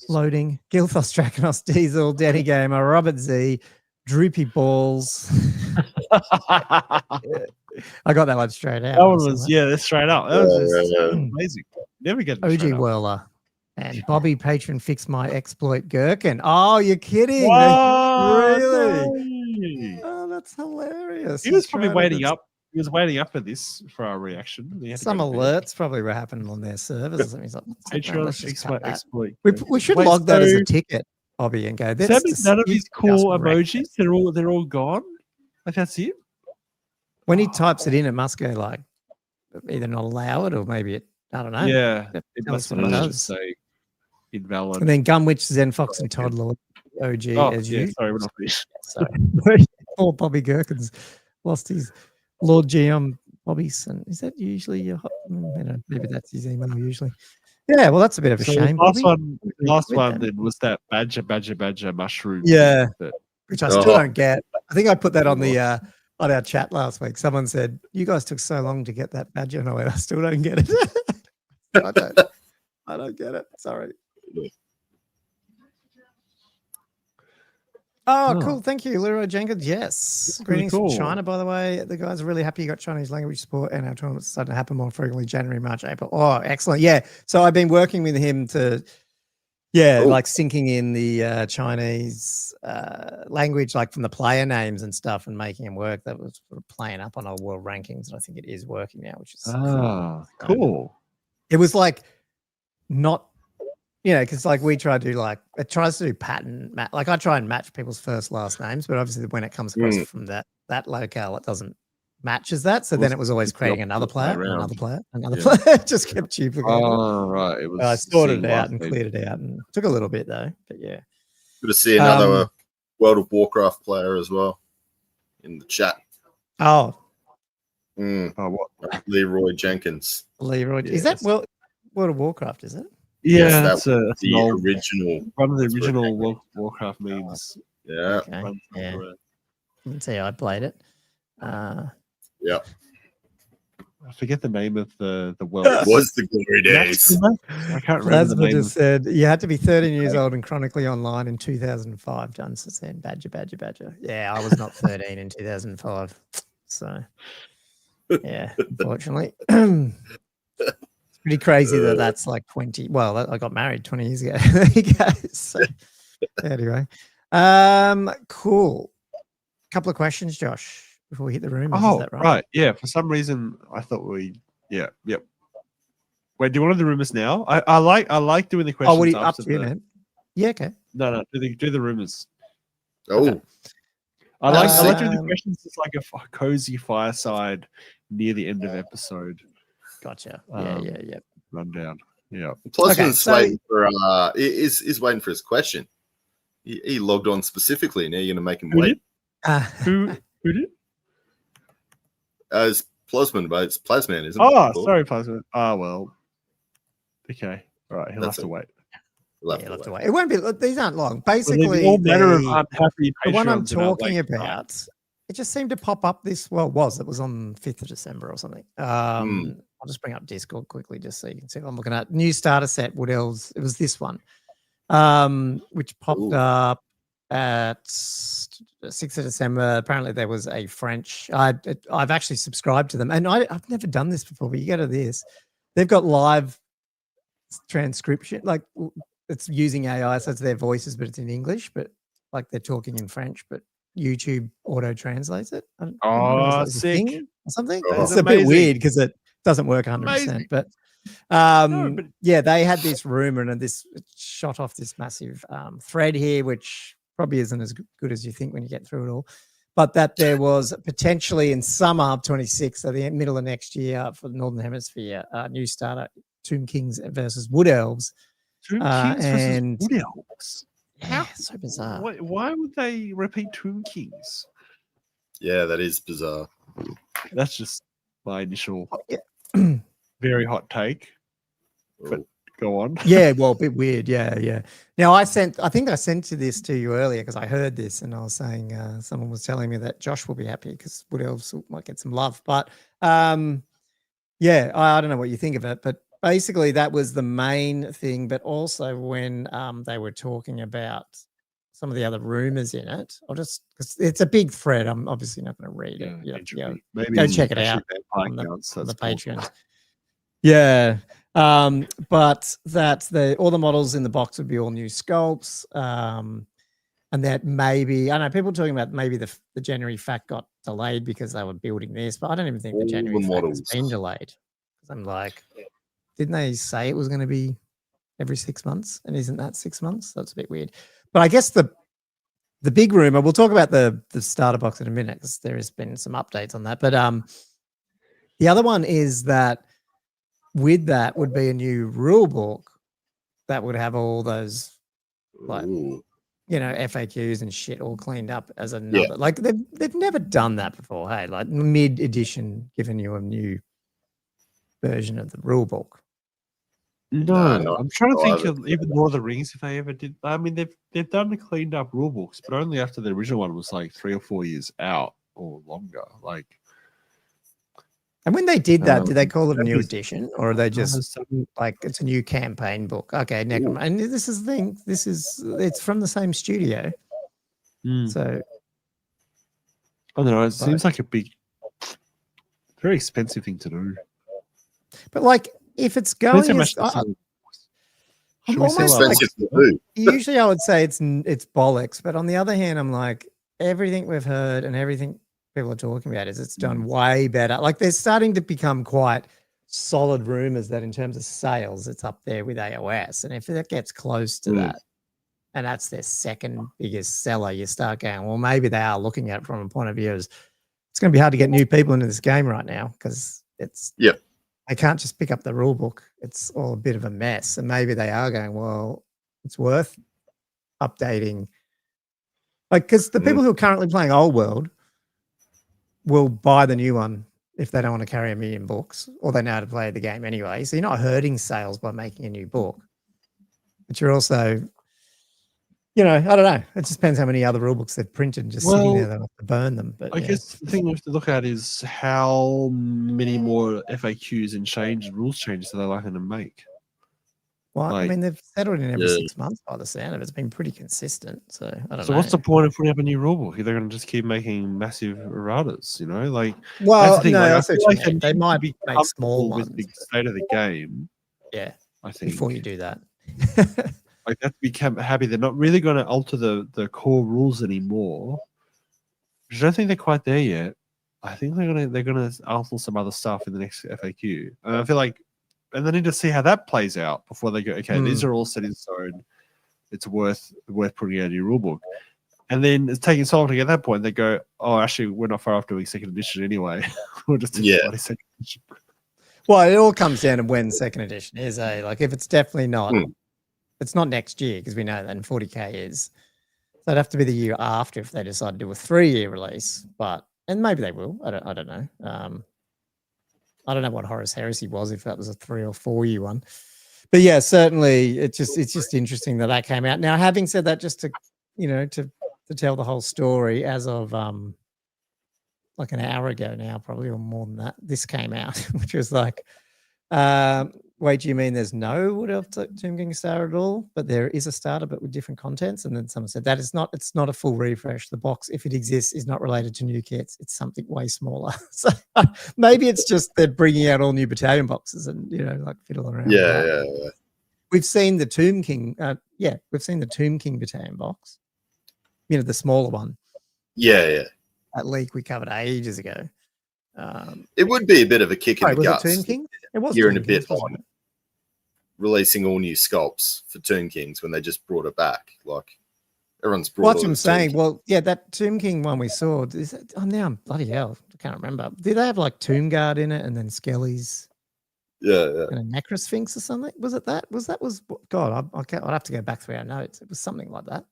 Loading, Gilthos Draconos, Diesel, Danny Gamer, Robert Z, Droopy Balls. I got that one straight out. That one was, that's straight up. That was amazing. Never get OG Whirler. And Bobby Patron fixed my exploit Gherkin. Oh, you're kidding. Really? Oh, that's hilarious. He was probably waiting up. He was waiting up for this for our reaction. Some alerts probably were happening on their servers. Like, exploit. We should log that as a ticket, Bobby, and go. That means none of these cool emojis. They're all gone. Like that's it. When he types it in, it must go like either not allow it or maybe it. I don't know. Yeah, it must say invalid. And then Gunwitch, Zen Fox, and Todd Lord OG as you. Sorry, we're not finished. Sorry, poor Bobby Gherkins lost his Lord GM Bobby's. And is that usually your? Maybe that's his email usually. Yeah, well, that's a bit of a shame. The last one then was that badger mushroom. Yeah, that, which I still don't get. I think I put that on the on our chat last week. Someone said, "You guys took so long to get that badger," and I went, "I still don't get it. I don't get it. Sorry." Oh, cool. Thank you, Leroy Jenkins. Yes. Greetings from China, by the way. The guys are really happy you got Chinese language support and our tournaments starting to happen more frequently January, March, April. Oh, excellent. Yeah. So I've been working with him to, like syncing in the Chinese language, like from the player names and stuff and making him work. That was sort of playing up on our world rankings. And I think it is working now, which is cool. It was like not, because like we try to do it tries to do pattern match. Like I try and match people's first last names, but obviously when it comes across from that locale, it doesn't match as that. So then it was always creating another player, another player. It just kept duplicating. Oh, right. It was I sorted it out and cleared it out, and took a little bit though. But yeah, good to see another World of Warcraft player as well in the chat. Oh, what? Leroy Jenkins. Leroy, is that World of Warcraft? Is it? Yeah, that's the original. One of the original Warcraft memes. Yeah. Okay. Yeah. You can see I played it. Yeah. I forget the name of the world. It was the glory days. I can't remember the name. Just said you had to be 13 years old and chronically online in 2005. Johnson said, badger. Yeah, I was not 13 in 2005. So, yeah, unfortunately. It's pretty crazy that that's like 20. Well, I got married 20 years ago. There you go. So, anyway, cool. Couple of questions, Josh, before we hit the room. Oh, is that right? Right. Yeah. For some reason, I thought Yep. Wait, do you want to do the rumors now? I like doing the questions. Oh, what are you up to, man? Yeah, okay. No. Do the rumors. Oh. Okay. I like doing the questions. It's like a cozy fireside near the end of episode. Gotcha. Yeah. Rundown. Yeah. Plusman's waiting for is waiting for his question. He logged on specifically. Now you're gonna make him wait. Who did? It's Plusman, but it's Plasman, isn't it? Oh, sorry, Plasman. Well. Okay. All right. He'll have to wait. He'll have to wait. It won't be. These aren't long. Basically, all manner of unhappy the one I'm talking about, it just seemed to pop up this. Well, it was on 5th of December or something. I'll just bring up Discord quickly just so you can see what I'm looking at. New starter set, Wood Elves. It was this one, which popped up at 6th of December. Apparently, there was a French. I've actually subscribed to them, and I've never done this before. But you go to this, they've got live transcription, like it's using AI, so it's their voices, but it's in English, but like they're talking in French, but YouTube auto translates it. Sick. Or something. Oh, it's a bit weird because it doesn't work 100%. But yeah, they had this rumor and it shot off this massive thread here, which probably isn't as good as you think when you get through it all. But that there was potentially in summer of 26, so the middle of next year for the Northern Hemisphere, new starter Tomb Kings versus Wood Elves. Tomb Kings versus Wood Elves. Yeah, so bizarre. Why would they repeat Tomb Kings? Yeah, that is bizarre. That's just my initial very hot take. But go on. Yeah, well, a bit weird. Yeah. Now I think I sent this to you earlier because I heard this and I was saying someone was telling me that Josh will be happy because Wood Elves might get some love. But yeah, I don't know what you think of it, but basically that was the main thing. But also when they were talking about some of the other rumors in it, because it's a big thread. I'm obviously not going to read it. Maybe go check it out on the Patreons. Yeah. But that all the models in the box would be all new sculpts. And that maybe, I don't know, people talking about maybe the January FAQ got delayed because they were building this, but I don't even think the January FAQ has been delayed. I'm like, didn't they say it was going to be every 6 months? And isn't that 6 months? That's a bit weird. But I guess the big rumor, we'll talk about the starter box in a minute because there has been some updates on that. But the other one is that with that would be a new rule book that would have all those FAQs and shit all cleaned up as another. Like they've never done that before. Hey, like mid edition, giving you a new version of the rule book. No, I'm trying to think of even Lord of the Rings if they ever did. I mean, they've done the cleaned up rule books, but only after the original one was like 3 or 4 years out or longer. Like, and when they did that, did they call it a new edition, or are they just like it's a new campaign book? Okay, and this is the thing. It's from the same studio, so I don't know. It seems like a big, very expensive thing to do. But like, if it's going, I'm almost like, usually I would say it's bollocks, but on the other hand, I'm like, everything we've heard and everything people are talking about is it's done way better. Like, they're starting to become quite solid rumors that in terms of sales, it's up there with AOS, and if it gets close to that, and that's their second biggest seller, you start going, well, maybe they are looking at it from a point of view as it's going to be hard to get new people into this game right now because it's I can't just pick up the rule book. It's all a bit of a mess. And maybe they are going, well, it's worth updating. Like, because the people who are currently playing Old World will buy the new one if they don't want to carry 1 million books, or they know how to play the game anyway. So you're not hurting sales by making a new book. But you're also, I don't know. It just depends how many other rule books they've printed and just sitting there. They have to burn them. But I guess the thing we have to look at is how many more FAQs and rules changes are they likely to make? Well, I mean, they've settled in every 6 months by the sound of it. It's been pretty consistent. So I don't know. So what's the point of putting up a new rule book if they're going to just keep making massive erratas? Well, that's the thing. No, they might be make small ones with the state of the game. Yeah, I think before you do that. Like, they have to be happy they're not really going to alter the core rules anymore. I don't think they're quite there yet. I think they're gonna alter some other stuff in the next FAQ. And I feel like, and they need to see how that plays out before they go, okay, these are all set in stone. It's worth putting out a new rule book. And then it's taking so long to get that point. They go, oh, actually, we're not far off doing second edition anyway. We'll just do second edition. Well, it all comes down to when second edition is. Like, if it's definitely not. It's not next year because we know that 40K is. So it'd have to be the year after if they decide to do a 3-year release. And maybe they will. I don't know. I don't know what Horus Heresy was, if that was a 3 or 4-year one. But yeah, certainly it's just interesting that came out. Now, having said that, just to to tell the whole story, as of like an hour ago now, probably, or more than that, this came out, which was like, wait, do you mean there's no Wood Elf Tomb King starter at all? But there is a starter, but with different contents. And then someone said that it's not a full refresh. The box, if it exists, is not related to new kits. It's something way smaller. So maybe it's just they're bringing out all new battalion boxes and like fiddle around. Yeah. We've seen the Tomb King. We've seen the Tomb King battalion box. The smaller one. Yeah. That leak we covered ages ago. It would be a bit of a kick in the guts. Was it Tomb King? It was. Here in a bit on releasing all new sculpts for Tomb Kings when they just brought it back. Like, everyone's brought. What I'm saying. Well, yeah, that Tomb King one we saw. Now bloody hell, I can't remember. Did they have like Tomb Guard in it and then Skellies? Yeah. And a Necrosphinx or something? Was it that? God, I'd have to go back through our notes. It was something like that.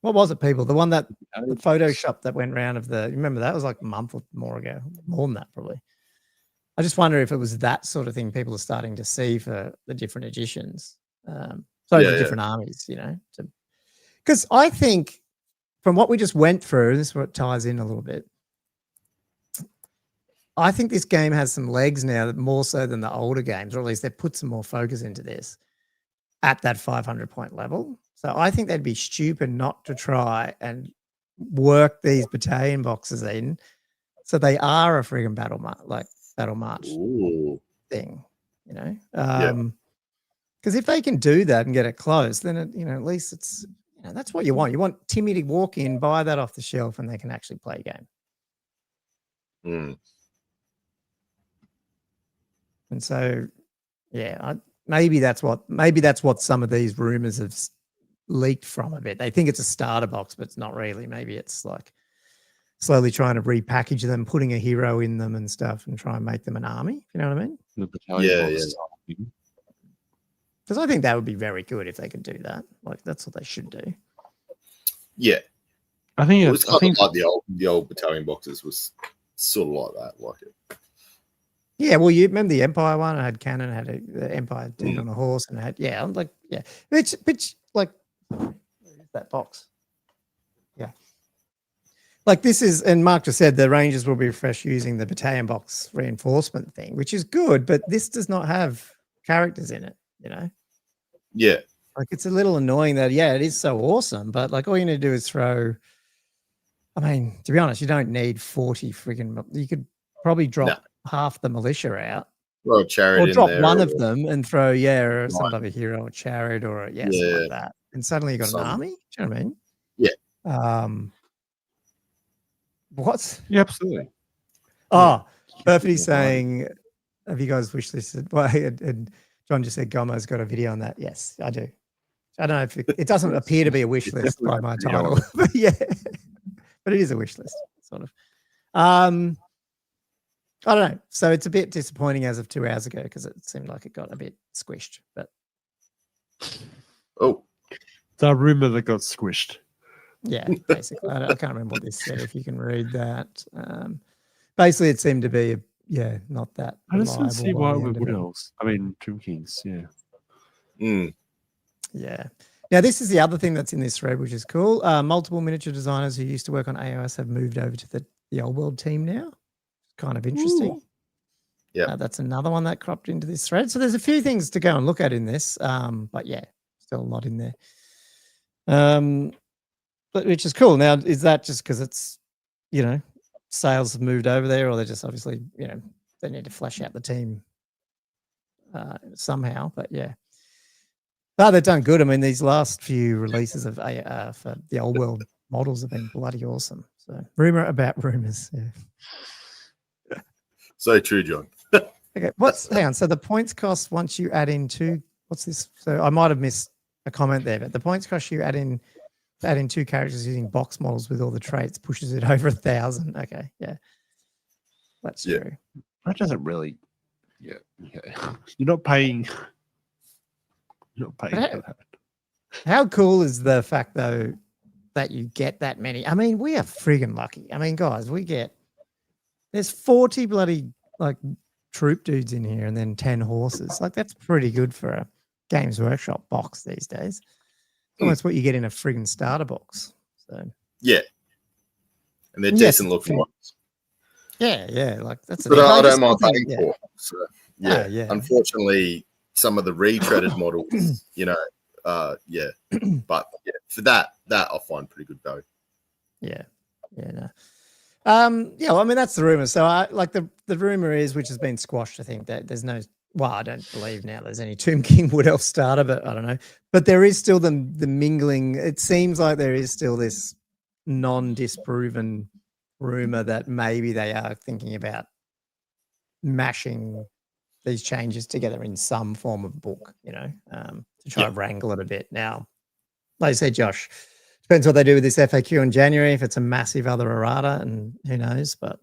What was it, people? The one that the Photoshop that went round of the. Remember that was like a month or more ago, more than that probably. I just wonder if it was that sort of thing people are starting to see for the different editions. The different armies, because I think from what we just went through, this is what ties in a little bit. I think this game has some legs now, that more so than the older games, or at least they put some more focus into this at that 500-point level. So I think they'd be stupid not to try and work these battalion boxes in, so they are a friggin' battle march thing, because if they can do that and get it close, then at least it's that's what you want. You want Timmy to walk in, buy that off the shelf, and they can actually play a game. And so, maybe that's what some of these rumors have leaked from a bit. They think it's a starter box, but it's not really. Maybe it's like slowly trying to repackage them, putting a hero in them and stuff, and try and make them an army. You know what I mean? Yeah. Because I think that would be very good if they could do that. Like, that's what they should do. Yeah, I think it's kind of like the old battalion boxes was sort of like that. Like it. Yeah, well, you remember the Empire one? I had Cannon, had the Empire dude on a horse, and I had I'm like, which like, where is that box? Yeah, like this is, and Mark just said the Rangers will be refreshed using the battalion box reinforcement thing, which is good, but this does not have characters in it, you know? Yeah. Like it's a little annoying that, it is so awesome, but like all you need to do is throw, I mean, to be honest, you don't need 40 friggin', you could probably drop half the militia out. Or chariot or drop in there, one of them and throw, or some Right. type of hero or chariot or something like that. And suddenly you got an army. Do you know what I mean? Yeah. What? Yeah, absolutely. Oh, Perfectly saying, have you guys wish listed? Well, and John just said Gomo's got a video on that. Yes, I do. I don't know if it doesn't appear to be a wish list by my title, but but it is a wish list, sort of. I don't know. So it's a bit disappointing as of 2 hours ago because it seemed like it got a bit squished. But the rumor that got squished. Yeah, basically. I can't remember what this said. If you can read that, basically, it seemed to be not that. I just don't see why we would else. I mean, Tomb Kings, Yeah. Now, this is the other thing that's in this thread, which is cool. Multiple miniature designers who used to work on AOS have moved over to the old world team now. Kind of interesting. Yeah. That's another one that cropped into this thread. So there's a few things to go and look at in this. But still a lot in there. But which is cool. Now, is that just because it's, sales have moved over there, or they're just obviously, they need to flesh out the team somehow? But they've done good. I mean, these last few releases of for the old world models have been bloody awesome. So, rumor about rumors. Yeah. So true, John. Okay, hang on. So the points cost once you add in what's this? So I might have missed a comment there, but the points cost you add in 2 characters using box models with all the traits pushes it over 1,000. Okay, that's true. That doesn't really. Yeah. You're not paying. You're not paying for that. How cool is the fact though that you get that many? I mean, we are friggin' lucky. I mean, guys, there's 40 bloody like troop dudes in here, and then 10 horses. Like that's pretty good for a Games Workshop box these days. Almost what you get in a friggin' starter box. So and they're decent looking ones. Like that's. But I don't mind paying for. So, yeah. Unfortunately, some of the retreaded models, but for that I find pretty good value. No. Well, I mean that's the rumor. So I like the rumor is, which has been squashed. I think that there's no. Well, I don't believe now there's any Tomb King Wood Elf starter, but I don't know. But there is still the mingling. It seems like there is still this non-disproven rumor that maybe they are thinking about mashing these changes together in some form of book, to try to wrangle it a bit. Now, like I said, Josh, depends what they do with this FAQ in January, if it's a massive other errata, and who knows, but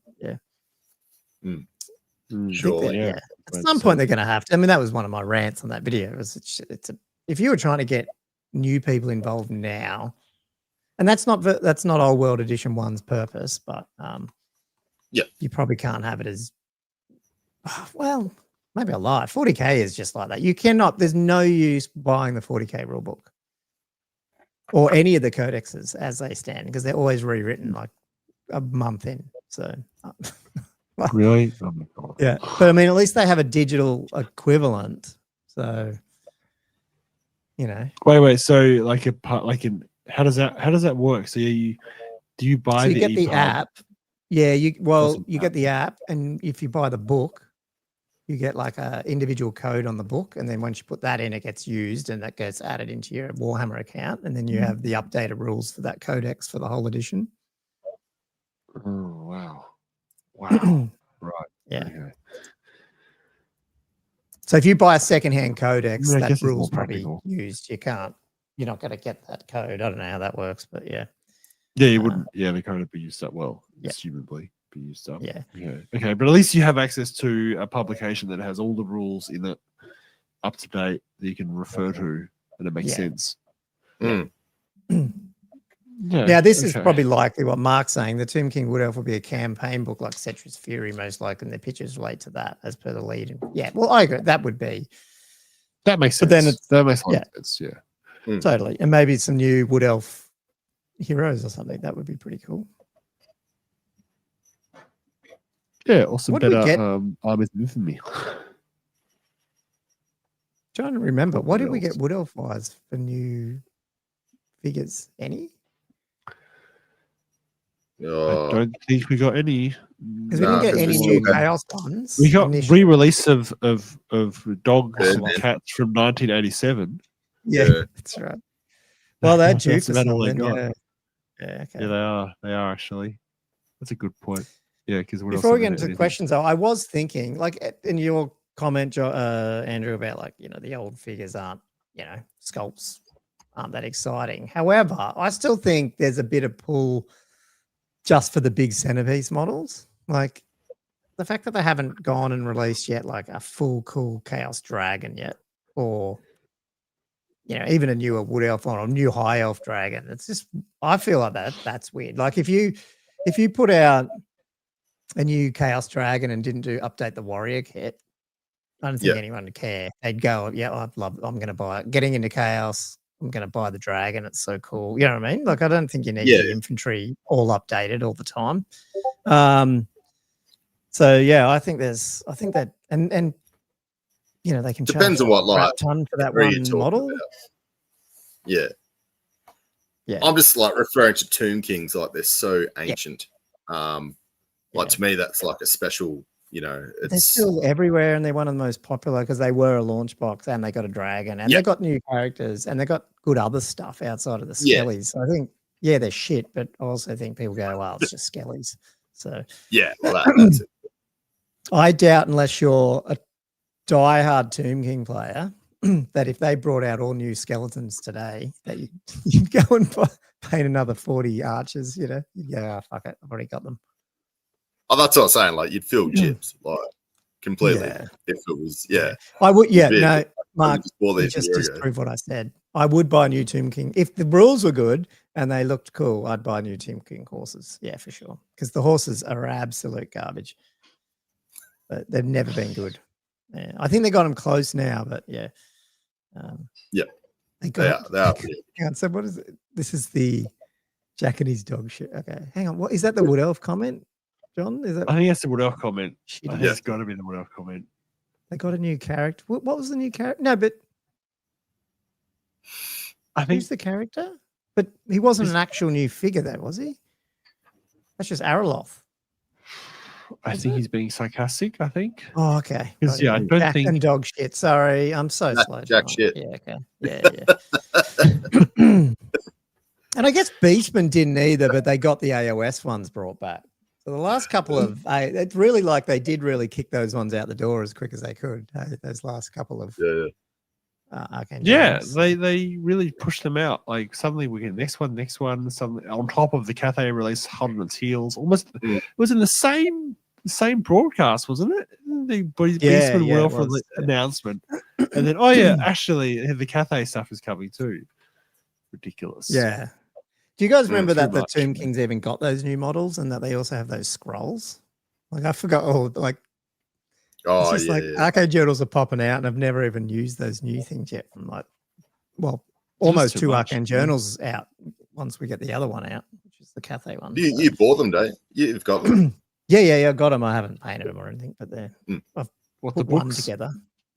Sure. At some point, they're going to have to. I mean, that was one of my rants on that video. If you were trying to get new people involved now, and that's not Old World Edition 1's purpose, but you probably can't have it as well. Maybe a lie. 40K is just like that. You cannot. There's no use buying the 40K rulebook or any of the codexes as they stand because they're always rewritten like a month in. So. Really? Oh my God. Yeah, but I mean, at least they have a digital equivalent. So, Wait. So, how does that work? So, do you buy so you the get the EPUB? app? Yeah, you get the app, and if you buy the book, you get like a individual code on the book, and then once you put that in, it gets used, and that gets added into your Warhammer account, and then you have the updated rules for that codex for the whole edition. Oh wow. Wow. Right. Yeah. Okay. So if you buy a secondhand codex, that rule's probably practical. used. You're not going to get that code. I don't know how that works, but yeah. Yeah, you wouldn't. Yeah, the code would be used up. Well, assumably be used up. Yeah. Okay, but at least you have access to a publication that has all the rules in it up to date that you can refer to, and it makes sense. Yeah. Now, this is probably likely what Mark's saying. The Tomb King Wood Elf will be a campaign book like Cetra's Fury, most likely, and the pictures relate to that as per the lead. Yeah, well, I agree. That would be. That makes sense. But then that makes a lot of sense. Yeah. Totally. And maybe some new Wood Elf heroes or something. That would be pretty cool. Yeah, or some better armies of infamy. Trying to remember, what did we get Wood Elf wise for new figures? Any? I don't think we got any. Because we didn't get any new Chaos ones. We got re-release of dogs and cats from 1987. Yeah, that's right. Well, they're due for something. Yeah, okay. Yeah, they are. They are actually. That's a good point. Yeah, because before we get into the questions, though, I was thinking, like in your comment, Andrew, about like the old figures aren't, sculpts aren't that exciting. However, I still think there's a bit of pull just for the big centerpiece models, like the fact that they haven't gone and released yet, like a full cool Chaos Dragon yet, or even a newer Wood Elf or a new High Elf Dragon. It's just, I feel like that's weird. Like if you put out a new Chaos Dragon and didn't update the Warrior kit, I don't think anyone would care. They'd go, I'm going to buy it. Getting into Chaos, I'm going to buy the Dragon. It's so cool. You know what I mean? Like, I don't think you need the infantry all updated all the time. So yeah, I think that, and they can depends on what like ton for that one model. About. Yeah. I'm just like referring to Tomb Kings like they're so ancient. Like to me, that's like a special. They're still everywhere, and they're one of the most popular because they were a launch box, and they got a dragon, and they got new characters, and they got good other stuff outside of the skellies. So I think, they're shit, but I also think people go, "Well, it's just skellies." So well, that's it. I doubt, unless you're a diehard Tomb King player, that if they brought out all new skeletons today, that you'd go and paint another 40 archers. You'd go, fuck it, I've already got them. Oh, that's what I'm saying. Like you'd fill gyms like completely if it was. I would. Yeah, no, Mark, just disprove what I said. I would buy a new Tomb King if the rules were good and they looked cool. I'd buy new Tomb King horses. Yeah, for sure, because the horses are absolute garbage. But they've never been good. Yeah, I think they got them close now, but they are. Hang on, so what is it? This is the Jack and his dog shit. Okay, hang on. What is that? The Wood Elf comment? John, is that? I think that's the Wood Elf comment. It's got to be the Wood Elf comment. They got a new character. What was the new character? No, but I think who's the character? But he wasn't an actual new figure, though, was he? That's just Araloth. I think he's being sarcastic. I think. Oh, okay. I don't Jack think and dog shit. Sorry, I'm so slow. Jack shit. Yeah. Okay. Yeah. And I guess Beastman didn't either, but they got the AOS ones brought back. So the last couple of, it's really like they did really kick those ones out the door as quick as they could. Those last couple of, Arcane Journals. they really pushed them out. Like suddenly we get next one, suddenly on top of the Cathay release, hot on its heels. Almost, it was in the same broadcast, wasn't it? The Beastman World announcement, and then actually the Cathay stuff is coming too. Ridiculous. Yeah. Do you guys remember that the Tomb Kings even got those new models and that they also have those scrolls? Like I forgot Arcane Journals are popping out and I've never even used those new things yet from almost two Arcane Journals out once we get the other one out, which is the Cathay one. You bought them, Dave. You've got them. I got them. I haven't painted them or anything, but I've put one together.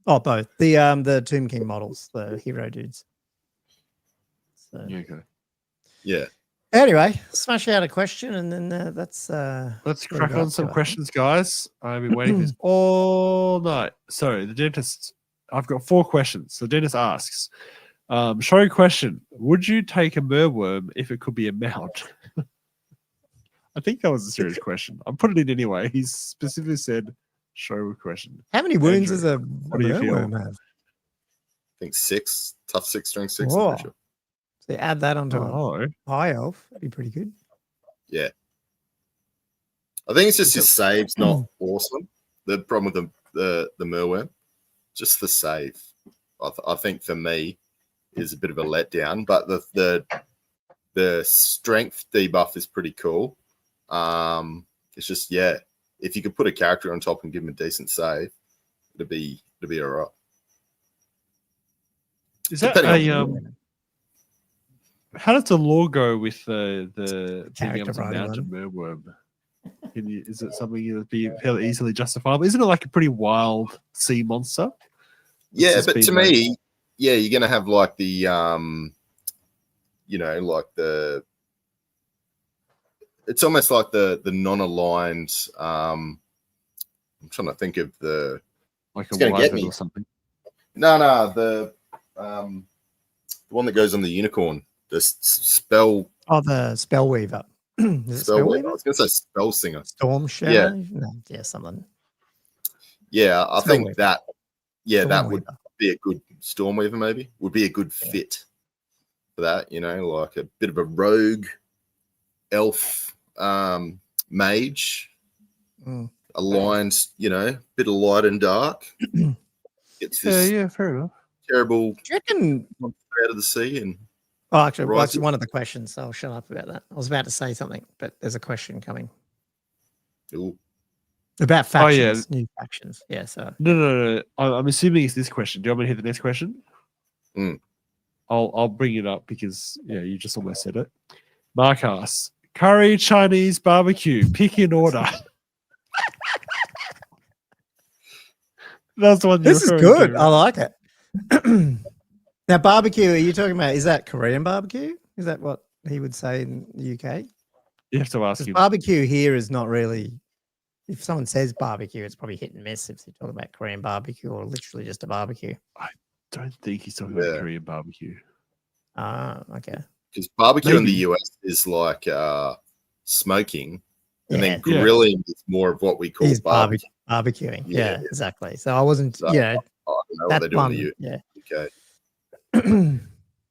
Oh, both. The Tomb King models, the hero dudes. So. Okay. Yeah. Anyway, smash out a question and then let's crack on some questions, guys. I've been waiting for this all night. So the dentist, I've got 4 questions. The dentist asks, show question, would you take a merworm if it could be a mount? I think that was a serious question. I'm putting it anyway. He specifically said, show a question. How many wounds does a merworm have? I think 6. Tough 6, strength 6. Whoa. So add that onto a high elf. That'd be pretty good. Yeah. I think it's just his save's not awesome. The problem with the merworm, just the save. I think for me is a bit of a letdown. But the The strength debuff is pretty cool. It's just if you could put a character on top and give him a decent save, it'd be all right. Is that how does the lore go with the being able to mount a merworm? Is it something that would be fairly easily justifiable? Isn't it like a pretty wild sea monster? Yeah, but to me, you're gonna have like the like it's almost like the non-aligned. I'm trying to think of like a wyvern or something. No, the one that goes on the unicorn. The spell. Oh, the spell weaver. Is it spell weaver? I was gonna say spell singer. Storm shadow. Yeah, something. Yeah, I think weaver. that. Yeah, Storm that weaver. would be a good storm weaver. Maybe would be a good fit for that. Like a bit of a rogue elf mage, aligned. Bit of light and dark. It's this fair enough. Terrible. Do you reckon out of the sea and actually one of the questions, so I'll shut up about that. I was about to say something, but there's a question coming. Ooh. About factions, new factions. Yeah, so no. I'm assuming it's this question. Do you want me to hit the next question? I'll bring it up because you just almost said it. Mark asks, curry, Chinese, barbecue, pick in order. That's the one. This is good. I like it. Now, barbecue, are you talking about, is that Korean barbecue? Is that what he would say in the UK? You have to ask him. Barbecue here is not really, if someone says barbecue, it's probably hit and miss if they're talking about Korean barbecue or literally just a barbecue. I don't think he's talking about Korean barbecue. Okay. Because barbecue in the US is like smoking, and then grilling is more of what we call barbecuing. Yeah, exactly. So I wasn't, I don't know what they're doing in the UK.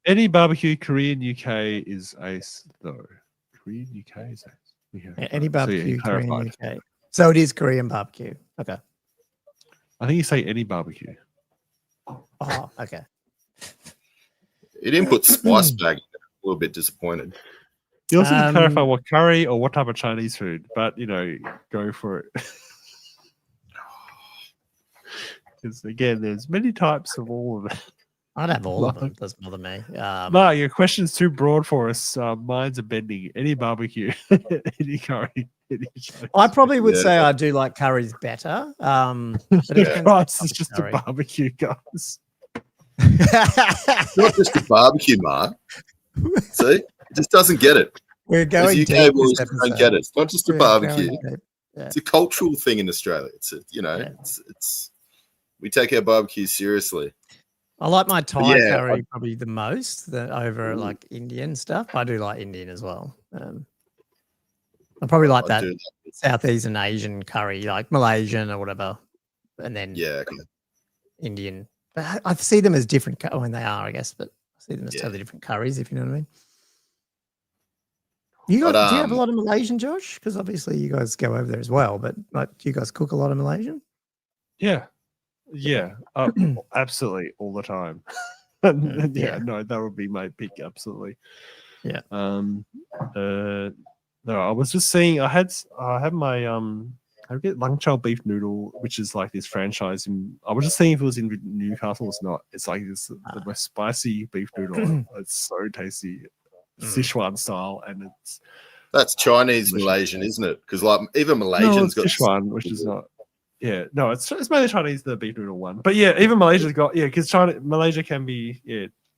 Any barbecue Korean UK is ace though. Korean UK is ace. Any barbecue Korean UK. So it is Korean barbecue. Okay. I think you say any barbecue. Oh, okay. It didn't put spice bag. A little bit disappointed. You also need to clarify what curry or what type of Chinese food, but go for it. Because again, there's many types of all of it. I'd have all of them. It doesn't bother me. Mark, your question's too broad for us. Minds are bending. Any barbecue, any curry. I probably would say I do like curries better. But it's just a barbecue, guys. Not just a barbecue, Mark. See, it just doesn't get it. We're going UK deep. Don't get it. It's not just a barbecue. It's a cultural thing in Australia. It's it's we take our barbecue seriously. I like my Thai curry probably the most over like Indian stuff. I do like Indian as well. I probably like that Southeastern Asian curry, like Malaysian or whatever, and then Indian. But I see them as different when they are, I guess, but I see them as totally different curries, if you know what I mean. Do you have a lot of Malaysian, Josh? Because obviously you guys go over there as well, but like, do you guys cook a lot of Malaysian? Yeah, absolutely, all the time. No, that would be my pick, absolutely. Yeah. No, I was just saying I had my I get Lang Chao beef noodle, which is like this franchise. I was just seeing if it was in Newcastle. It's not. It's like this the most spicy beef noodle. It's so tasty, Sichuan style, and that's Chinese Malaysian, isn't it? Because like even Malaysian's got Sichuan, which is not. Yeah, no, it's mainly Chinese, the beef noodle one. But yeah, even Malaysia's got because Malaysia can be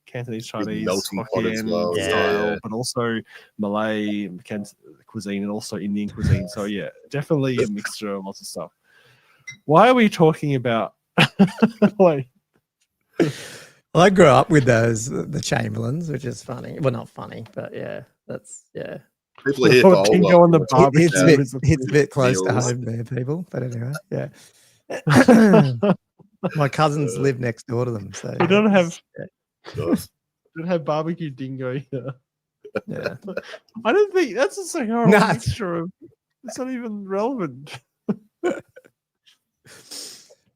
Cantonese, Chinese, Hokkien style, but also Malay cuisine and also Indian cuisine. So yeah, definitely a mixture of lots of stuff. Why are we talking about like? Well, I grew up with the Chamberlains, which is funny. Well, not funny, but that's People here Dingo on the barbecue. It's a bit close to home there, people. But anyway, my cousins live next door to them, so we don't have. Don't have barbecue dingo here. Yeah, I don't think that's just like a mixture of. It's not even relevant.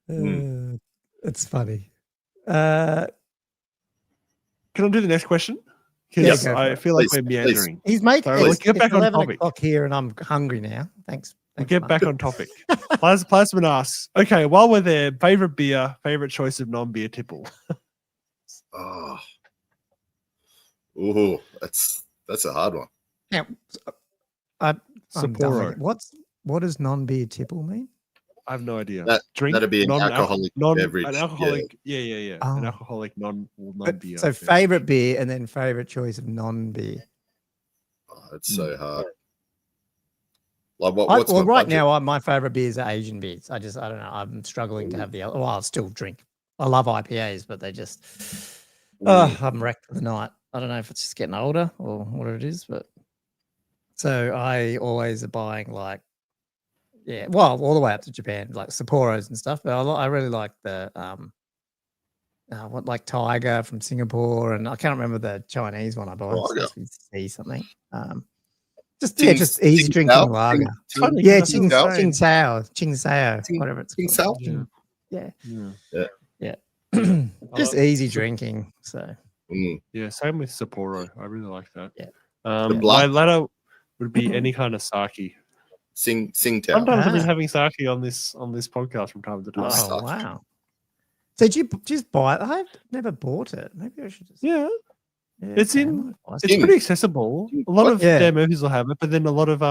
It's funny. Can I do the next question? because Yeah, I feel like Please, we're meandering. He's making So let's it's get back on 11 topic. o'clock here, and I'm hungry now. Thanks. We'll Thanks, get Mark. back on topic. Plasman asks, okay, while we're there, favorite beer, favorite choice of non-beer tipple. Oh, ooh, that's a hard one. Now, I'm Sapporo. dying. What does non-beer tipple mean? I have no idea. Drink. That'd be an alcoholic beverage. An alcoholic, yeah. Oh. An alcoholic non-beer. So favorite beer and then favorite choice of non-beer. Oh, it's so hard. Like what's well, my right budget? now, my favorite beers are Asian beers. I don't know. I'm struggling to have the other. Well, I'll still drink. I love IPAs, but they just. I'm wrecked for the night. I don't know if it's just getting older or what it is, but. So I always are buying all the way up to Japan, like Sapporos and stuff. But I really like the like Tiger from Singapore, and I can't remember the Chinese one I bought. See something. Just easy drinking lager. Qing Sao, whatever it's called. Yeah. Just easy drinking. So yeah, same with Sapporo. I really like that. Yeah. My ladder would be any kind of sake. Sing Tao. Sometimes I've been having sake on this podcast from time to time. Oh wow! So did you just buy it? I've never bought it. Maybe I should just. Yeah, it's pretty accessible. A lot of their movies will have it, but then a lot of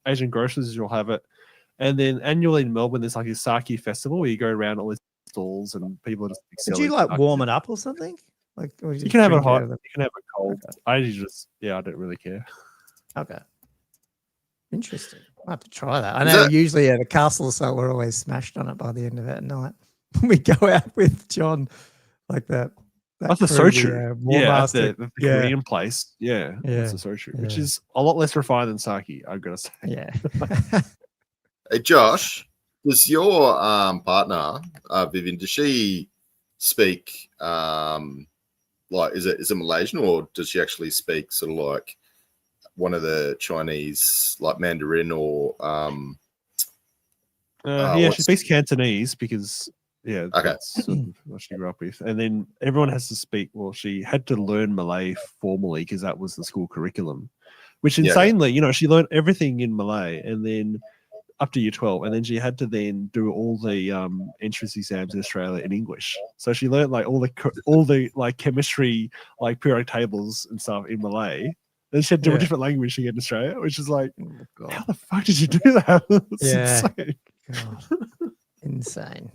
Asian groceries will have it. And then annually in Melbourne, there's like a sake festival where you go around all these stalls and people are just. Did you like warm it up or something? Like you can have it hot, you can have it cold. Okay. I don't really care. Okay. Interesting. I have to try that. I know usually at a castle assault we're always smashed on it by the end of it at night. We go out with John like that. That's the soju. The Korean place. Yeah. That's the soju, which is a lot less refined than sake, I've got to say. Yeah. Hey Josh, does your partner, Vivian, does she speak like is it Malaysian, or does she actually speak sort of like one of the Chinese, like Mandarin or she speaks Cantonese because that's sort of what she grew up with. And then everyone has to speak, well, she had to learn Malay formally because that was the school curriculum, which insanely, she learned everything in Malay and then up to year 12, and then she had to then do all the entrance exams in Australia in English. So she learned like all the like chemistry, like periodic tables and stuff in Malay. Then she had to do a different language to get in Australia, which is like, how the fuck did you do that? It's insane. Insane.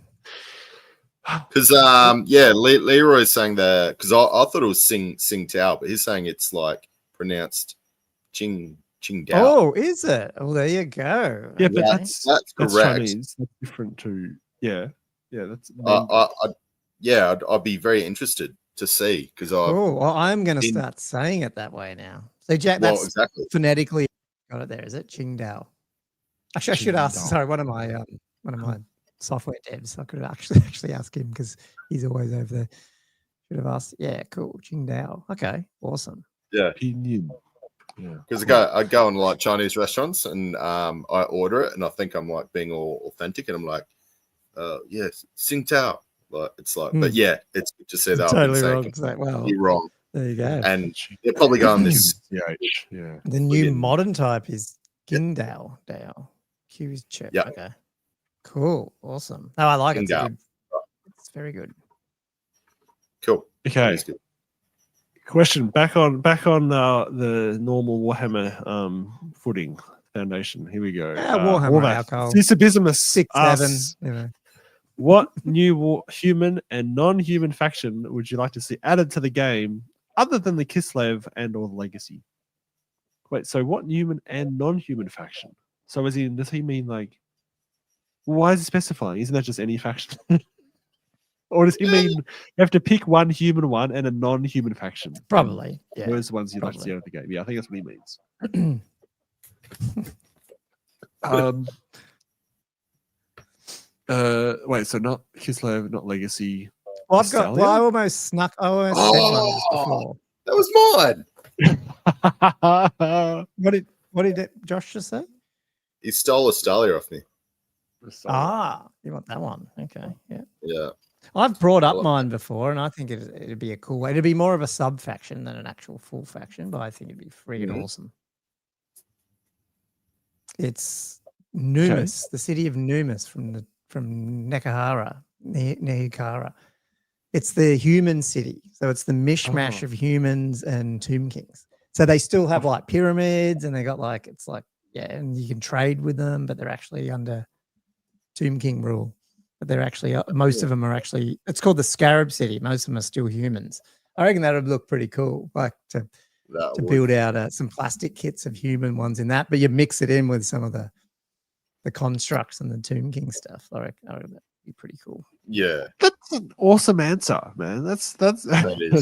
Because Leroy's saying that, because I thought it was Sing Tao, but he's saying it's like pronounced Ching Tao. Oh, is it? Oh, there you go. Yeah, but that's correct. Chinese. That's different to that's I'd be very interested to see because I'm going to start saying it that way now. So Jack, that's phonetically got it there. Is it Qingdao? Actually, I should ask. Sorry, one of my software devs. I could actually ask him because he's always over there. Should have asked. Yeah, cool. Qingdao. Okay, awesome. Yeah. Yeah, because I go in like Chinese restaurants and I order it and I think I'm like being all authentic and I'm like, yes, Sing Tao. Like it's like, but yeah, it's just said that. Totally wrong. You're wrong. There you go. And they're probably going this. Yeah. The new modern type is Qingdao. Q is check. Yeah. Okay. Cool. Awesome. No, I like it. It's very good. Cool. Okay. Question back on the normal Warhammer footing foundation. Here we go. Warhammer alcohol. Sisybizimus 6-7. What new human and non-human faction would you like to see added to the game other than the Kislev and or the Legacy? Wait, so what human and non-human faction? So does he mean like, why is he specifying? Isn't that just any faction? Or does he mean you have to pick one human one and a non-human faction? Probably. Yeah. Those ones you'd like to see out of the game. Yeah, I think that's what he means. Wait, so not Kislev, not Legacy. Well, I almost said one before. That was mine. What did Josh just say? He stole Australia off me. You want that one? Okay, yeah. Yeah. I've brought up mine before, and I think it'd be a cool way. It'd be more of a sub faction than an actual full faction, but I think it'd be friggin' awesome. It's Numis, the city of Numis from Nekahara, Nehikara. It's the human city, so it's the mishmash of humans and Tomb Kings. So they still have like pyramids, and they got like and you can trade with them, but they're actually under Tomb King rule. But they're actually most of them are actually. It's called the Scarab City. Most of them are still humans. I reckon that would look pretty cool, like to build out some plastic kits of human ones in that, but you mix it in with some of the constructs and the Tomb King stuff. I reckon that'd be pretty cool. Yeah, that's an awesome answer, man. That's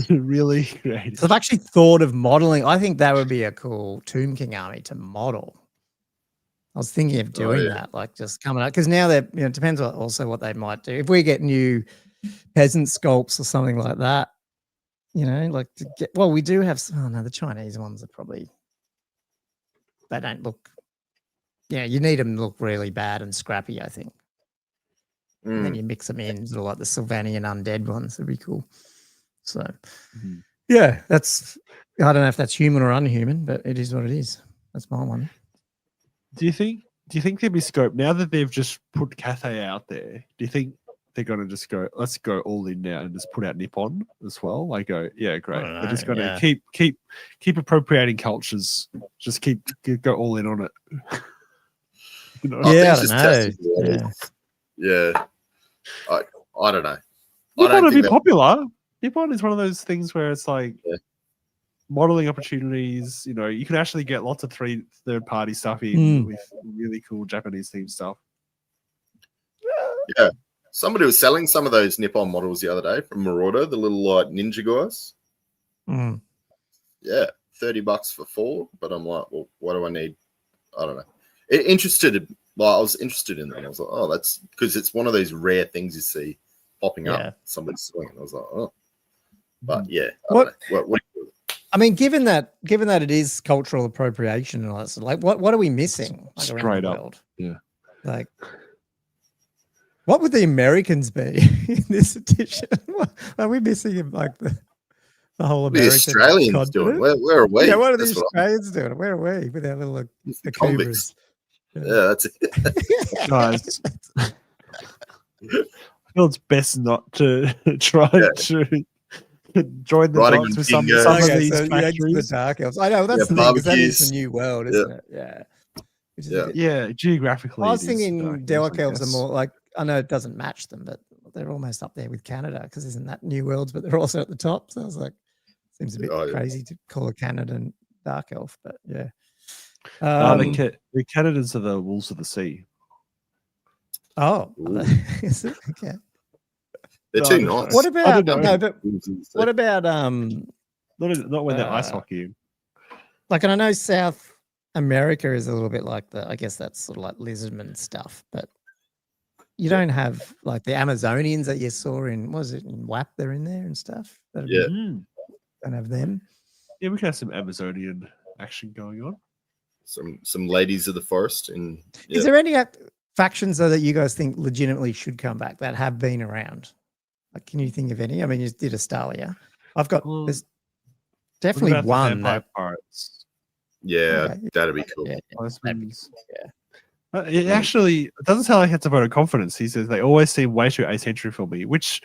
really great. So I've actually thought of modeling. I think that would be a cool Tomb King army to model. I was thinking of doing that, like just coming up, because now that it depends on also what they might do. If we get new peasant sculpts or something like that, like to get. Well, we do have some. Oh no, the Chinese ones are probably. They don't look. Yeah, you need them to look really bad and scrappy, I think. And then you mix them in, sort of like the Sylvanian undead ones. That'd be cool. So, yeah, that's. I don't know if that's human or unhuman, but it is what it is. That's my one. Do you think there'd be scope now that they've just put Cathay out there? Do you think they're gonna just go, let's go all in now and just put out Nippon as well? Like, yeah, great. They're just gonna keep appropriating cultures. Just go all in on it. I don't know. Yeah. I don't know. Nippon would be popular. Nippon is one of those things where it's like modeling opportunities. You can actually get lots of third-party stuff in with really cool Japanese themed stuff. Yeah. Somebody was selling some of those Nippon models the other day from Marauder, the little ninja guys. Yeah, $30 for 4. But I'm like, well, what do I need? I don't know. I was interested in that. I was like, oh, that's because it's one of those rare things you see popping up. Somebody's swinging. I was like, oh, but yeah. What I mean, given that it is cultural appropriation and all that stuff, like what are we missing? Like, straight around the up, world? yeah. Like, what would the Americans be in this edition? Are we missing like the whole American? The Australians doing? Where are we? Yeah, what are the Australians doing? Where are we with our little convicts? Yeah, that's it. Guys, I feel it's best not to try to join the dots with some of these factories. The Dark Elves. I know that's the thing, because that is the new world, isn't it? Yeah. Geographically. I was thinking Dark Elves are more like, I know it doesn't match them, but they're almost up there with Canada, because isn't that New Worlds, but they're also at the top. So I was like, seems a bit crazy to call a Canada and Dark Elf, but yeah. The Canadians are the wolves of the sea. Oh, is it? Okay. They're too nice. What about what about not when they're ice hockey? Like, and I know South America is a little bit like I guess that's sort of like lizardman stuff, but you don't have like the Amazonians that you saw in WAP? They're in there and stuff. Don't have them. Yeah, we can have some Amazonian action going on. Some ladies of the forest. Is there any factions though that you guys think legitimately should come back that have been around? Like, can you think of any? I mean, you did Astalia. I've got there's definitely one. Vampire Pirates. Yeah, that'd be cool. It actually doesn't sound like it's a vote of confidence. He says they always seem way too asymmetric for me, which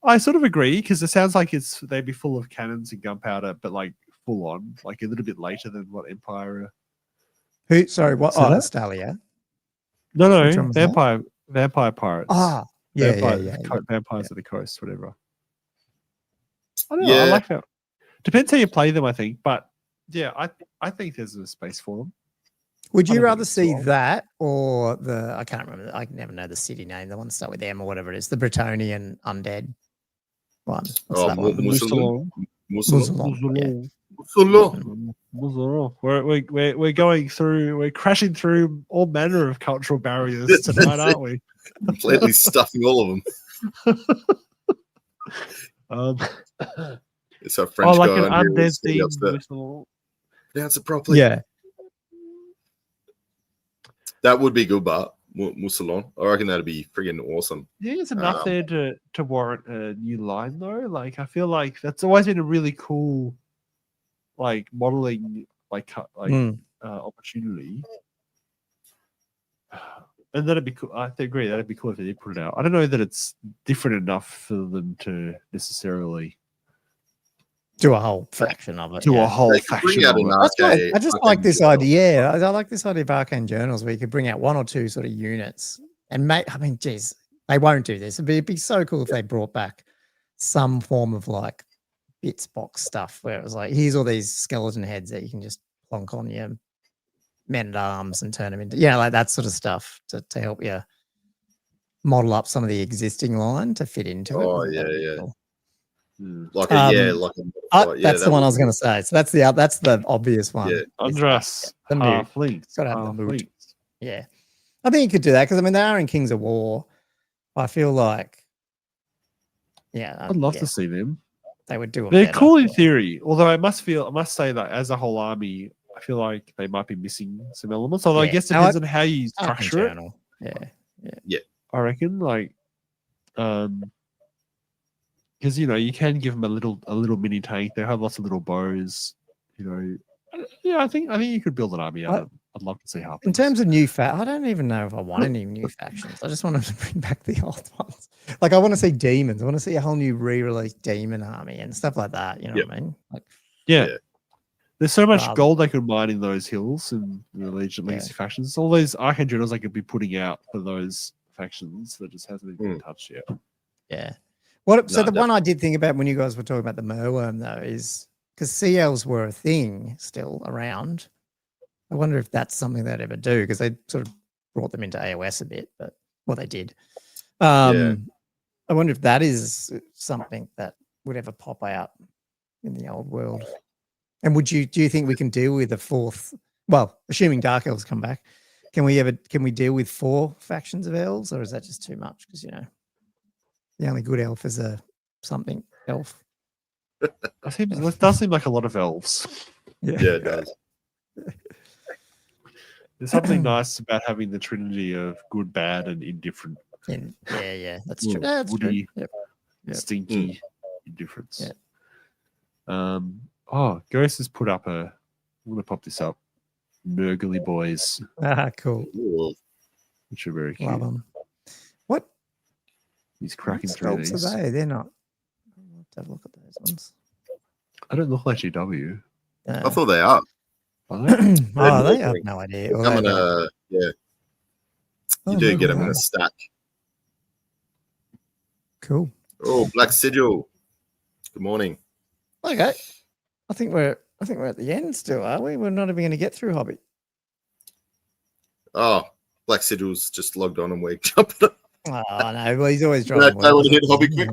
I sort of agree, because it sounds like they'd be full of cannons and gunpowder, but like full on, like a little bit later than what Empire are. Who? Sorry, what? Oh, Astalia. No, Vampire Pirates. Ah, yeah. Vampires of the Coast, whatever. I don't know. I like that. Depends how you play them, I think, but yeah, I think there's a space for them. Would you rather see that or I can't remember, I never know the city name, the one that start with M or whatever it is, the Bretonian undead one. What's that one? We're going through, we're crashing through all manner of cultural barriers tonight, aren't we? Completely stuffing all of them. It's a French like guy an undead theme. Pronounce it properly. Yeah. That would be good, but Moussalon. I reckon that'd be friggin' awesome. Yeah, it's enough there to warrant a new line though. Like I feel like that's always been a really cool like modeling opportunity. And that'd be cool. I agree. That'd be cool if they did put it out. I don't know that it's different enough for them to necessarily do a whole faction of it. A whole faction of it. I just like this idea. I like this idea of Arcane Journals where you could bring out 1 or 2 sort of units and geez, they won't do this. It'd be so cool if they brought back some form of like bits box stuff where it was like, here's all these skeleton heads that you can just plonk on your men at arms and turn them into, like that sort of stuff to help you model up some of the existing line to fit into it. Oh yeah. Cool. Like that's the one I was going to say. So that's the obvious one. Yeah, Andras, halflings. Got to have the mood. Yeah, I think you could do that because they are in Kings of War. I feel like, I'd love to see them. They would do it. They're cool in theory, although I must say that as a whole army, I feel like they might be missing some elements. Although I guess it depends on how you structure it. Yeah. I reckon because you can give them a little mini tank. They have lots of little bows. I think you could build an army out. I'd love to see how. In terms of new I don't even know if I want any new factions. I just want to bring back the old ones. Like I want to see demons. I want to see a whole new re-released demon army and stuff like that. You know what I mean? Like, there's so much gold they could mine in those hills and the Legacy factions. All those Arcane Journals they could be putting out for those factions that just hasn't been touched yet. Yeah. The one I did think about when you guys were talking about the Merworm though is because sea elves were a thing still around. I wonder if that's something they'd ever do because they sort of brought them into AOS a bit, but they did. I wonder if that is something that would ever pop out in the old world. And do you think we can deal with a fourth? Well, assuming Dark Elves come back, can we deal with 4 factions of elves, or is that just too much? Because the only good elf is a something elf. It does seem like a lot of elves. Yeah, it does. There's something nice about having the trinity of good, bad, and indifferent. That's true. That's woody, true. stinky indifference. Ghost has put up I'm going to pop this up. Murgly boys. Cool. Which are very cute. Love them. What? He's cracking through these. Are they? They're not. Let's have a look at those ones. I don't look like GW. I thought they are. They have no idea. You do get them in a stack. Cool. Oh, Black Sigil. Good morning. Okay. I think we're at the end still, are we? We're not even going to get through Hobby. Oh, Black Sigil's just logged on and we're jumping. Oh no, well he's always driving. They want to hit Hobby quick.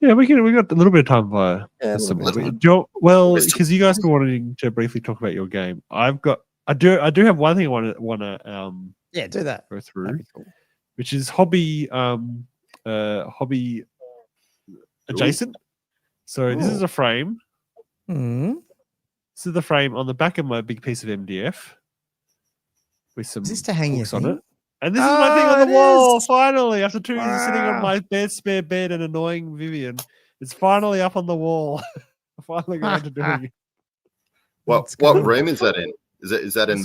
Yeah, we got a little bit of time for because you guys were wanting to briefly talk about your game. I do have one thing I want to do that. Go through, cool. Which is hobby adjacent. So this is a frame. Mm-hmm. This is the frame on the back of my big piece of MDF with some hooks to hang on it. And this is my thing on the wall, finally, after 2 years sitting on my spare bed and annoying Vivian. It's finally up on the wall. I finally got around to doing it. What room is that in? Is that in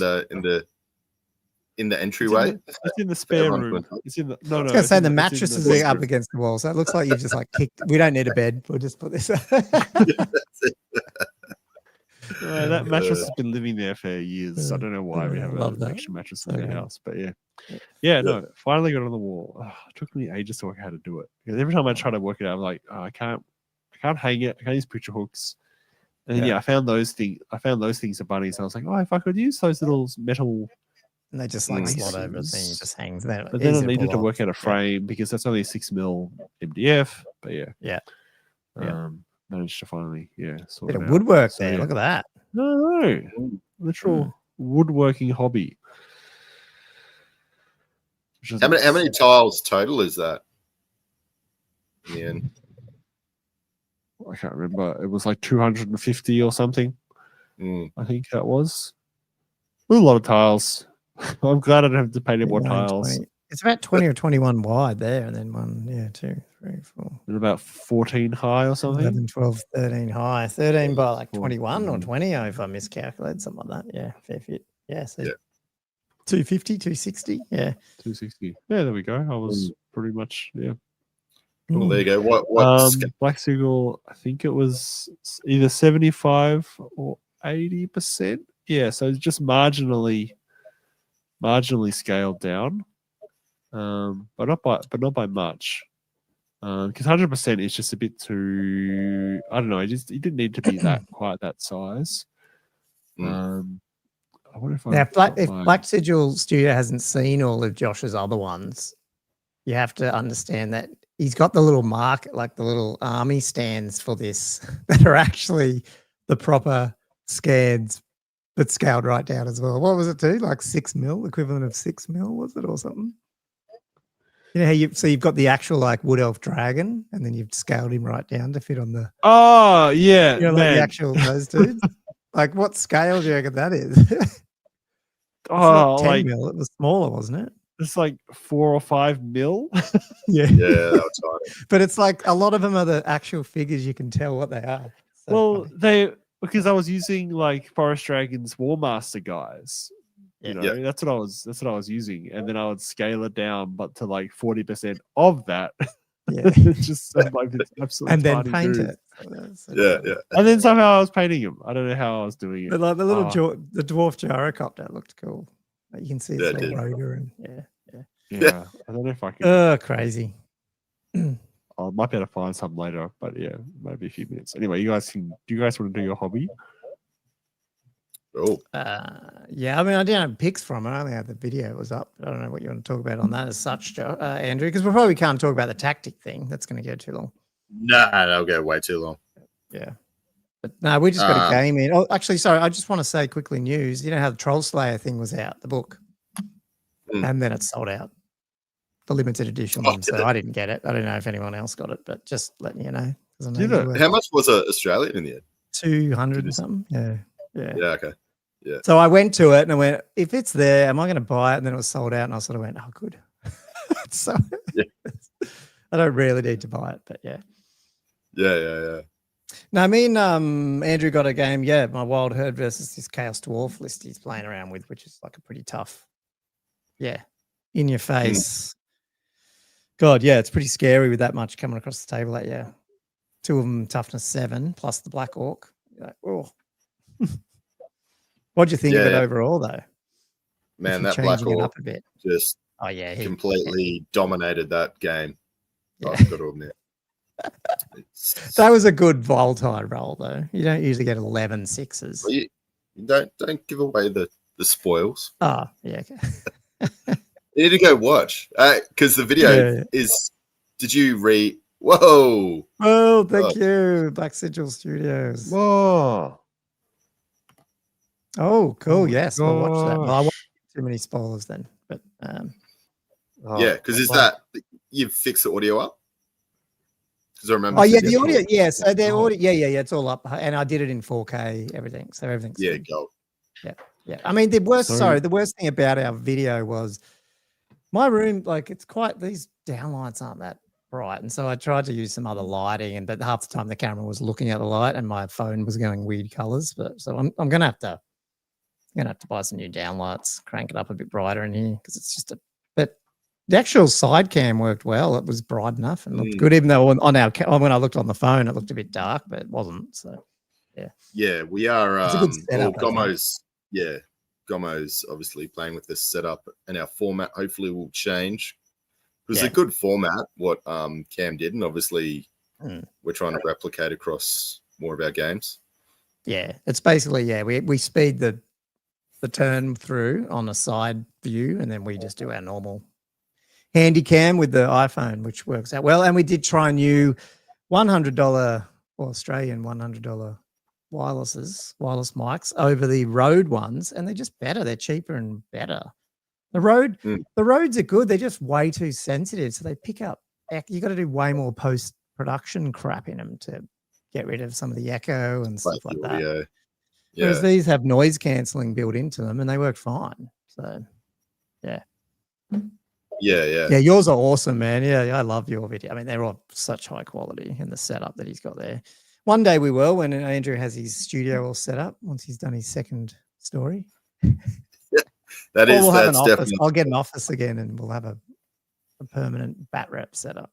the entryway? It's in the spare room. It's in the no. I was going to say the mattress is up against the wall, so it looks like you've just kicked. We don't need a bed. We'll just put this up. That mattress has been living there for years. I don't know why we have an extra mattress in the house, but no, finally got it on the wall. It took me ages to work out how to do it because every time I try to work it out, I'm like, I can't hang it. I can't use picture hooks. And I found those things. at Bunnings, and I was like, if I could use those little metal. And they just slot over the thing, it just hangs there. But then I needed to work out a frame because that's only a 6mm MDF. But managed to finally sort bit it of out. Woodwork there. Look at that. No, literal woodworking hobby. How many tiles total is that? In the end? I can't remember. It was like 250 or something. I think that was. It was a lot of tiles. I'm glad I don't have to paint any more 29, tiles. 20. It's about 20 or 21 wide there, and then 1, 2, 3, 4. And about 14 high or something. 11, 12, 13 high. 13 by like 21 or 20, if I miscalculate, something like that. Yeah, fair fit. Yeah, so 250, 260. Yeah. 260. Yeah, there we go. I was pretty much, Well, there you go. What Black Seagull, I think it was either 75 or 80%. Yeah, so it's just marginally scaled down. But not by much. Because 100% is just a bit too, I don't know, it didn't need to be quite that size. I wonder if Black Sigil Studio hasn't seen all of Josh's other ones, you have to understand that he's got the little market, like the little army stands for this that are actually the proper scans, but scaled right down as well. What was it too? Like 6 mil, equivalent of 6 mil, was it, or something? You know how you've got the actual like wood elf dragon, and then you've scaled him right down to fit on the. Oh yeah, you know, like the actual those dudes. Like what scale do you reckon that is? Oh, 10 like mil. It was smaller, wasn't it? It's like 4 or 5 mil. Yeah, that was fine. But it's like a lot of them are the actual figures. You can tell what they are. So because I was using like Forest Dragon's War Master guys. You know, that's what I was using, and then I would scale it down, but to like 40% of that. Yeah, just like this absolute and then paint it. Yeah. And then somehow I was painting him. I don't know how I was doing it. But like the little the dwarf gyrocopter looked cool. Like you can see it's like rotor and yeah. I don't know if I can. Crazy. I might be able to find some later, but maybe a few minutes. Anyway, do you guys want to do your hobby? Oh. Yeah, I mean, I didn't have pics from it. I only had the video was up. I don't know what you want to talk about on that as such, Andrew, because we probably can't talk about the tactic thing. That's going to go too long. Nah, that'll go way too long. Yeah. But no, we just got a game in. Oh, actually, sorry, I just want to say quickly news. You know how the Troll Slayer thing was out, the book, and then it sold out, the limited edition one. So I didn't get it. I don't know if anyone else got it, but just letting you know. How much was it Australian in the end? 200 and something. Yeah. Okay. Yeah. So I went to it and I went, if it's there, am I going to buy it? And then it was sold out, and I sort of went, oh, good. So I don't really need to buy it, but yeah. Yeah. No, I mean, Andrew got a game. Yeah, my Wild Herd versus this Chaos Dwarf list he's playing around with, which is like a pretty tough. Yeah, in your face. God, yeah, it's pretty scary with that much coming across the table. That 2 of them toughness 7 plus the Black Orc. You're like, oh. What'd you think of it overall, though? Man, that Black Orc up a bit. just completely dominated that game. Yeah. I've got to admit. That was a good Voltide roll, though. You don't usually get 11 6s. Well, you don't give away the spoils. Oh, yeah. Okay. You need to go watch because the video is. Did you read? Whoa! Oh, thank you, Black Sigil Studios. Whoa! Oh, cool. Yes, we'll watch that. Well, I won't too many spoilers then, but because that you've fixed the audio up? Because I remember. Oh yeah, the audio. Yeah, so the audio. Yeah. It's all up, and I did it in 4K. Everything. So everything's good. Gold. Yeah. I mean, the worst thing about our video was my room. Like, it's quite these downlights aren't that bright, and so I tried to use some other lighting, but half the time the camera was looking at the light, and my phone was going weird colors. But so I'm gonna have to buy some new downlights, crank it up a bit brighter in here because it's just but the actual side cam worked well. It was bright enough and looked good, even though when I looked on the phone, it looked a bit dark, but it wasn't. So yeah, we are. It's a good setup, Gomo's obviously playing with this setup, and our format hopefully will change. It was a good format what Cam did, and obviously we're trying to replicate across more of our games. Yeah, it's basically we speed the turn through on a side view, and then we just do our normal handy cam with the iPhone, which works out well. And we did try new $100 or Australian $100 wireless mics over the Rode ones, and they're just better. They're cheaper and better. The Rodes are good. They're just way too sensitive, so they pick up. You got to do way more post-production crap in them to get rid of some of the echo and stuff like that. Whereas these have noise cancelling built into them, and they work fine. So Yeah. Yeah. Yeah, yours are awesome, man. Yeah, I love your video. I mean, they're all such high quality in the setup that he's got there. One day we will, when Andrew has his studio all set up, once he's done his second story. That's office. definitely. I'll get an office again, and we'll have a permanent bat rep set up.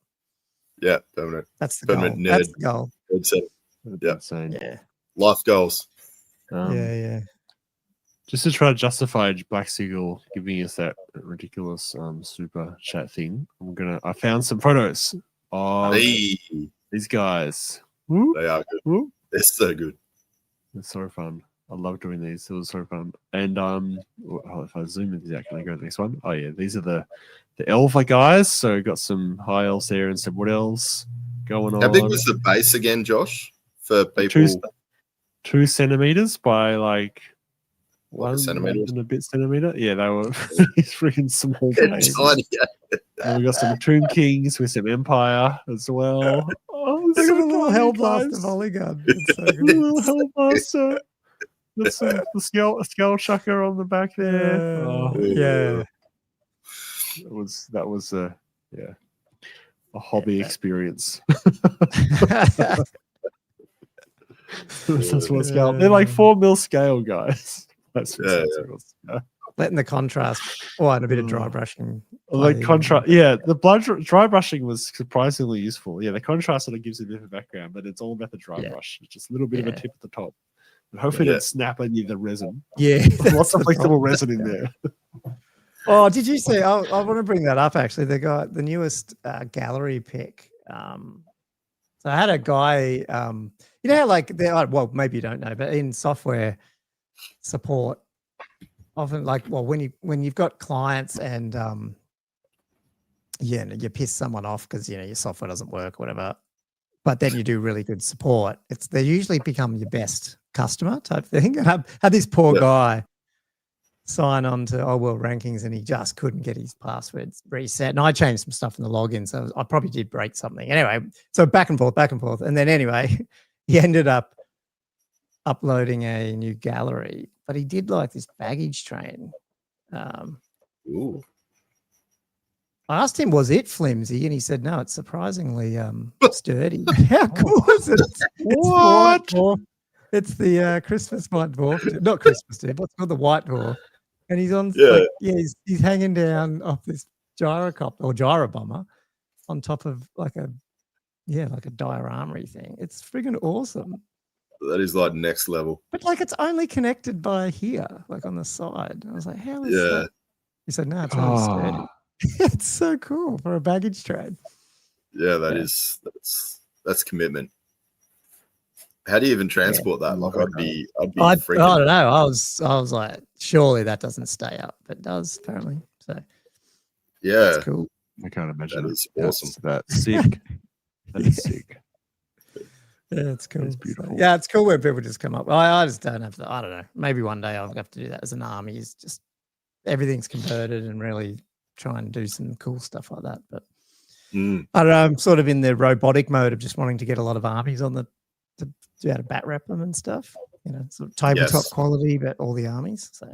Yeah, permanent. That's the permanent goal. Nerd. That's the goal. Yeah. Life goals. Yeah. Just to try to justify Black Seagull giving us that ridiculous super chat thing, I found some photos of these guys. They are good. Woo. They're so good. It's so fun. I love doing these. It was so fun. And if I zoom in exactly, go to the next one. Oh yeah, these are the Elva guys. So got some high elves there and some wood elves going on. How big was the base again, Josh? For people, 2 centimeters by like 1 centimeter and a bit centimeter. Yeah, they were freaking small. And we got some Tomb Kings with some Empire as well. Oh, look at the little Hellblaster volley gun. It's so good. Little Hellblaster. That's the skull chucker on the back there. Yeah. That was a hobby experience. That's what scale. They're like 4 mil scale, guys. That's letting the contrast and a bit of dry brushing. Like contrast, the dry brushing was surprisingly useful. Yeah, the contrast sort of gives a bit of a background, but it's all about the dry brush. It's just a little bit of a tip at the top. And hopefully it snap any of the resin. Yeah. Lots of flexible resin in there. Oh, did you see? I want to bring that up actually. They got the newest gallery pick. So I had a guy, you know how like well, maybe you don't know, but in software support, often like when you've got clients and you piss someone off because your software doesn't work or whatever, but then you do really good support, they usually become your best customer type thing. And I had this poor guy sign on to World Rankings and he just couldn't get his passwords reset. And I changed some stuff in the login, so I probably did break something. Anyway, so back and forth. And then anyway, he ended up uploading a new gallery, but he did like this baggage train. Ooh. I asked him, was it flimsy? And he said, no, it's surprisingly sturdy. How cool is it? What? It's the Christmas white dwarf. Not Christmas, dude. What's called the white dwarf? And he's on, he's hanging down off this gyrocopter or gyro bomber on top of like a dioramery thing. It's friggin' awesome. That is like next level. But like it's only connected by here, like on the side. I was like, how is that? He said, no, it's really sturdy. It's so cool for a baggage train. Yeah, that's commitment. How do you even transport that? Like I'd be freaking. I don't know. I was like, surely that doesn't stay up, but it does apparently. So yeah, that's cool. I can't imagine. That is awesome. That's sick. That is sick. Yeah, it's cool. It's beautiful. Yeah, it's cool when people just come up. I just don't have to. I don't know. Maybe one day I'll have to do that as an army. Is just everything's converted and really try and do some cool stuff like that. But I don't know. I'm sort of in the robotic mode of just wanting to get a lot of armies on to be able to bat rep them and stuff. Sort of tabletop quality, but all the armies. So,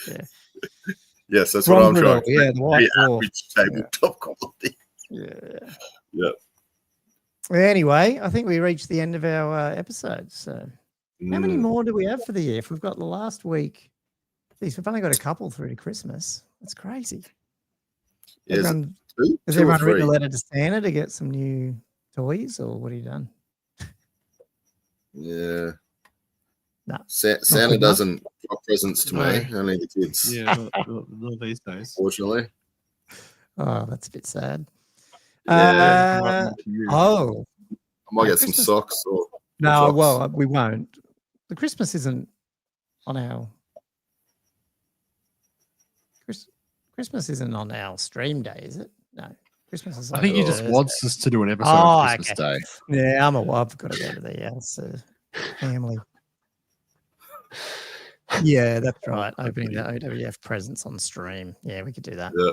yeah. Yes, that's what I'm trying. Yeah, the white average tabletop quality. Yeah. Anyway, I think we reached the end of our episode. So, how many more do we have for the year? If we've got the last week, geez, we've only got a couple through to Christmas. That's crazy. Has everyone written a letter to Santa to get some new toys, or what have you done? Yeah. No. Santa doesn't drop presents to me, only the kids. Yeah, not these days. Fortunately. Oh, that's a bit sad. Yeah. I might get some socks or no, well, we won't. The Christmas isn't on our Christmas isn't on our stream day, is it? No. Christmas is I think he just wants us to do an episode on Christmas Day. Yeah, I've got to go to the family. Yeah, that's right. Opening the OWF presents on stream. Yeah, we could do that. Yeah.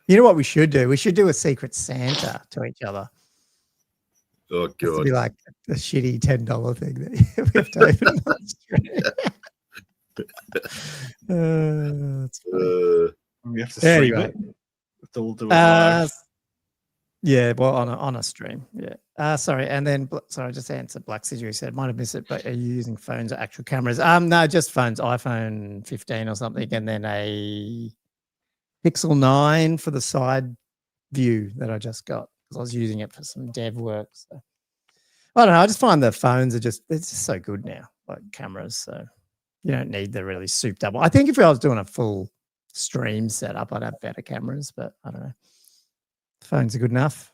You know what we should do? We should do a secret Santa to each other. Oh, God. It'd be like a shitty $10 thing that we have to open on stream. That's funny. We have to stream Anyway. it. We'll do it live. Yeah, well, on a stream. Yeah. Sorry, and then sorry, just to answer Black Sigil. He said, might have missed it, but are you using phones or actual cameras? No, just phones. iPhone 15 or something, and then a Pixel 9 for the side view that I just got because I was using it for some dev work. So I don't know. I just find the phones are it's just so good now, like cameras. So you don't need the really souped up. I think if I was doing a full stream setup, I'd have better cameras, but I don't know. Phones are good enough.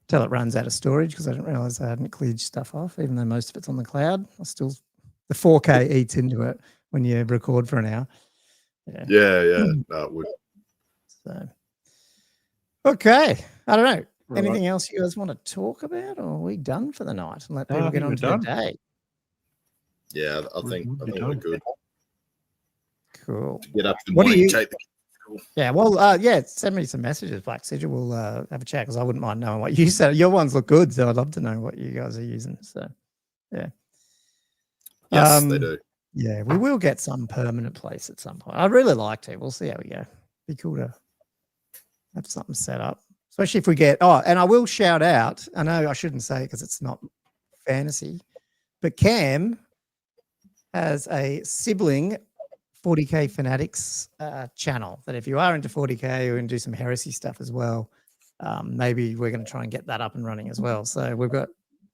Till it runs out of storage because I didn't realize I hadn't cleared stuff off, even though most of it's on the cloud. The 4K eats into it when you record for an hour. Yeah. No, it would. So, okay. I don't know. Anything else you guys want to talk about, or are we done for the night and let people get on to their day? Yeah, I think we're good. Cool. To get up in the morning, take the Yeah, well, send me some messages, Black Sigil. We'll have a chat because I wouldn't mind knowing what you said. Your ones look good, so I'd love to know what you guys are using. So, yeah. Yes, they do. Yeah, we will get some permanent place at some point. I'd really like to. We'll see how we go. Be cool to have something set up, especially if we get. Oh, and I will shout out. I know I shouldn't say it because it's not fantasy, but Cam has a sibling 40K Fanatics channel that if you are into 40K or into some heresy stuff as well, maybe we're going to try and get that up and running as well. So we've got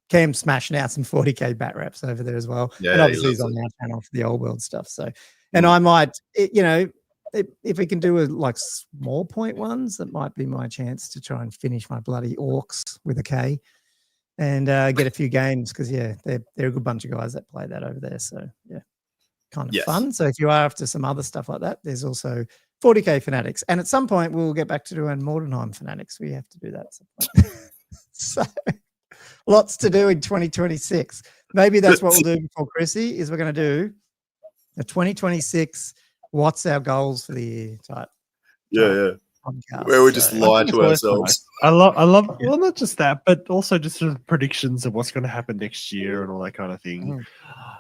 Cam smashing out some 40K bat reps over there as well. Yeah, and obviously he's on our channel for the old world stuff. So, and I might, if we can do like small point ones, that might be my chance to try and finish my bloody orcs with a K and get a few games because, they're a good bunch of guys that play that over there. So, yeah. Kind of fun. So if you are after some other stuff like that, there's also 40K Fanatics. And at some point, we'll get back to doing Mordenheim Fanatics. We have to do that. So lots to do in 2026. Maybe that's what we'll do before Chrissy is we're going to do the 2026 what's our goals for the year type. Yeah. Where we just lie to ourselves. I love well, not just that, but also just sort of predictions of what's going to happen next year and all that kind of thing.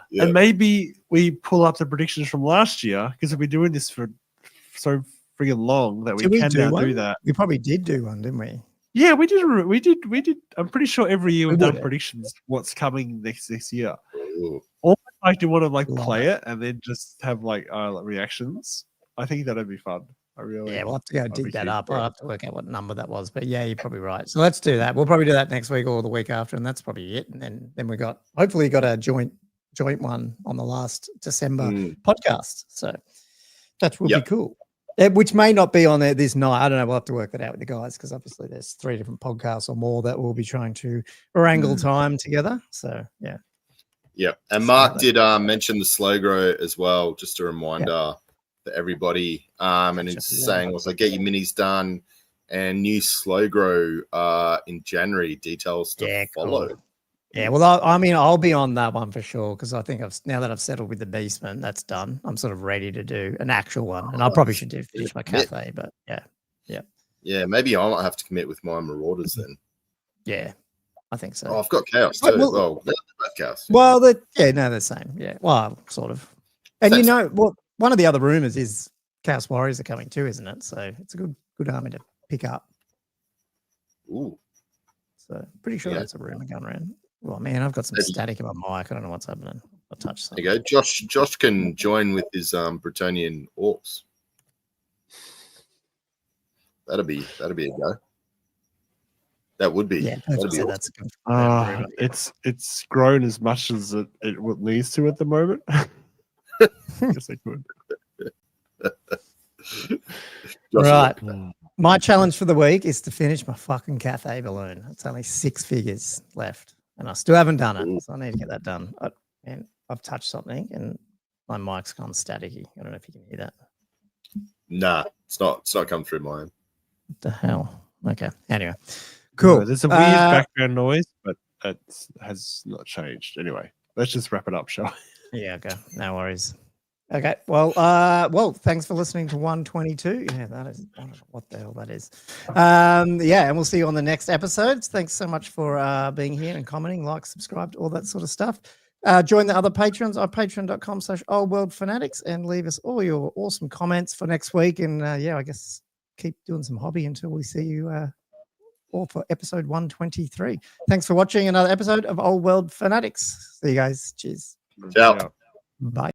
Yeah. And maybe we pull up the predictions from last year because we've been doing this for so friggin' long that we can now do that. We probably did do one, didn't we? Yeah, we did. I'm pretty sure every year we've done predictions. What's coming next year? Almost like you want to play it and then just have reactions. I think that'd be fun. We'll have to go dig that up. I'll have to work out what number that was. But yeah, you're probably right. So let's do that. We'll probably do that next week or the week after, and that's probably it. And then we hopefully got a joint one on the last December podcast. So that will be cool. Which may not be on there this night. I don't know. We'll have to work that out with the guys because obviously there's 3 different podcasts or more that we'll be trying to wrangle time together. So yeah. Yeah. And Mark did mention the slow grow as well, just a reminder for everybody. And he's saying also get your minis done and new slow grow in January. Details to follow. Cool. Yeah, well, I'll be on that one for sure because I think now that I've settled with the Beastman, that's done. I'm sort of ready to do an actual one, and I probably should finish my cafe, but yeah. Maybe I might have to commit with my Marauders then. Yeah, I think so. Oh, I've got Chaos too. Well, Chaos. Well, they're the same. Yeah, well, sort of. And one of the other rumors is Chaos Warriors are coming too, isn't it? So it's a good army to pick up. Ooh. So pretty sure that's a rumor going around. Well, man, I've got some static in my mic. I don't know what's happening. I'll touch something. There you go. Josh can join with his Bretonnian orcs. That'd be a go. That would be. Yeah, that'd be that's awesome. It's grown as much as it needs to at the moment. Yes, I could. Right. My challenge for the week is to finish my fucking cafe balloon. It's only 6 figures left, and I still haven't done it, so I need to get that done. I've touched something, and my mic's gone staticky. I don't know if you can hear that. Nah, it's not come through mine. What the hell? Okay. Anyway, cool. No, there's a weird background noise, but it has not changed. Anyway, let's just wrap it up, shall we? Yeah. Okay. No worries. Okay. Well, thanks for listening to 122. Yeah, that is, I don't know what the hell that is. Yeah, and we'll see you on the next episodes. Thanks so much for being here and commenting, like, subscribe, all that sort of stuff. Join the other patrons on patreon.com/oldworldfanatics and leave us all your awesome comments for next week. And I guess keep doing some hobby until we see you all for episode 123. Thanks for watching another episode of Old World Fanatics. See you guys. Cheers. Ciao. Bye.